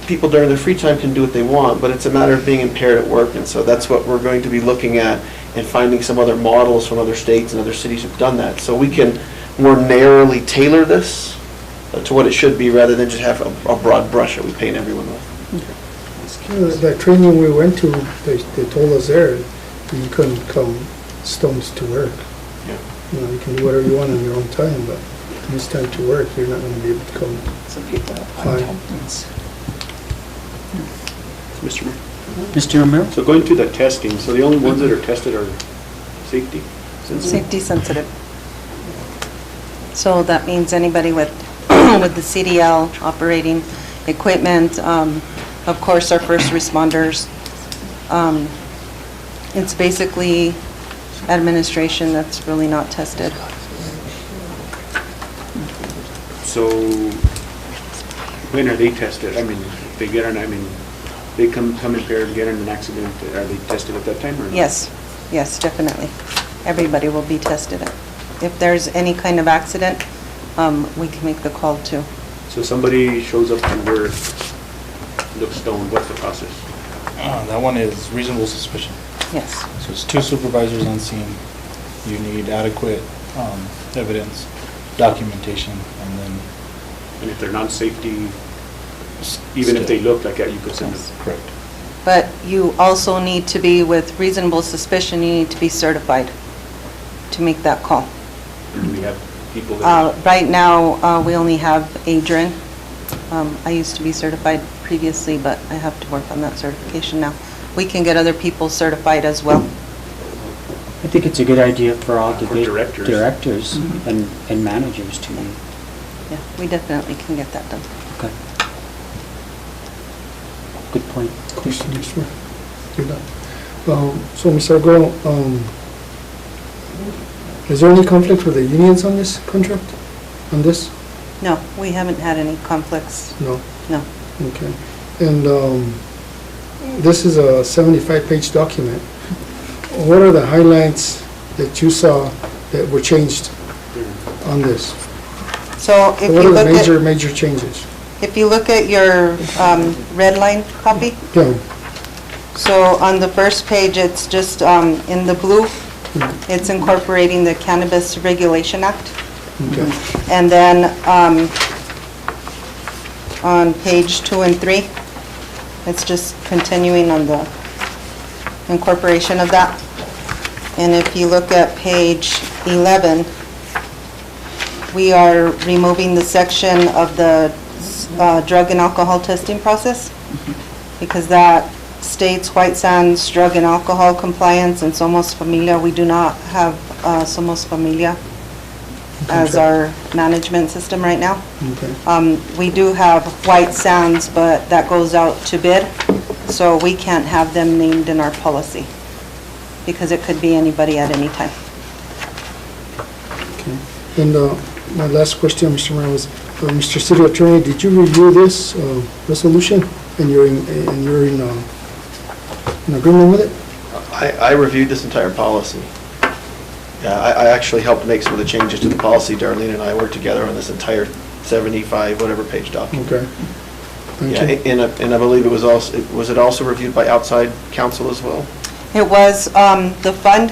people during their free time can do what they want, but it's a matter of being impaired at work, and so that's what we're going to be looking at and finding some other models from other states and other cities who've done that. So we can more narrowly tailor this to what it should be, rather than just have a broad brush that we paint everyone with. The training we went to, they told us there, you couldn't come stones to work. Yeah. You know, you can do whatever you want on your own time, but when it's time to work, you're not going to be able to come. Some people have Fine. contacts. Mr. Mayor. Mr. Romero? So going to the testing, so the only ones that are tested are safety? Safety sensitive. So that means anybody with the CDL operating equipment, of course, our first responders. It's basically administration that's really not tested. So when are they tested? I mean, if they get they come impaired, get in an accident, are they tested at that time or not? Yes, definitely. Everybody will be tested. If there's any kind of accident, we can make the call too. So somebody shows up to work, looks stoned, what's the process? That one is reasonable suspicion. Yes. So it's 2 supervisors on scene. You need adequate evidence, documentation, and then... And if they're non-safety, even if they look like that, you could send them? Correct. But you also need to be, with reasonable suspicion, you need to be certified to make that call. Or do we have people that... Right now, we only have Adrian, I used to be certified previously, but I have to work on that certification now. We can get other people certified as well. I think it's a good idea for all the For big directors. directors and managers to. Yeah, we definitely can get that done. Okay. Good point. Question, yes, sir. Do that. So, Mr. Aguero, is there any conflict with the unions on this contract, on this? No, we haven't had any conflicts. No? No. Okay. And this is a 75-page document. What are the highlights that you saw that were changed on this? So if What you are the look at, major changes? if you look at your red line copy, Yeah. so on the first page, it's just in the blue, it's incorporating the Cannabis Regulation Act. Okay. And then on page 2 and 3, it's just continuing on the incorporation of that. And if you look at page 11, we are removing the section of the drug and alcohol testing process, because that states White Sands drug and alcohol compliance and Somos Familia. We do not have Somos Familia as our management system right now. Okay. We do have White Sands, but that goes out to bid, so we can't have them named in our policy, because it could be anybody at any time. Okay. And my last question, Mr. Mayor, was, Mr. City Attorney, did you review this resolution, and you're in agreement with it? I reviewed this entire policy. Yeah, I actually helped make some of the changes to the policy. Darlene and I worked together on this entire 75, whatever page document. Okay. Thank Yeah, you. and I believe it was it also reviewed by outside counsel as well? It was the fund,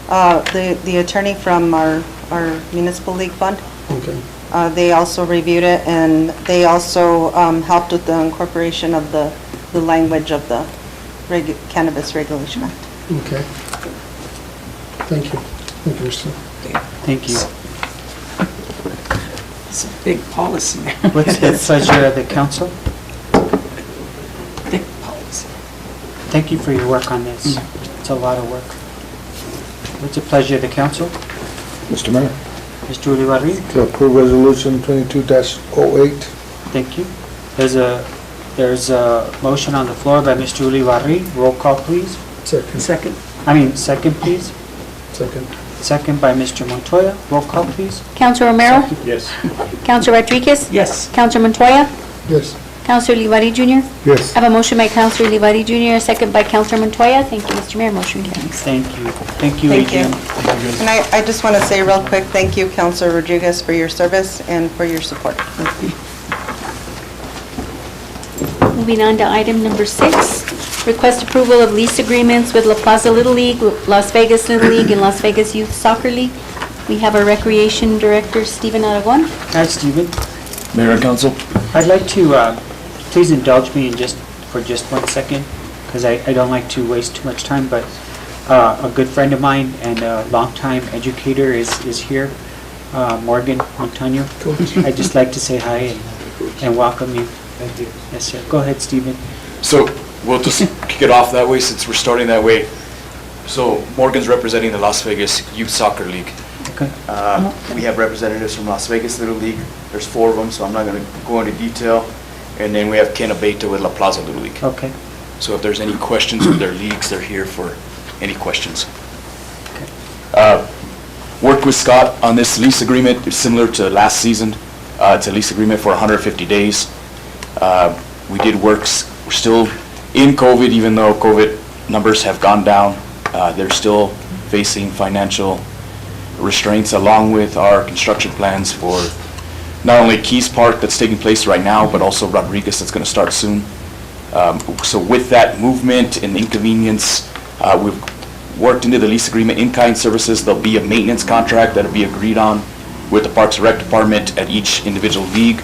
the attorney from our municipal league fund. Okay. They also reviewed it, and they also helped with the incorporation of the language of the Cannabis Regulation Act. Okay. Thank you. Thank you, Mr. Thank you. It's a big policy. What's the pleasure of the council? Big policy. Thank you for your work on this. It's a lot of work. What's the pleasure of the council? Mr. Mayor, Mr. Ulibarri? to approve resolution 22-08. Thank you. There's a motion on the floor by Mr. Ulibarri. Roll call, please. Second. Second. Second, please. Second. Second by Mr. Montoya. Roll call, please. Councilor Romero? Yes. Councilor Rodriguez? Yes. Councilor Montoya? Yes. Councilor Olivari Jr.? Yes. I have a motion by Councilor Olivari Jr., a second by Councilor Montoya. Thank you, Mr. Mayor. Motion carries. Thank you. Thank you Thank you. again. And I just want to say real quick, thank you, Councilor Rodriguez, for your service and for your support. Moving on to item number 6, request approval of lease agreements with La Plaza Little League, Las Vegas Little League, and Las Vegas Youth Soccer League. We have our Recreation Director, Stephen Aragon. Hi, Stephen. Mayor and Council. I'd like to, please indulge me in for just 1 second, because I don't like to waste too much time, but a good friend of mine and a longtime educator is here, Morgan Montaño. I'd just like to say hi and welcome you. Thank you. Yes, sir. Go ahead, Stephen. So we'll just kick it off that way since we're starting that way. So Morgan's representing the Las Vegas Youth Soccer League. Okay. We have representatives from Las Vegas Little League. There's 4 of them, so I'm not going to go into detail. And then we have Ken Abeta with La Plaza Little League. Okay. So if there's any questions with their leagues, they're here for any questions. Worked with Scott on this lease agreement. It's similar to last season. It's a lease agreement for 150 days. We did works. We're still in COVID, even though COVID numbers have gone down. They're still facing financial restraints along with our construction plans for not only Keys Park that's taking place right now, but also Rodriguez that's going to start soon. So with that movement and inconvenience, we've worked into the lease agreement in-kind services. There'll be a maintenance contract that'll be agreed on with the Parks and Rec Department at each individual league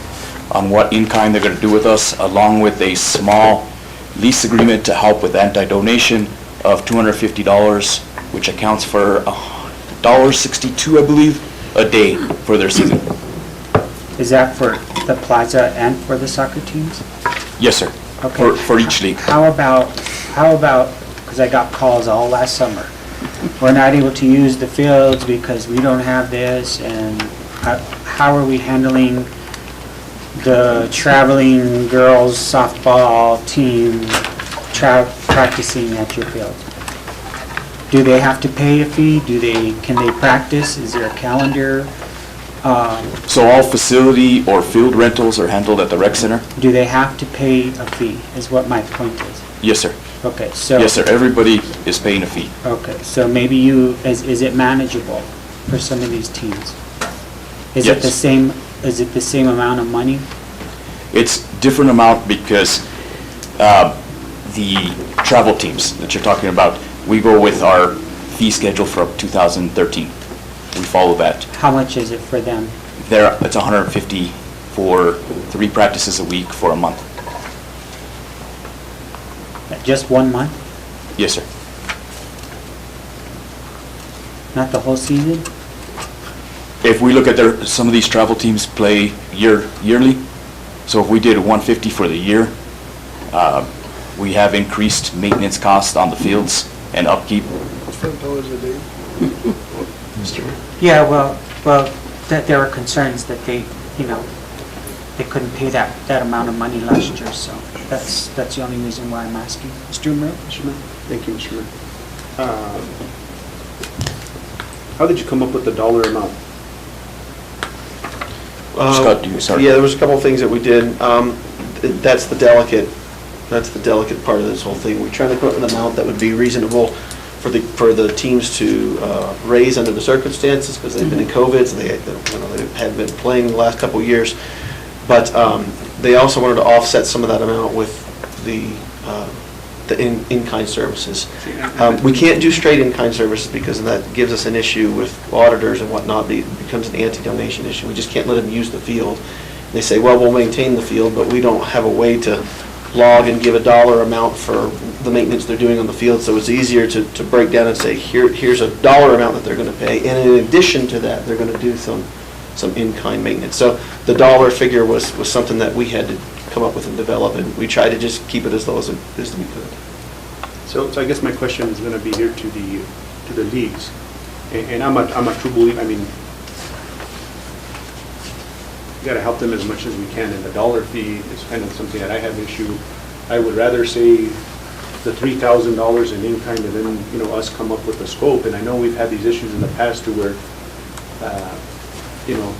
on what in-kind they're going to do with us, along with a small lease agreement to help with anti-donation of $250, which accounts for $1.62, I believe, a day for their season. Is that for the Plaza and for the soccer teams? Yes, sir. Okay. For each league. How about, because I got calls all last summer, we're not able to use the fields because we don't have this, and how are we handling the traveling girls softball team practicing at your field? Do they have to pay a fee? Can they practice? Is there a calendar? So all facility or field rentals are handled at the rec center? Do they have to pay a fee, is what my point is. Yes, sir. Okay, so. Yes, sir. Everybody is paying a fee. Okay, so maybe is it manageable for some of these teams? Is it the same amount of money? It's different amount because the travel teams that you're talking about, we go with our fee schedule for 2013. We follow that. How much is it for them? It's $150 for 3 practices a week for a month. Just 1 month? Yes, sir. Not the whole season? If we look at some of these travel teams play yearly. So if we did $150 for the year, we have increased maintenance costs on the fields and upkeep. $5 a day. Yeah, well, that there were concerns that they couldn't pay that amount of money last year, so that's the only reason why I'm asking. Mr. Merrill? Thank you, Mr. Mayor. How did you come up with the dollar amount? Sorry. Yeah, there was a couple of things that we did. That's the delicate part of this whole thing. We're trying to come up with an amount that would be reasonable for the teams to raise under the circumstances, because they've been in COVID, so they hadn't been playing the last couple of years. But they also wanted to offset some of that amount with the in-kind services. We can't do straight in-kind services because that gives us an issue with auditors and whatnot. It becomes an anti-donation issue. We just can't let them use the field. They say, well, we'll maintain the field, but we don't have a way to log and give a dollar amount for the maintenance they're doing on the field. So it's easier to break down and say, here's a dollar amount that they're going to pay. And in addition to that, they're going to do some in-kind maintenance. So the dollar figure was something that we had to come up with and develop, and we tried to just keep it as low as we could. So I guess my question is going to be here to the leagues, and I'm a true believer. I mean, you got to help them as much as we can, and the dollar fee is kind of something that I have issue. I would rather say the $3,000 in kind, and then us come up with the scope. And I know we've had these issues in the past to where the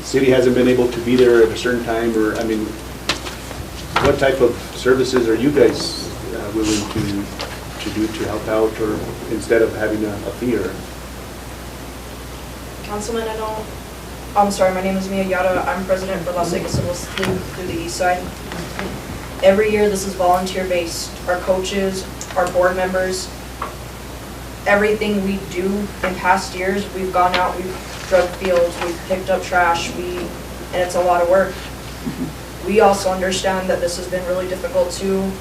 city hasn't been able to be there at a certain time, or I mean, what type of services are you guys willing to do to help out, or instead of having a fee? Or Councilman, I'm sorry, my name is Mia Yada. I'm president for Las Vegas Civil League through the east side. Every year this is volunteer based. Our coaches, our board members, everything we do in past years, we've gone out, we've drug fields, we've picked up trash, and it's a lot of work. We also understand that this has been really difficult too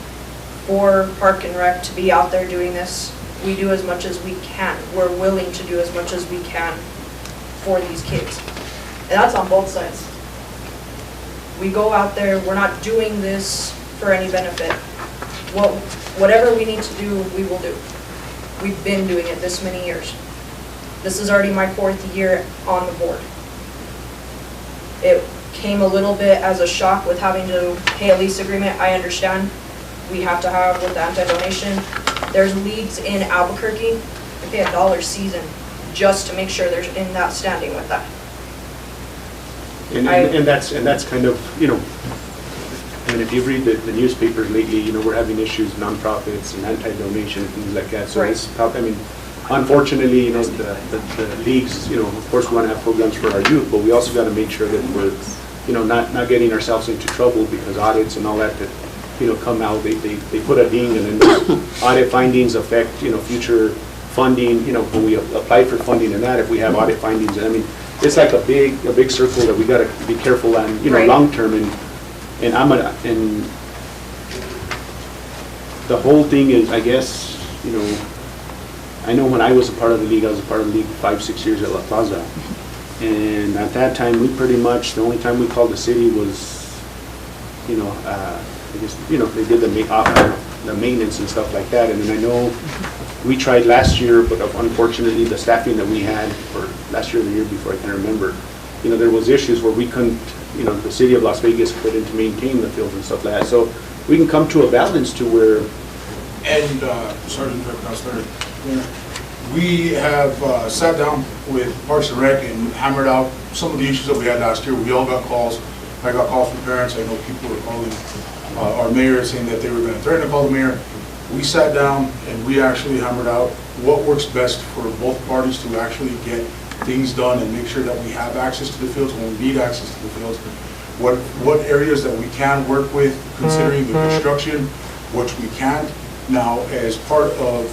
for Park and Rec to be out there doing this. We do as much as we can. We're willing to do as much as we can for these kids. And that's on both sides. We go out there, we're not doing this for any benefit. Whatever we need to do, we will do. We've been doing it this many years. This is already my 4th year on the board. It came a little bit as a shock with having to pay a lease agreement. I understand we have to have with the anti-donation. There's leagues in Albuquerque that pay $1 season just to make sure they're in that standing with that. and that's kind of, and if you read the newspapers lately, we're having issues, nonprofits and anti-donation and things like that. So right. it's, I mean, unfortunately, the leagues, of course we want to have programs for our youth, but we also got to make sure that we're, not getting ourselves into trouble because audits and all that come out, they put a ding, and then those audit findings affect, future funding, when we apply for funding and that, if we have audit findings, I mean, it's like a big circle that we got to be careful on, right. long term, and the whole thing is, I guess, I know when I was a part of the league, I was a part of the league 5-6 years at La Plaza, And at that time, we pretty much, the only time we called the city was, I guess, they did the maintenance and stuff like that. And then I know we tried last year, but unfortunately, the staffing that we had for last year or the year before, I can't remember, there was issues where we couldn't, the city of Las Vegas couldn't maintain the fields and stuff like that. So we can come to a balance to where. And, sorry to interrupt, Councilor, we have sat down with Parks and Rec and hammered out some of the issues that we had last year. We all got calls. I got calls from parents. I know people were calling our mayor saying that they were going to threaten to call the mayor. We sat down and we actually hammered out what works best for both parties to actually get things done and make sure that we have access to the fields when we need access to the fields. What areas that we can work with, considering the construction, which we can't. Now, as part of,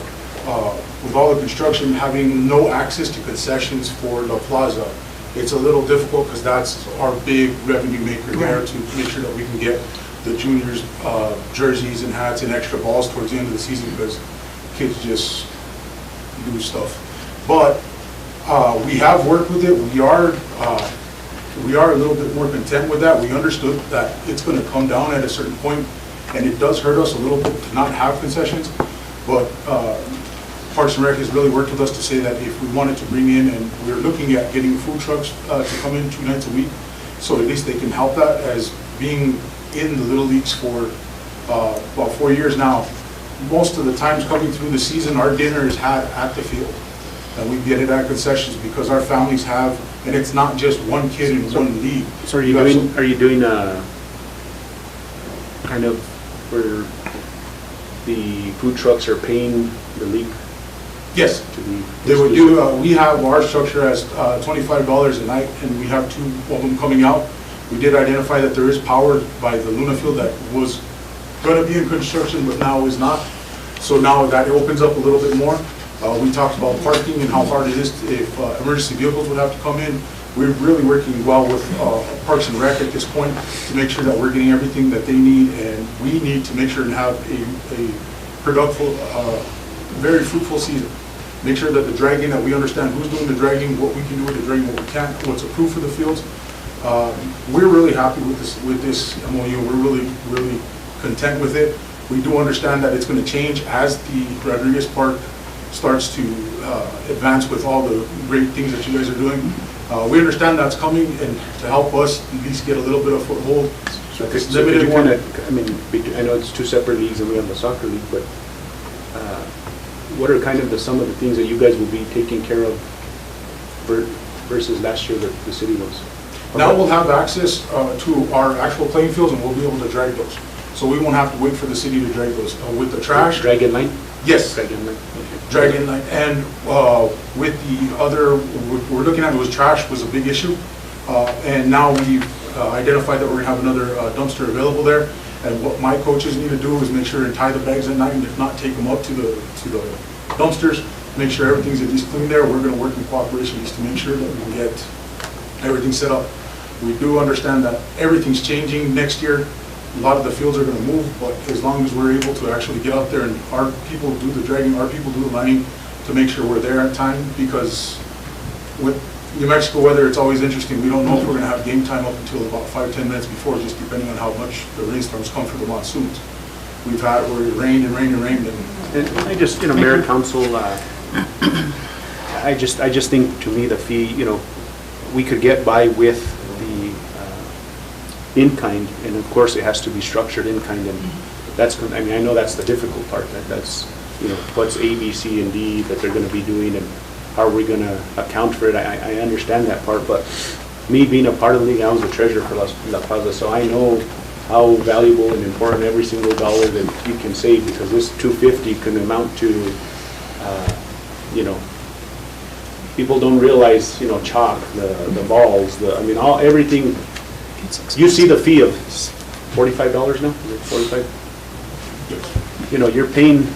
with all the construction, having no access to concessions for the Plaza, it's a little difficult because that's our big revenue maker there to make sure that we can get the juniors jerseys and hats and extra balls towards the end of the season because kids just do stuff. But we have worked with it. We are a little bit more content with that. We understood that it's going to come down at a certain point, and it does hurt us a little bit to not have concessions. But Parks and Rec has really worked with us to say that if we wanted to bring in, and we're looking at getting food trucks to come in 2 nights a week, so at least they can help that as being in the Little Leagues for about 4 years now. Most of the times coming through the season, our dinner is had at the field. And we get it at concessions because our families have, and it's not just one kid in one league. So are you doing kind of where the food trucks are paying the league? Yes, they would do. We have our structure as $25 a night, and we have 2 of them coming out. We did identify that there is power by the Luna Field that was going to be in construction, but now is not. So now that opens up a little bit more. We talked about parking and how hard it is if emergency vehicles would have to come in. We're really working well with Parks and Rec at this point to make sure that we're getting everything that they need, and we need to make sure and have a productive, very fruitful season. Make sure that the dragging, that we understand who's doing the dragging, what we can do with the dragging, what we can't, what's approved for the fields. We're really happy with this MOU. We're really content with it. We do understand that it's going to change as the Rodriguez Park starts to advance with all the great things that you guys are doing. We understand that's coming, and to help us at least get a little bit of foothold. So could you kind of, I know it's 2 separate leagues and we have the soccer league, but what are kind of some of the things that you guys will be taking care of versus last year that the city was? Now we'll have access to our actual playing fields, and we'll be able to drag those. So we won't have to wait for the city to drag those. With the trash. Drag in line? Yes. Drag in line. Okay. Drag in line. And with the other, we're looking at was trash was a big issue. And now we've identified that we're going to have another dumpster available there. And what my coaches need to do is make sure and tie the bags at night, and if not, take them up to the dumpsters, make sure everything's at least clean there. We're going to work in cooperation just to make sure that we can get everything set up. We do understand that everything's changing next year. A lot of the fields are going to move, but as long as we're able to actually get out there and our people do the dragging, our people do the lining to make sure we're there at time, because with New Mexico weather, it's always interesting. We don't know if we're going to have game time up until about 5-10 minutes before, just depending on how much the rainstorms come through the monsoons. We've had where it rained and rained and rained. And I just, Mayor, Council, I just think, to me, the fee, we could get by with the in-kind, and of course it has to be structured in-kind, and that's, I know that's the difficult part. That's, what's A, B, C, and D that they're going to be doing, and how are we going to account for it? I understand that part, but me being a part of the league, I was the treasurer for La Plaza, so I know how valuable and important every single dollar that you can save, because this $250 can amount to, people don't realize, chalk, the balls, everything. You see the fee of $45 now? 45? You're paying,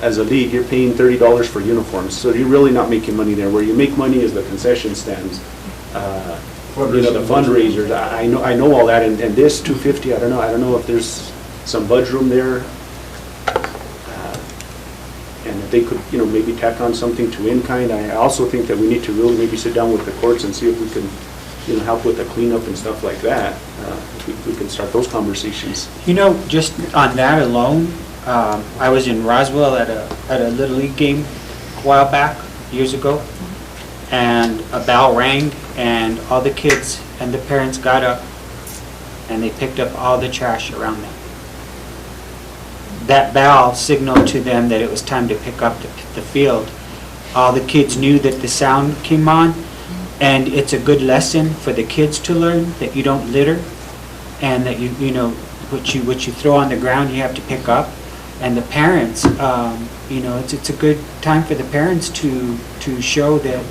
as a league, you're paying $30 for uniforms, so you're really not making money there. Where you make money is the concession stands, the fundraisers. I know all that, and this $250, I don't know if there's some budge room there, and they could, maybe tack on something to in-kind. I also think that we need to really maybe sit down with the courts and see if we can, help with the cleanup and stuff like that. We can start those conversations. Just on that alone, I was in Roswell at a Little League game a while back, years ago, and a bell rang, and all the kids and the parents got up, and they picked up all the trash around them. That bell signaled to them that it was time to pick up the field. All the kids knew that the sound came on, and it's a good lesson for the kids to learn that you don't litter, and that what you throw on the ground you have to pick up. And the parents, it's a good time for the parents to show their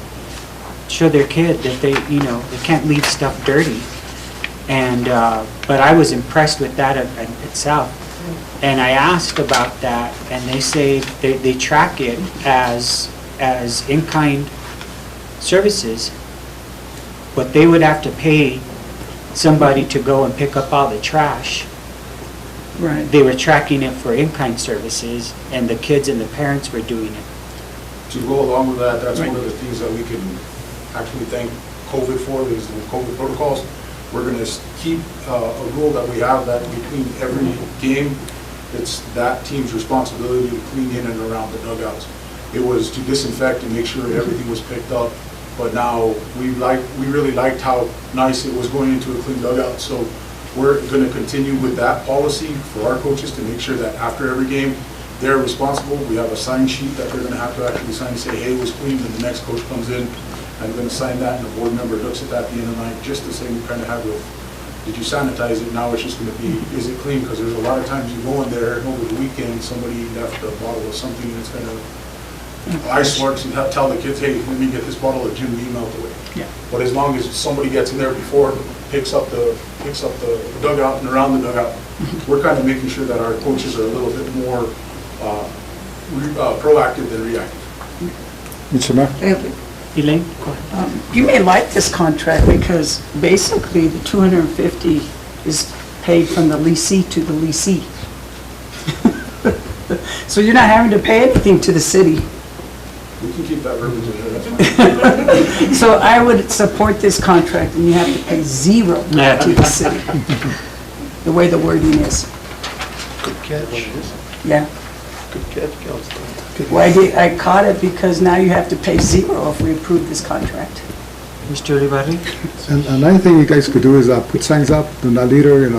kid that they can't leave stuff dirty. And but I was impressed with that itself. And I asked about that, and they say they track it as in-kind services, but they would have to pay somebody to go and pick up all the trash. Right. They were tracking it for in-kind services, and the kids and the parents were doing it. To go along with that, that's one of the things that we can actually thank COVID for, is the COVID protocols. We're going to keep a rule that we have that between every game, it's that team's responsibility to clean in and around the dugouts. It was to disinfect and make sure everything was picked up, but now we really liked how nice it was going into a clean dugout. So we're going to continue with that policy for our coaches to make sure that after every game, they're responsible. We have a sign sheet that they're going to have to actually sign and say, hey, it was clean, and the next coach comes in, I'm going to sign that, and the board member looks at that at the end of the night, just the same we kind of have with, did you sanitize it? Now it's just going to be, is it clean? Because there's a lot of times you go in there and over the weekend, somebody left a bottle of something, and it's kind of eyesore to tell the kids, hey, let me get this bottle of Jim Beam out the way. Yeah. But as long as somebody gets in there before, picks up the dugout and around the dugout, we're kind of making sure that our coaches are a little bit more proactive than reactive. Mr. Mayor? Elaine? You may like this contract because basically the 250 is paid from the leasee to the leasee. So you're not having to pay anything to the city. We can keep that verbiage in there, that's fine. So I would support this contract, and you have to pay zero to the city, the way the wording is. Good catch. Yeah. Good catch, Councilman. Well, I caught it because now you have to pay zero if we approve this contract. Mr. Olivari? And another thing you guys could do is put signs up, do not litter,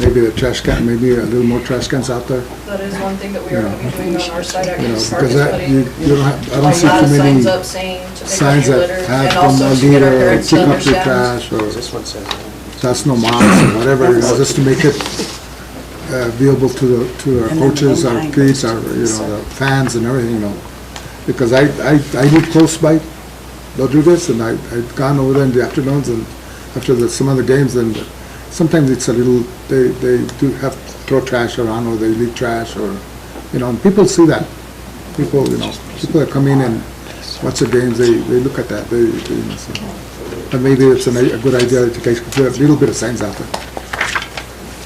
maybe the trash can, maybe a little more trash cans out there. That is one thing that we are going to be doing on our side, actually. Because Park is putting you don't have, I a don't see lot of too many signs up saying to pick up signs your that litter, have and no also to get our litter, parents to pick up your understand. trash, or This one says that's no moms or whatever, just to make it viewable to our And then coaches, our online kids, goes our, to the side. the fans and everything, Because I live close by Rodriguez, and I've gone over there in the afternoons and after some of the games, and sometimes it's a little, they do have to throw trash around, or they leave trash, or, and people see that. People that come in and watch the games, they look at that, but maybe it's a good idea that you guys could put a little bit of signs out there.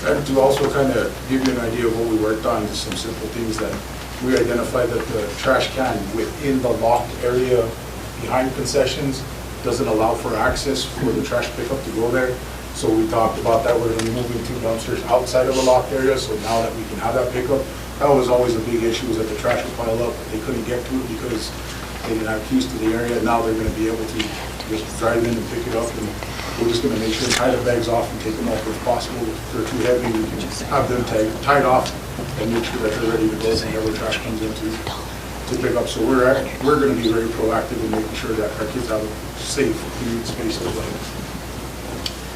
And to also kind of give you an idea of what we worked on, just some simple things that we identified that the trash can within the locked area behind concessions doesn't allow for access for the trash pickup to go there. So we talked about that, we're going to be moving 2 dumpsters outside of the locked area, so now that we can have that pickup, that was always a big issue, was that the trash would pile up, but they couldn't get to it because they didn't have keys to the area. Now they're going to be able to just drive in and pick it up, and we're just going to make sure to tie the bags off and take them off if possible. If they're too heavy, we can have them tied off and make sure that they're ready to go whenever trash comes in to pick up. So we're going to be very proactive in making sure that our kids have a safe, clean space to play.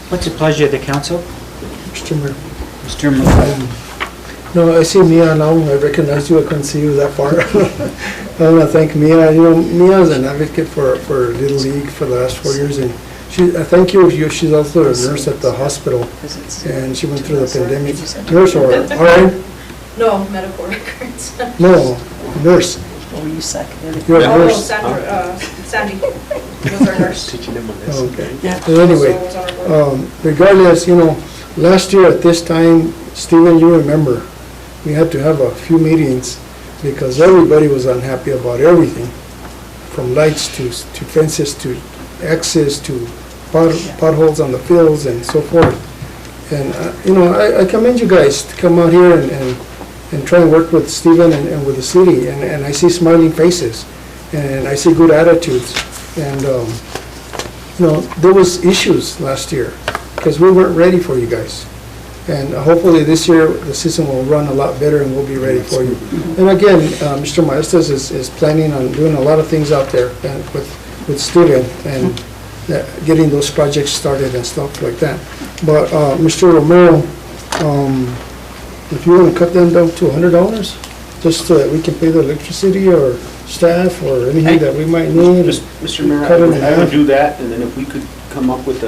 What's the pleasure of the council? Mr. Mayor. Mr. Miguel? No, I see Mia now, I recognize you, I couldn't see you that far. I want to thank Mia, Mia is an advocate for Little League for the last 4 years, and I thank you, she's also a nurse at the hospital, and she went through the pandemic. Nurse or RN? No, medical records. No, nurse. Oh, you seconded it. You're a Oh, nurse. Sandy was our nurse. Teaching them on this. Okay. Yeah. So anyway, So was our board. regardless, last year at this time, Stephen, you remember, we had to have a few meetings because everybody was unhappy about everything, from lights to fences to access to potholes on the fields and so forth. And, I commend you guys to come out here and try and work with Stephen and with the city, and I see smiling faces, and I see good attitudes. And, there was issues last year, because we weren't ready for you guys. And hopefully this year, the system will run a lot better and we'll be ready for you. And again, Mr. Maestas is planning on doing a lot of things out there and with Steven and getting those projects started and stuff like that. But Mr. Romero, if you want to cut them down to $100, just so that we can pay the electricity or staff or anything that we might need. Mr. Mayor, cut it in I would half. do that, and then if we could come up with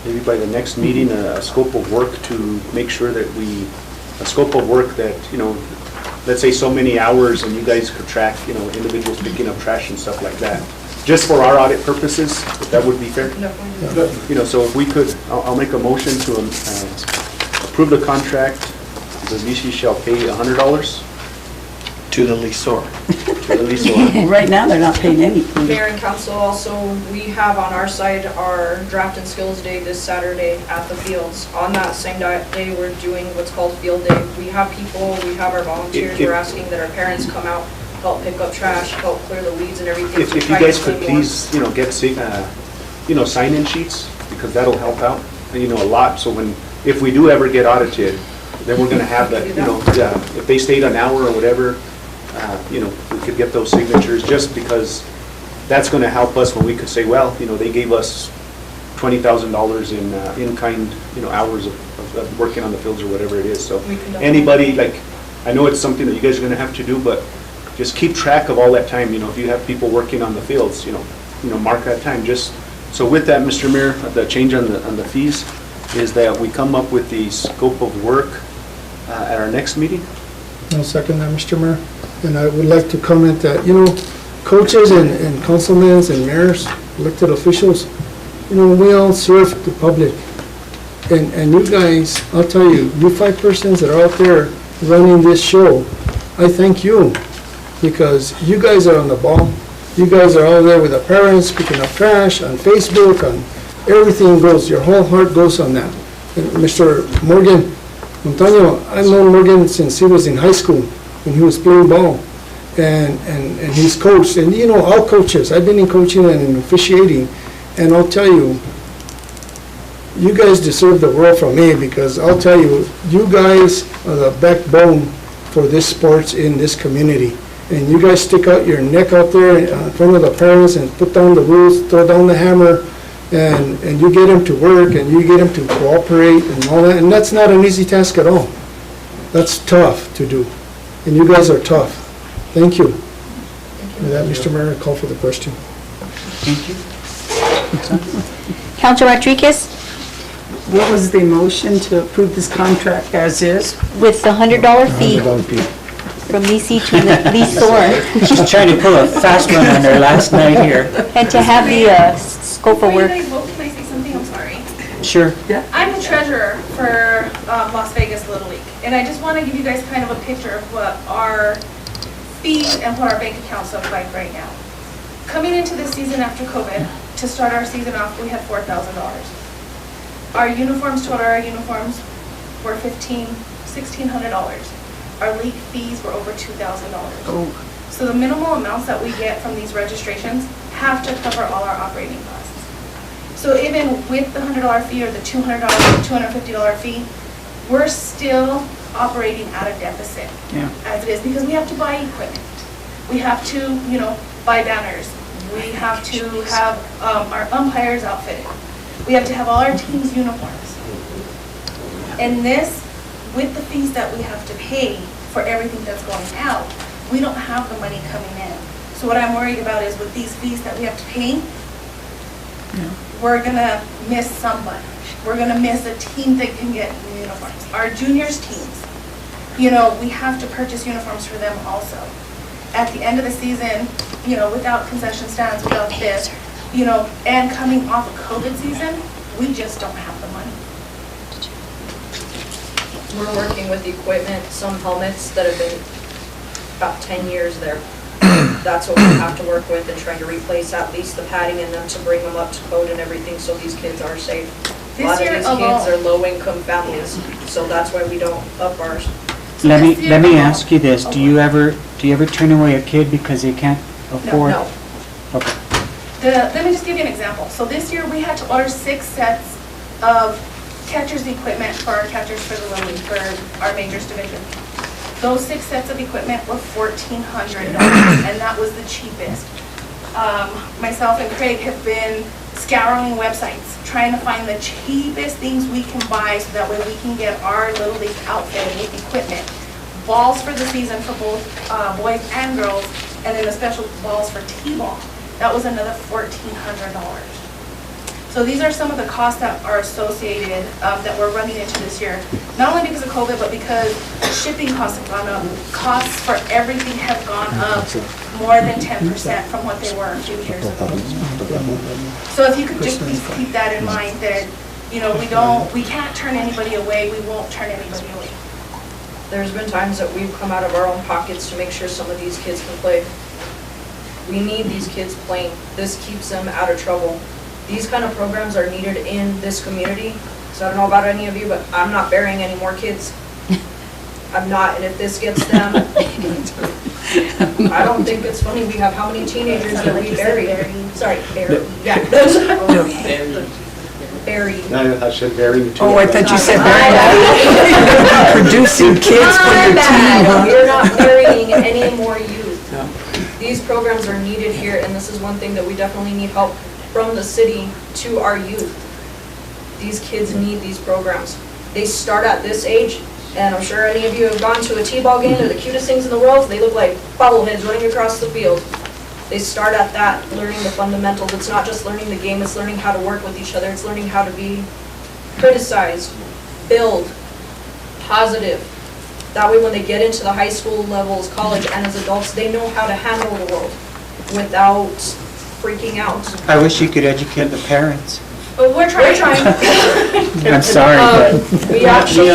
maybe by the next meeting, a scope of work to make sure that a scope of work that, let's say so many hours, and you guys could track, individuals picking up trash and stuff like that, just for our audit purposes, if that would be fair. So if we could, I'll make a motion to approve the contract. The leasee shall pay $100 to the leaseor. Right now, they're not paying anything. Mayor and council, also, we have on our side our draft and skills day this Saturday at the fields. On that same day, we're doing what's called field day. We have people, we have our volunteers, we're asking that our parents come out, help pick up trash, help clear the weeds and everything. If you guys could please, get, sign-in sheets, because that'll help out, a lot. So if we do ever get audited, then we're gonna have that, if they stayed an hour or whatever, we could get those signatures, just because that's gonna help us when we could say, well, they gave us $20,000 in kind, hours of working on the fields or whatever it is. So anybody, I know it's something that you guys are gonna have to do, but just keep track of all that time. If you have people working on the fields, mark that time. Just so with that, Mr. Mayor, the change on the fees is that we come up with the scope of work at our next meeting. I'll second that, Mr. Mayor. And I would like to comment that, coaches and councilmen and mayors, elected officials, we all serve the public. And you guys, I'll tell you, you 5 persons that are out there running this show, I thank you, because you guys are on the ball. You guys are out there with the parents, picking up trash on Facebook, on everything goes, your whole heart goes on that. And Mr. Morgan Montaño, I've known Morgan since he was in high school, when he was playing ball, and he's coached, and all coaches, I've been in coaching and in officiating, and I'll tell you, you guys deserve the world from me, because I'll tell you, you guys are the backbone for this sports in this community, and you guys stick out your neck out there in front of the parents and put down the rules, throw down the hammer, and you get them to work, and you get them to cooperate and all that, and that's not an easy task at all. That's tough to do, and you guys are tough. Thank you. With that, Mr. Mayor, I call for the question. Thank you. Councilor Rodriguez, What was the motion to approve this contract as is? with the $100 fee from leasee to the leaseor, She's trying to pull a fast one on her last night here. and to have the scope of Before you work. guys vote, can I say something? I'm sorry. Sure. I'm the treasurer for Las Vegas Little League, and I just want to give you guys kind of a picture of what our fees and what our bank accounts look like right now. Coming into this season after COVID, to start our season off, we had $4,000. Our uniforms, total our uniforms were $1,600. Our league fees were over $2,000. So the minimal amounts that we get from these registrations have to cover all our operating costs. So even with the $100 fee or the $200, $250 fee, we're still operating at a deficit as it is, because we have to buy equipment. We have to, buy banners. We have to have our umpires outfitted. We have to have all our teams' uniforms. And this, with the fees that we have to pay for everything that's going out, we don't have the money coming in. So what I'm worried about is with these fees that we have to pay, we're gonna miss somebody. We're gonna miss a team that can get uniforms. Our juniors teams, we have to purchase uniforms for them also. At the end of the season, without concession stands, without this, and coming off of COVID season, we just don't have the money. We're working with equipment, some helmets that have been about 10 years there. That's what we have to work with and trying to replace at least the padding in them to bring them up to code and everything so these kids are safe. A lot of This year these kids are alone, low-income families, so that's why we don't up ours. Let me ask you this, do you ever turn away a kid because they can't afford? No. Okay. let me just give you an example. So this year, we had to order 6 sets of catcher's equipment for our catchers for the Little League, for our majors division. Those 6 sets of equipment were $1,400, and that was the cheapest. Myself and Craig have been scouring websites, trying to find the cheapest things we can buy so that way we can get our Little League outfit with equipment. Balls for the season for both boys and girls, and then the special balls for T-ball. That was another $1,400. So these are some of the costs that are associated, that we're running into this year. Not only because of COVID, but because shipping costs have gone up. Costs for everything have gone up more than 10% from what they were a few years ago. So if you could just please keep that in mind, that, you know, we can't turn anybody away, we won't turn anybody away. There's been times that we've come out of our own pockets to make sure some of these kids can play. We need these kids playing. This keeps them out of trouble. These kind of programs are needed in this community. So I don't know about any of you, but I'm not burying any more kids. I'm not, and if this gets them, I don't think it's funny. We have how many teenagers that we buried? Sorry, buried. Yeah. Buried. I said burying too. Oh, I thought you said producing kids for your team. We're not burying any more youth. These programs are needed here, and this is one thing that we definitely need help from the city to our youth. These kids need these programs. They start at this age, and I'm sure any of you have gone to a T-ball game. They're the cutest things in the world. They look like bobbleheads running across the field. They start at that, learning the fundamentals. It's not just learning the game, it's learning how to work with each other. It's learning how to be criticized, build, positive. That way when they get into the high school levels, college, and as adults, they know how to handle the world without freaking out. I wish you could educate the parents. But we're trying. I'm sorry, but. We actually,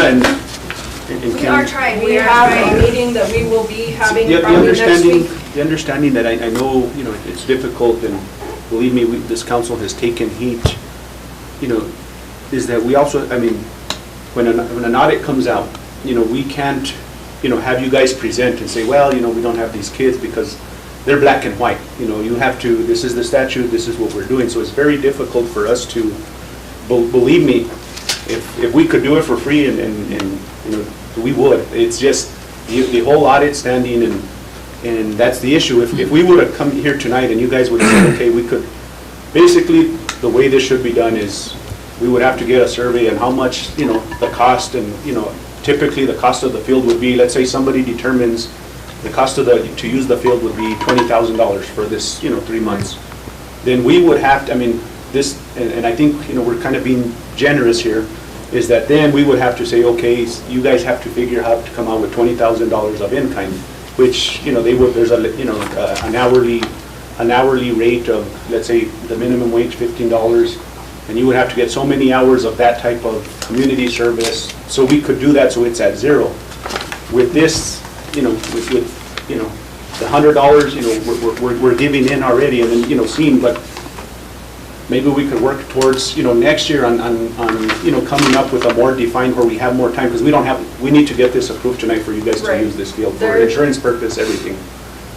We are trying. we have a meeting that we will be having The probably next understanding, week. the understanding that I know, you know, it's difficult, and believe me, this council has taken heed, you know, is that we also, I mean, when an audit comes out, you know, we can't, you know, have you guys present and say, well, you know, we don't have these kids because they're black and white. You know, you have to, this is the statute, this is what we're doing. So it's very difficult for us to, believe me, if we could do it for free and you know, we would. It's just the whole audit standing, and that's the issue. If we would have come here tonight and you guys would have said, okay, we could, basically, the way this should be done is we would have to get a survey on how much, you know, the cost, and, you know, typically the cost of the field would be, let's say somebody determines the cost of to use the field would be $20,000 for this, you know, 3 months. Then we would have to, I mean, this, and I think, you know, we're kind of being generous here, is that then we would have to say, okay, you guys have to figure out to come out with $20,000 of in-kind, which, you know, they would, there's a, you know, an hourly rate of, let's say, the minimum wage, $15, and you would have to get so many hours of that type of community service, so we could do that, so it's at zero. With this, you know, with you know, the $100, you know, we're giving in already, and then, you know, seeing, but maybe we could work towards, you know, next year on you know, coming up with a more defined, where we have more time, because we need to get this approved tonight for you guys to use this field for insurance purpose, everything.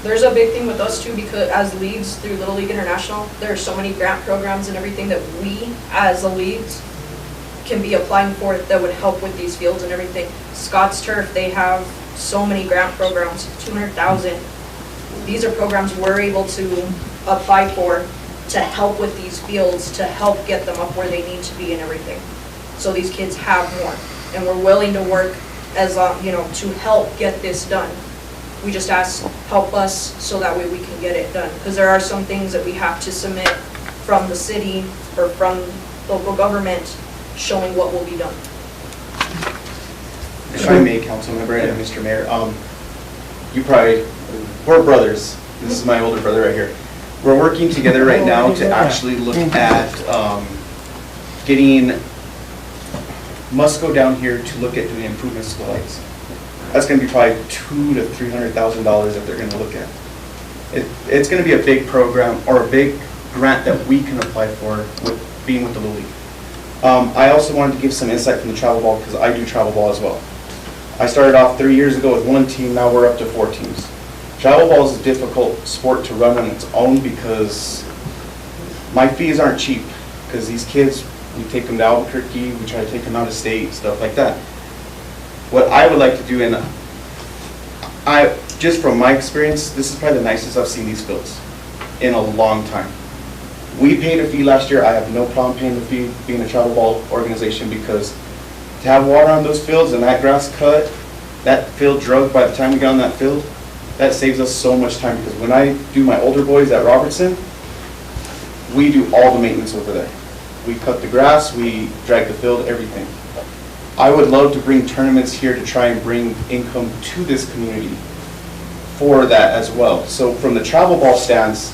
There's a big thing with us too, because as leagues through Little League International, there are so many grant programs and everything that we, as a leagues, can be applying for that would help with these fields and everything. Scott's Turf, they have so many grant programs, 200,000. These are programs we're able to apply for to help with these fields, to help get them up where they need to be and everything. So these kids have more, and we're willing to work as, you know, to help get this done. We just ask, help us so that way we can get it done. Because there are some things that we have to submit from the city or from local government showing what will be done. If I may, Councilmember and Mr. Mayor, we're brothers. This is my older brother right here. We're working together right now to actually look at getting Musco down here to look at doing improvements to the lights. that's gonna be probably $200,000 to $300,000 that they're gonna look at. It's gonna be a big program, or a big grant that we can apply for with being with the Little League. I also wanted to give some insight from the travel ball, because I do travel ball as well. I started off 3 years ago with 1 team, now we're up to 4 teams. Travel ball is a difficult sport to run on its own because my fees aren't cheap, because these kids, we take them to Albuquerque, we try to take them out of state, stuff like that. What I would like to do, and just from my experience, this is probably the nicest I've seen these fields in a long time. We paid a fee last year. I have no problem paying the fee being a travel ball organization, because to have water on those fields and that grass cut, that field drugged by the time we get on that field, that saves us so much time, because when I do my older boys at Robertson, we do all the maintenance over there. We cut the grass, we drag the field, everything. I would love to bring tournaments here to try and bring income to this community for that as well. So from the travel ball stance,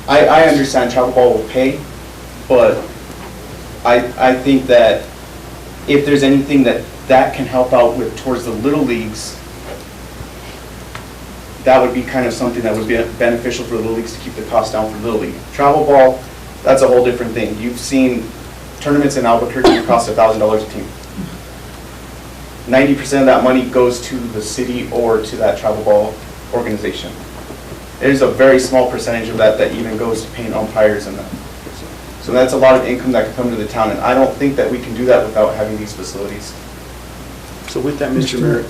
I understand travel ball will pay, but I think that if there's anything that can help out with towards the little leagues, that would be kind of something that would be beneficial for the little leagues to keep the cost down for little league. Travel ball, that's a whole different thing. You've seen tournaments in Albuquerque cost $1,000 a team. 90% of that money goes to the city or to that travel ball organization. There's a very small percentage of that that even goes to paying umpires and that. So that's a lot of income that can come to the town, and I don't think that we can do that without having these facilities. So with that, Mr. Mayor,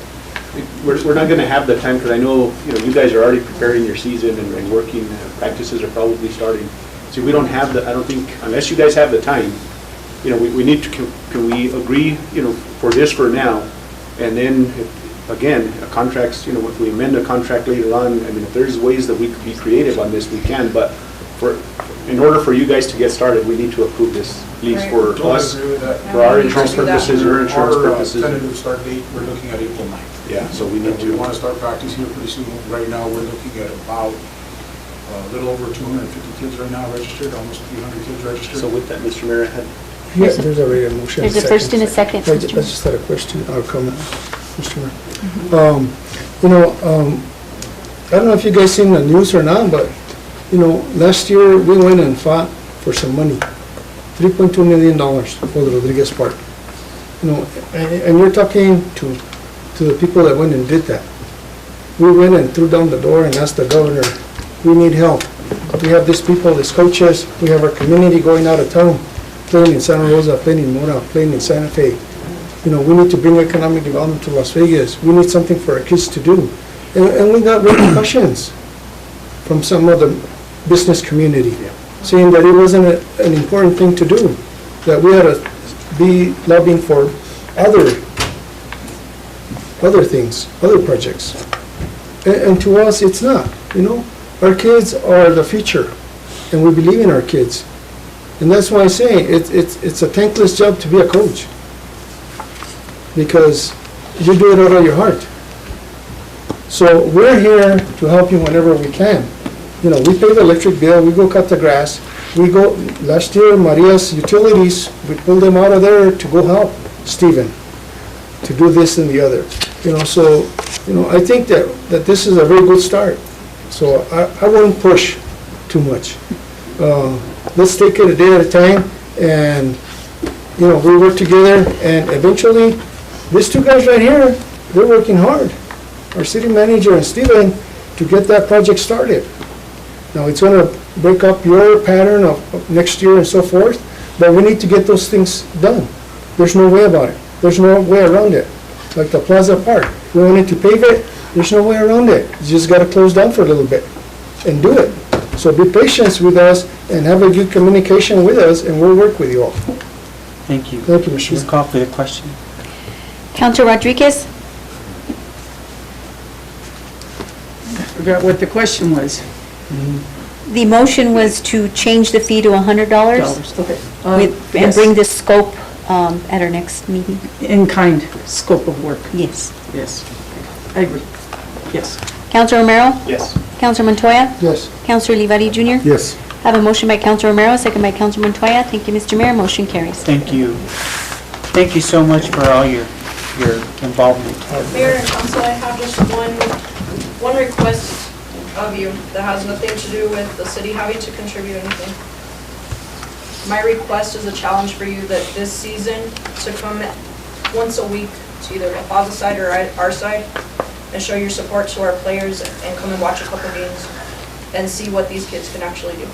we're not going to have the time, because I know, you guys are already preparing your season and working, practices are probably starting. So we don't have I don't think, unless you guys have the time, we need to, can we agree, for this for now, and then, again, contracts, if we amend a contract later on, I mean, if there's ways that we could be creative on this, we can, but in order for you guys to get started, we need to approve this lease for us, for our insurance purposes, your insurance purposes. Our tentative start date, we're looking at April 9th. Yeah, so we need to. We want to start practice here pretty soon. Right now, we're looking at about a little over 250 kids right now registered, almost 300 kids registered. So with that, Mr. Mayor, Yes, there's already a motion. There's a first and a second. I just had a question, or comment, Mr. Mayor. I don't know if you guys seen the news or not, but, last year we went and fought for some money, $3.2 million for the Rodriguez Park. And you're talking to the people that went and did that. We went and threw down the door and asked the governor, we need help. We have these people, these coaches, we have our community going out of town, playing in Santa Rosa, playing in Mora, playing in Santa Fe. We need to bring economic development to Las Vegas. We need something for our kids to do. And we got repercussions from some of the business community, saying that it wasn't an important thing to do, that we had to be lobbying for other things, other projects. And to us, it's not, Our kids are the future, and we believe in our kids. And that's why I say it's a thankless job to be a coach, because you do it out of your heart. So we're here to help you whenever we can. We pay the electric bill, we go cut the grass, last year, Maria's utilities, we pulled them out of there to go help Stephen to do this and the other. I think that this is a very good start. So I wouldn't push too much. Let's take it a day at a time, and, we work together, and eventually, these two guys right here, they're working hard. Our city manager and Stephen, to get that project started. Now, it's going to break up your pattern of next year and so forth, but we need to get those things done. There's no way about it. There's no way around it. Like the Plaza Park, we wanted to pave it, there's no way around it. You just got to close down for a little bit and do it. So be patient with us and have a good communication with us, and we'll work with you all. Thank you. Thank you, Mr. Please call for the question. Councilor Rodriguez? I forgot what the question was. The motion was to change the fee to $100 Okay. and Yes. bring the scope at our next meeting. In-kind scope of work. Yes. Yes. I agree. Yes. Councilor Romero? Yes. Councilor Montoya? Yes. Councilor Olivari Jr.? Yes. I have a motion by Councilor Romero, second by Councilor Montoya. Thank you, Mr. Mayor. Motion carries. Thank you. Thank you so much for all your your involvement. Mayor and council, I have just one request of you that has nothing to do with the city having to contribute anything. My request is a challenge for you that this season to come once a week to either the Plaza side or our side and show your support to our players and come and watch a couple games and see what these kids can actually do.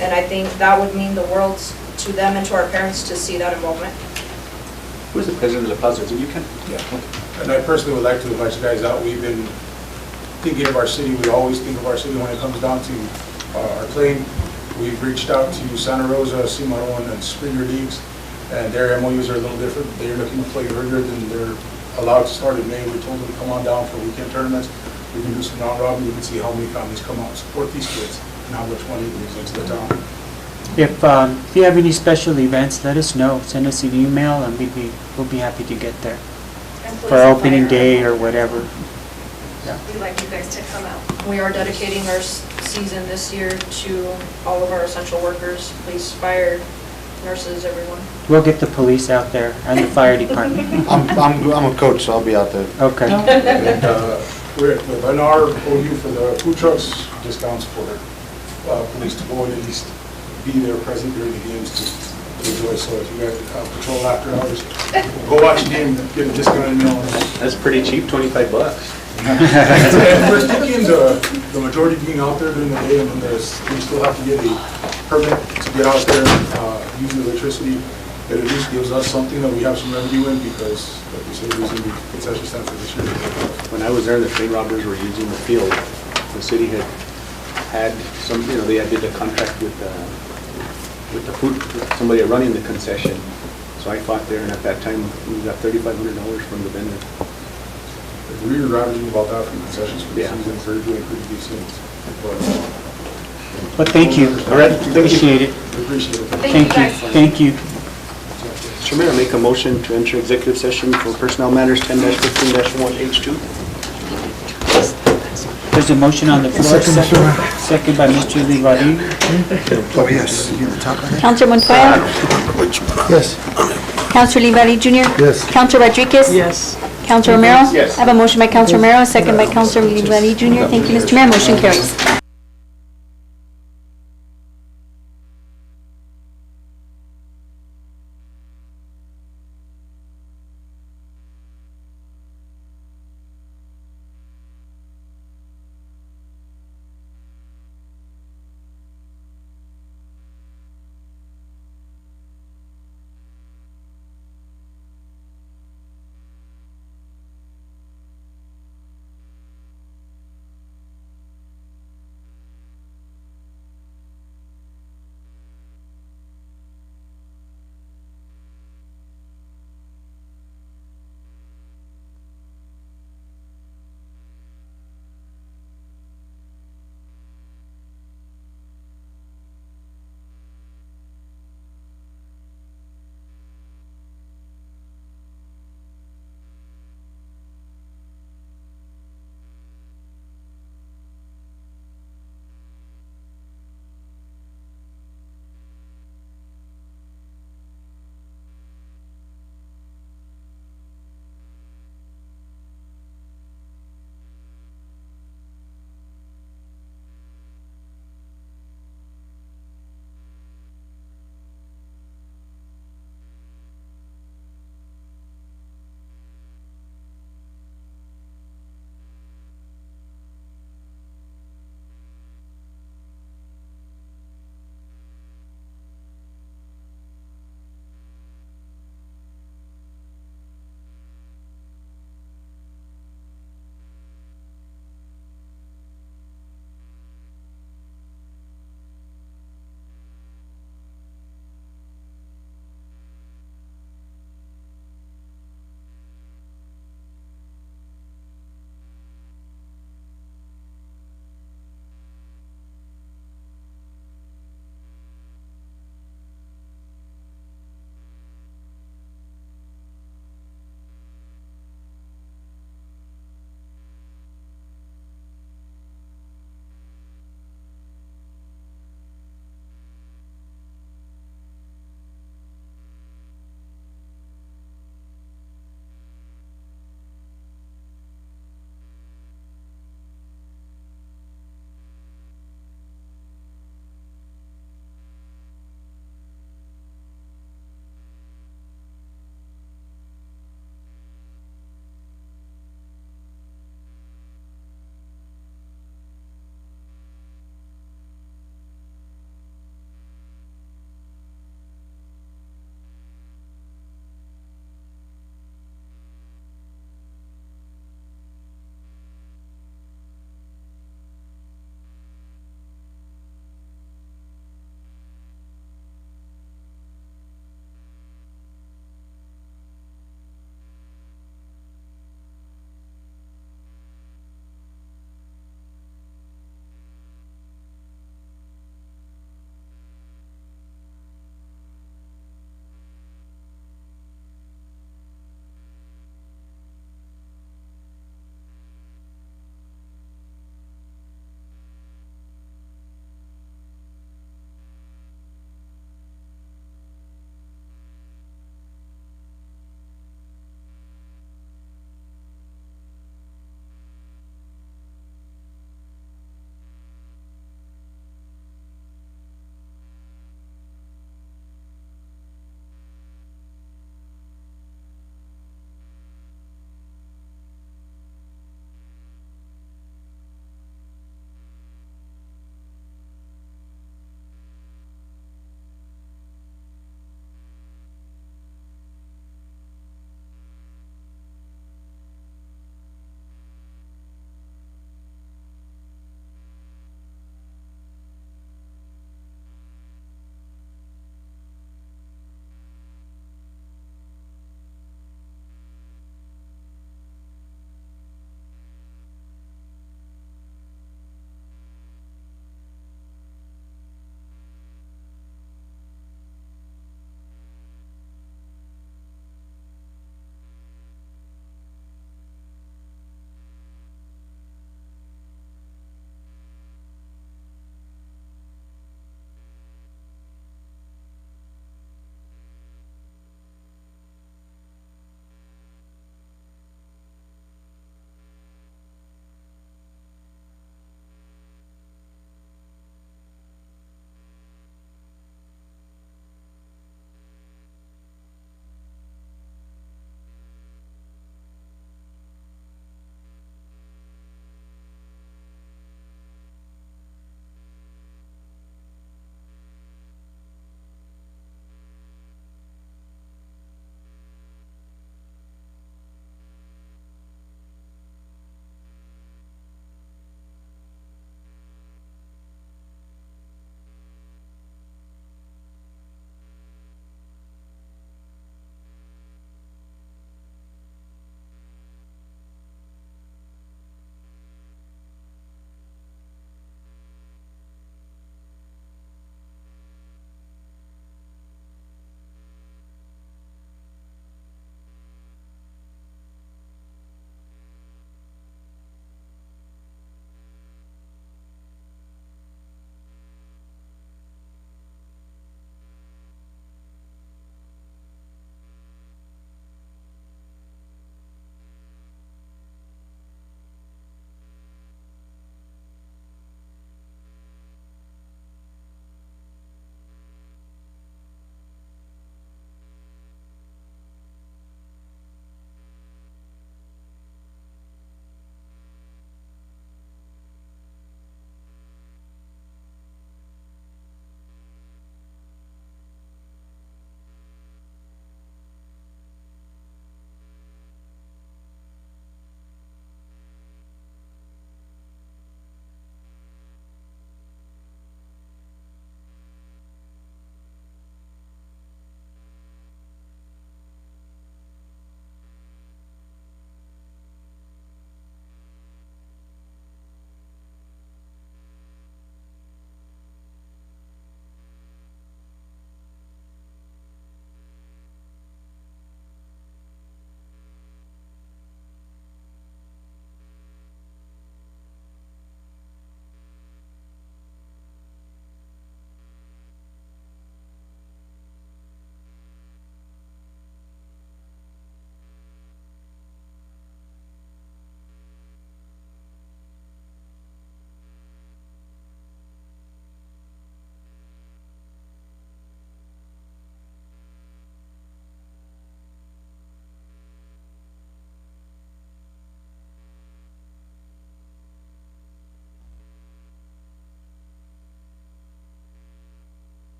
And I think that would mean the world to them and to our parents to see that involvement. Who's the president of the Plaza? Is it you, Ken? Yeah. And I personally would like to invite you guys out. We've been thinking of our city. We always think of our city when it comes down to our playing. We've reached out to Santa Rosa, Cimarron, and Springer Leagues, and their MOUs are a little different. They're looking to play earlier than they're allowed to start in May. We told them to come on down for weekend tournaments. We can do some round robin. We can see how many families come out and support these kids and how much money it brings into the town. If you have any special events, let us know. Send us an email and we'll be happy to get there for opening day or whatever. Yeah. We'd like you guys to come out. We are dedicating our season this year to all of our essential workers, police, fire, nurses, everyone. We'll get the police out there and the fire department. I'm a coach, so I'll be out there. Okay. And we've done our OU for the food trucks, discounts for police to go and at least be there present during the games to enjoy. So if you guys patrol after hours, go watch the game, get a discounted meal. That's pretty cheap, $25. And we're thinking the majority being out there during the day, and then we still have to get a permit to get out there using electricity. It at least gives us something that we have some revenue in because, like we said, we're using the concession stand for this year. When I was there, the train robbers were using the field. The city had some, they did a contract with the food, somebody running the concession. So I fought there, and at that time, we got $3,500 from the vendor. We were ravaging about that from concessions for the Yeah. season, so we're doing pretty decent. But thank you. All right, thank you. Appreciate it. Appreciate it. Thank you, guys. Thank you. Mr. Mayor, make a motion to enter executive session for personnel matters 10-15-1H2. There's a motion on the floor. Second by Mr. Livari. Oh, yes. You the top of that? Counselor Montoya? Yes. Counselor Livari Jr.? Yes. Counselor Rodriguez? Yes. Counselor Romero? Yes. I have a motion by Counselor Romero, a second by Counselor Livari Jr. Thank you, Mr. Mayor. Motion carries.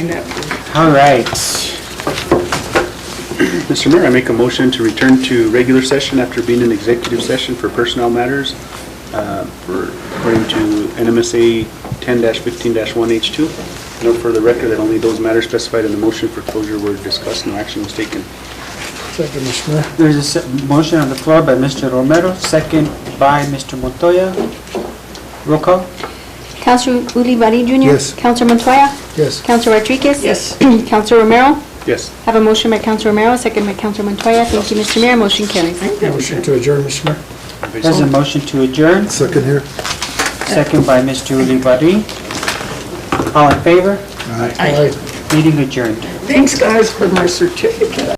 sign that. All right. Mr. Mayor, I make a motion to return to regular session after being in executive session for personnel matters, according to NMSA 10-15-1H2. Note for the record that only those matters specified in the motion for closure were discussed, no action was taken. Second, Mr. Mayor. There's a motion on the floor by Mr. Romero, second by Mr. Montoya. Roll call? Counselor Ulibarri Jr.? Yes. Counselor Montoya? Yes. Counselor Rodriguez? Yes. Counselor Romero? Yes. Have a motion by Counselor Romero, second by Counselor Montoya. Thank you, Mr. Mayor. Motion carries. Motion to adjourn, Mr. Mayor. There's a motion to adjourn, Second here. second by Mr. Ulibarri. All in favor? Aye. Meeting adjourned. Thanks, guys, for my certificate.